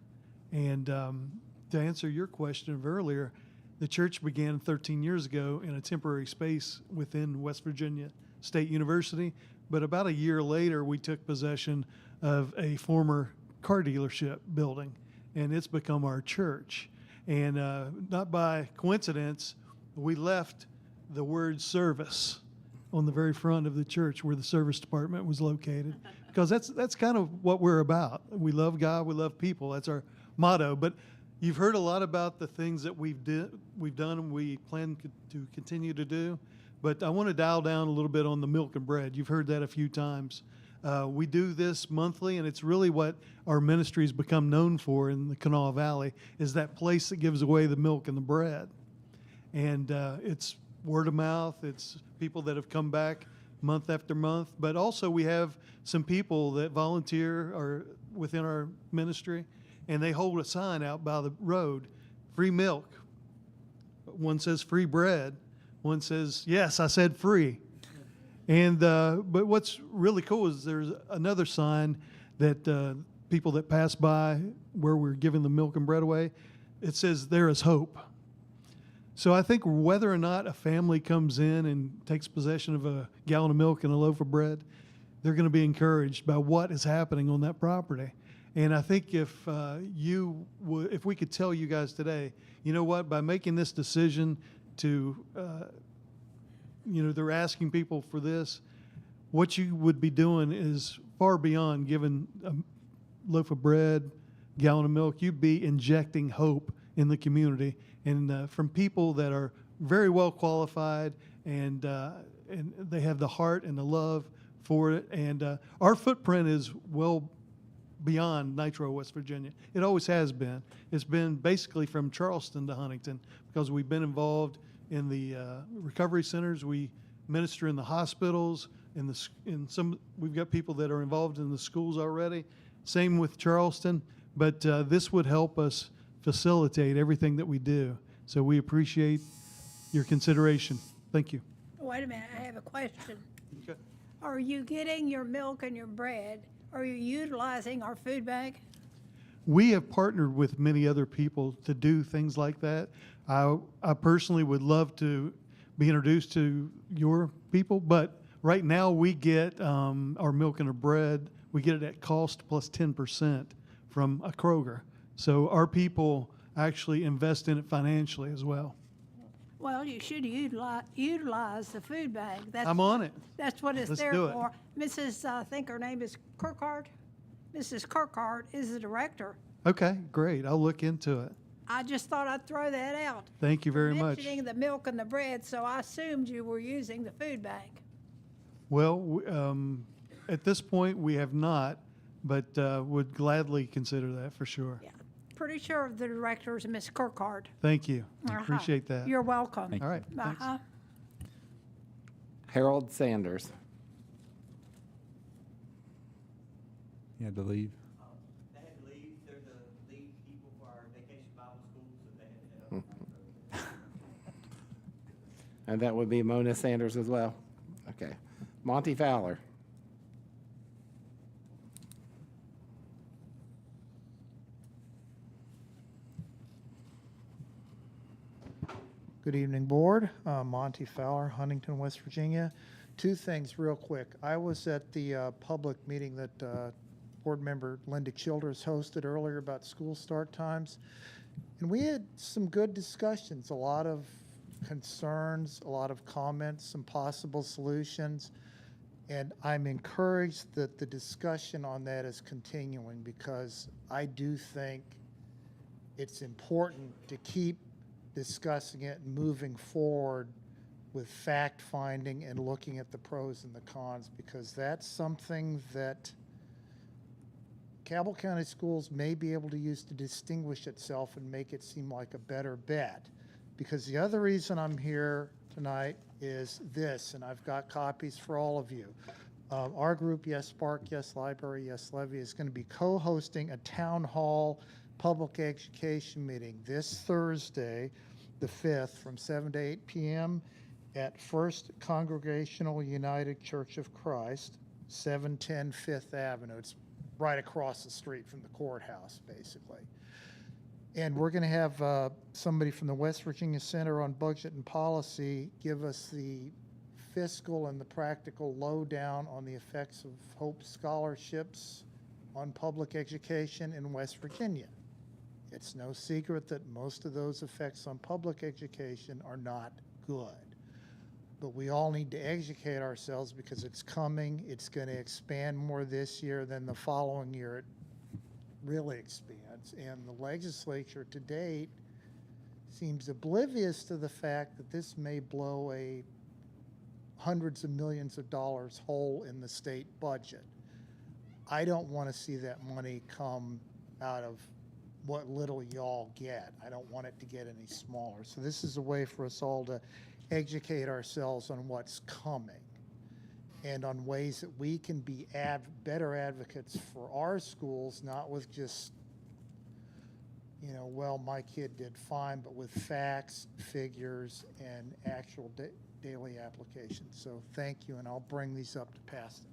And to answer your question of earlier, the church began 13 years ago in a temporary space within West Virginia State University, but about a year later, we took possession of a former car dealership building, and it's become our church. And not by coincidence, we left the word service on the very front of the church where the service department was located, because that's kind of what we're about. We love God, we love people. That's our motto. But you've heard a lot about the things that we've done and we plan to continue to do. But I want to dial down a little bit on the milk and bread. You've heard that a few times. We do this monthly, and it's really what our ministry has become known for in the Kanawha Valley, is that place that gives away the milk and the bread. And it's word of mouth. It's people that have come back month after month. But also we have some people that volunteer or within our ministry, and they hold a sign out by the road, free milk. One says free bread. One says, yes, I said free. And but what's really cool is there's another sign that people that pass by where we're giving the milk and bread away, it says there is hope. So I think whether or not a family comes in and takes possession of a gallon of milk and a loaf of bread, they're going to be encouraged by what is happening on that property. And I think if we could tell you guys today, you know what, by making this decision to they're asking people for this, what you would be doing is far beyond giving a loaf of bread, gallon of milk. You'd be injecting hope in the community, and from people that are very well qualified, and they have the heart and the love for it. And our footprint is well beyond Nitro, West Virginia. It always has been. It's been basically from Charleston to Huntington, because we've been involved in the recovery centers. We minister in the hospitals. We've got people that are involved in the schools already. Same with Charleston, but this would help us facilitate everything that we do. So we appreciate your consideration. Thank you. Wait a minute, I have a question. Okay. Are you getting your milk and your bread? Are you utilizing our food bank? We have partnered with many other people to do things like that. I personally would love to be introduced to your people, but right now we get our milk and our bread, we get it at cost plus 10% from a Kroger. So our people actually invest in it financially as well. Well, you should utilize the food bank. I'm on it. That's what it's Let's there do it. for. Mrs., I think her name is Kirkhart. Mrs. Kirkhart is the director. Okay, great. I'll look into it. I just thought I'd throw that out. Thank you very much. Mentioning the milk and the bread, so I assumed you were using the food bank. Well, at this point, we have not. but would gladly consider that for sure. Yeah. Pretty sure the director is Miss Kirkard. Thank you. I Uh-huh. appreciate that. You're welcome. All right. Thanks. Uh-huh. Harold Sanders. You had to leave. They had to leave. They're the lead people for our vacation Bible school, so they had to head up. And that would be Mona Sanders as well? Okay. Monty Fowler. Good evening, Board. Monty Fowler, Huntington, West Virginia. Two things real quick. I was at the public meeting that Board Member Linda Childers hosted earlier about school start times. And we had some good discussions, a lot of concerns, a lot of comments, some possible solutions. And I'm encouraged that the discussion on that is continuing because I do think it's important to keep discussing it and moving forward with fact-finding and looking at the pros and the cons, because that's something that Cabell County Schools may be able to use to distinguish itself and make it seem like a better bet. Because the other reason I'm here tonight is this, and I've got copies for all of you. Our group, Yes Spark, Yes Library, Yes Levy, is going to be co-hosting a town hall public education meeting this Thursday, the 5th, from 7 to 8 p.m. at First Congregational United Church of Christ, 710 Fifth Avenue. It's right across the street from the courthouse, basically. And we're going to have somebody from the West Virginia Center on Budget and Policy give us the fiscal and the practical lowdown on the effects of Hope scholarships on public education in West Virginia. It's no secret that most of those effects on public education are not good. But we all need to educate ourselves because it's coming. It's going to expand more this year than the following year it really expands. And the legislature to date seems oblivious to the fact that this may blow a hundreds of millions of dollars hole in the state budget. I don't want to see that money come out of what little y'all get. I don't want it to get any smaller. So this is a way for us all to educate ourselves on what's coming and on ways that we can be better advocates for our schools, not with just, you know, well, my kid did fine, but with facts, figures, and actual daily application. So thank you, and I'll bring these up to pass them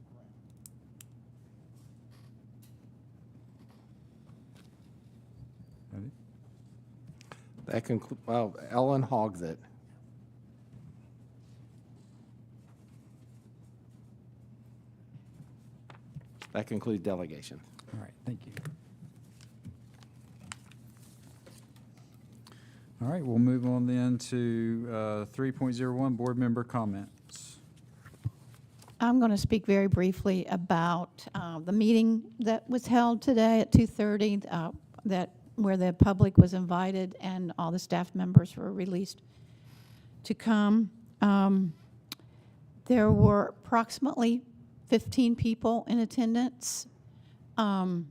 around. That concludes, well, Ellen hogs it. That concludes delegation. All right, thank you. All right, we'll move on then to 3.01, board member comments. I'm going to speak very briefly about the meeting that was held today at 2:30, where the public was invited and all the staff members were released to come. There were approximately 15 people in attendance, and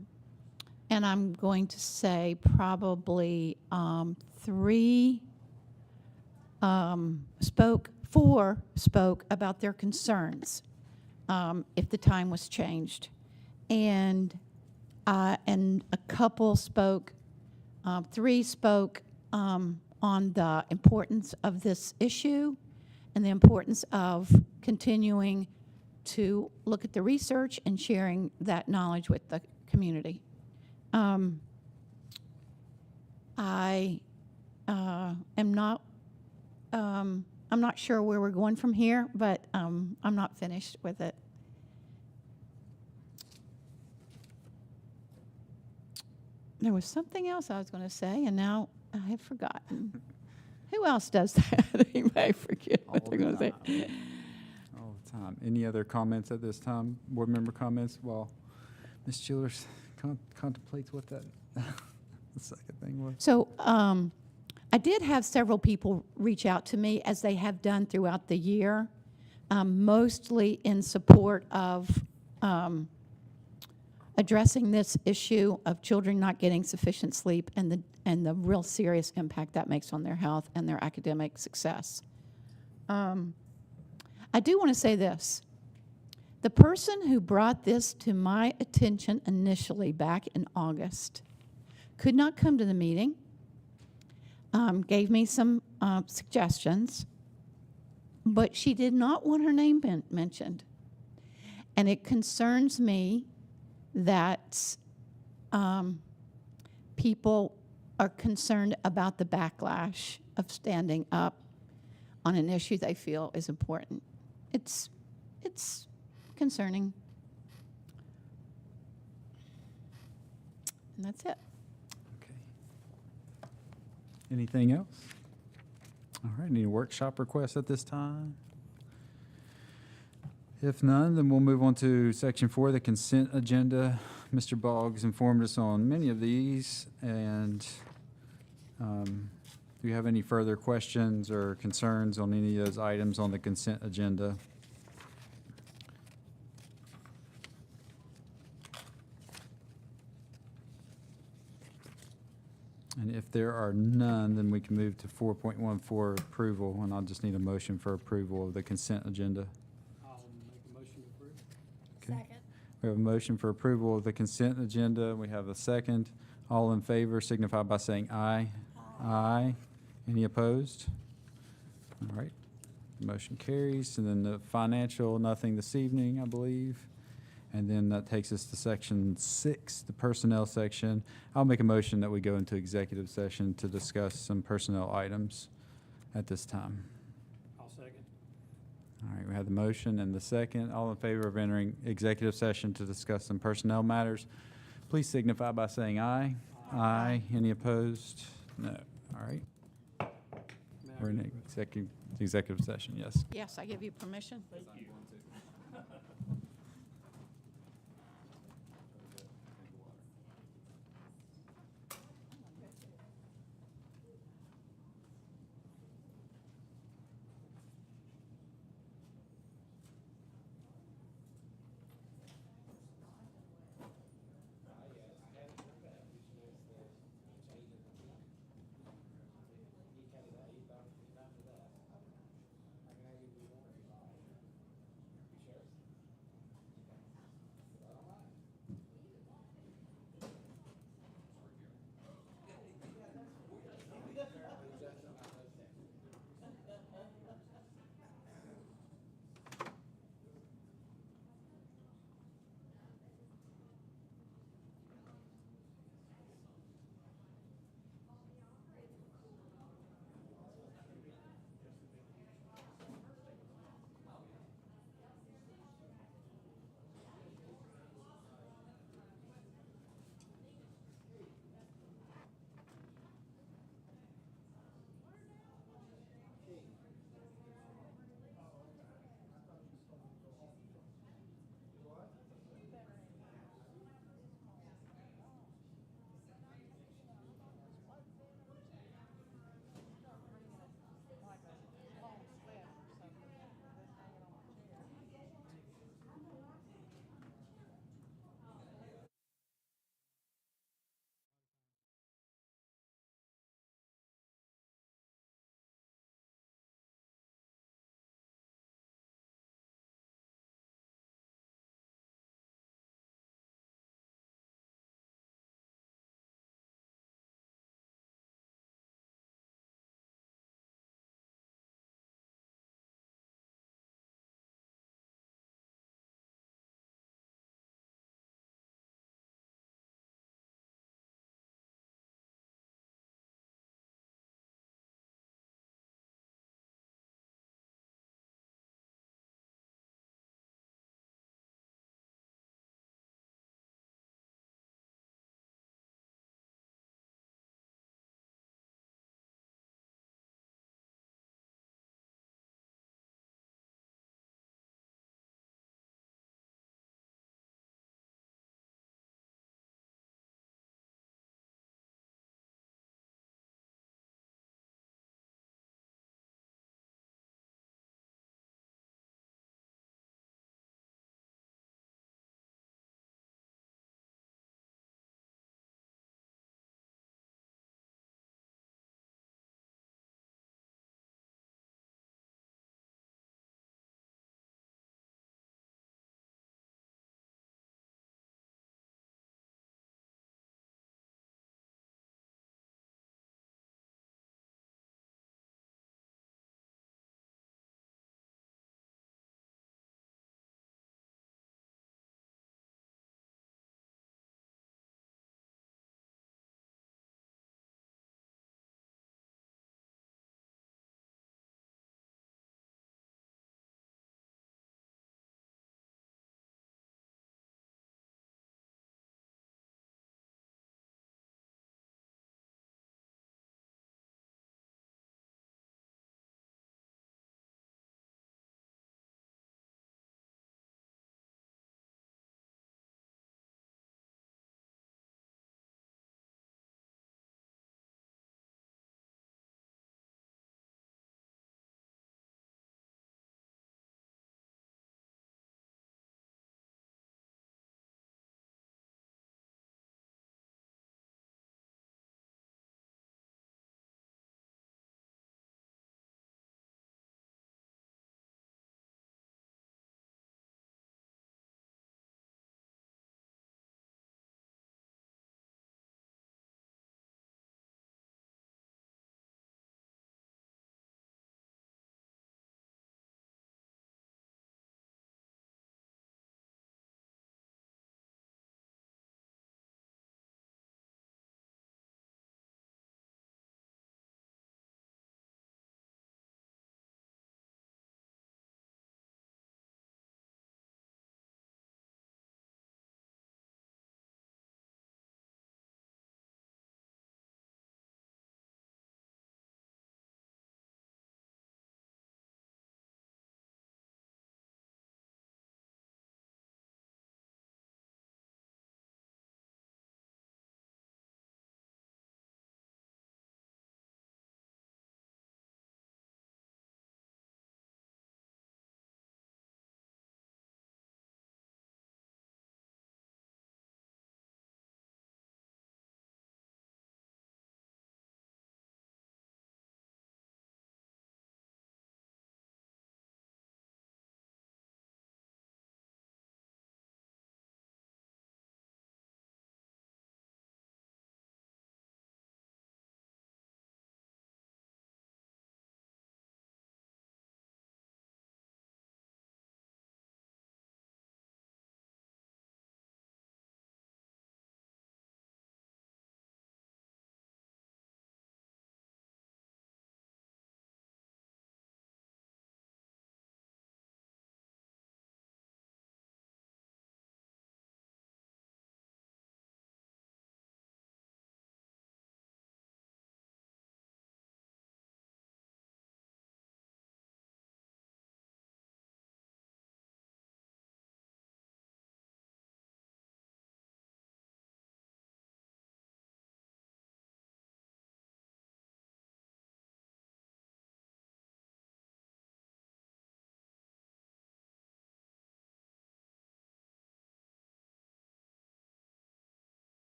I'm going to say probably 4 spoke about their concerns if the time was changed, and a couple spoke. 3 spoke on the importance of this issue and the importance of continuing to look at the research and sharing that knowledge with the community. I am not. I'm not sure where we're going from here, but I'm not finished with it. There was something else I was going to say, and now I have forgotten. Who else does that? You may forget what they're going to say. All the time. Any other comments at this time? Board member comments? While Ms. Childers contemplates what that the second thing was. So I did have several people reach out to me, as they have done throughout the year, mostly in support of addressing this issue of children not getting sufficient sleep and the real serious impact that makes on their health and their academic success. I do want to say this. The person who brought this to my attention initially back in August could not come to the meeting, gave me some suggestions, but she did not want her name mentioned. And it concerns me that people are concerned about the backlash of standing up on an issue they feel is important. It's concerning. And that's it. Anything else? All right, any workshop requests at this time? If none, then we'll move on to section 4, the consent agenda. Mr. Boggs informed us on many of these, and do you have any further questions or concerns on any of those items on the consent agenda? And if there are none, then we can move to 4.14 approval, and I'll just need a motion for approval of the consent agenda. I'll make a motion to approve. Okay. Second. We have a motion for approval of the consent agenda. We have a second. All in favor signify by saying aye. Aye. Any opposed? All right. The motion carries. And then the financial, nothing this evening, I believe. And then that takes us to section 6, the personnel section. I'll make a motion that we go into executive session to discuss some personnel items at this time. I'll second. All right, we have the motion and the second. All in favor of entering executive session to discuss some personnel matters, please signify by saying aye. Aye. Any opposed? No. All right. We're in executive session, yes. Yes, I give you permission. Thank you.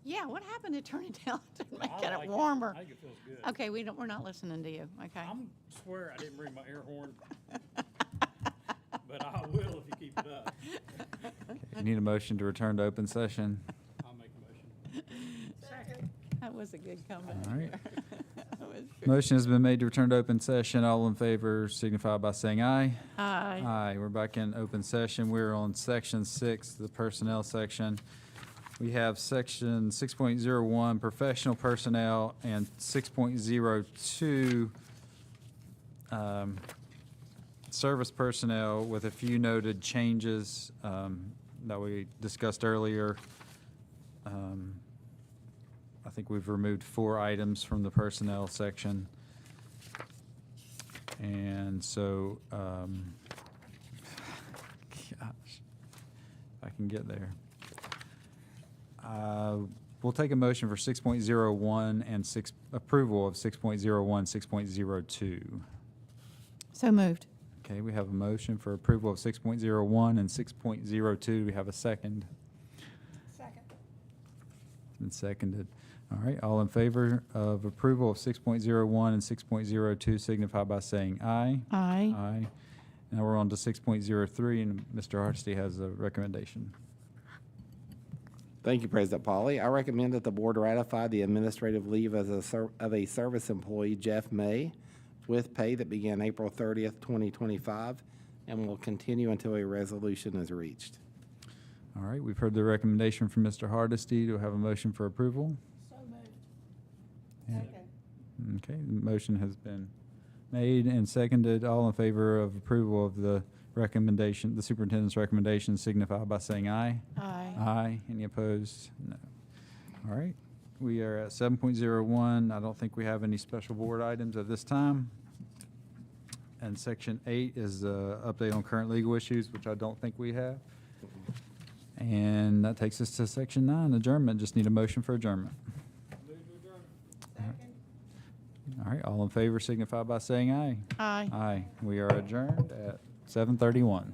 Yeah, what happened to turn it down to make I it like warmer? I think it feels good. Okay, we're not listening to you, okay? I'm swear I didn't bring my air horn. But I will if you keep it up. You need a motion to return to open session. I'll make a motion. Second. That was a good comeback. All right. That was good. Motion has been made to return to open session. All in favor signify by saying aye. Aye. Aye. We're back in open session. We're on section 6, the personnel section. We have section 6.01, professional personnel, and 6.02, service personnel, with a few noted changes that we discussed earlier. I think we've removed 4 items from the personnel section. And so, gosh, if I can get there. We'll take a motion for 6.01 and approval of 6.01, 6.02. So moved. Okay, we have a motion for approval of 6.01 and 6.02. We have a second. Second. And seconded. All right, all in favor of approval of 6.01 and 6.02 signify by saying aye. Aye. Aye. Now we're on to 6.03, and Mr. Hardesty has a recommendation. Thank you, President Polly. I recommend that the board ratify the administrative leave of a service employee, Jeff May, with pay that began April 30th, 2025, and will continue until a resolution is reached. All right, we've heard the recommendation from Mr. Hardesty. Do I have a motion for approval? So moved. Yeah. Second. Okay, the motion has been made and seconded. All in favor of approval of the recommendation, the superintendent's recommendation, signify by saying aye. Aye. Aye. Any opposed? No. All right, we are at 7.01. I don't think we have any special board items at this time. And section 8 is the update on current legal issues, which I don't think we have. And that takes us to section 9, adjournment. Just need a motion for adjournment. All right, all in favor signify by saying aye. Aye. Aye. We are adjourned at 7:31.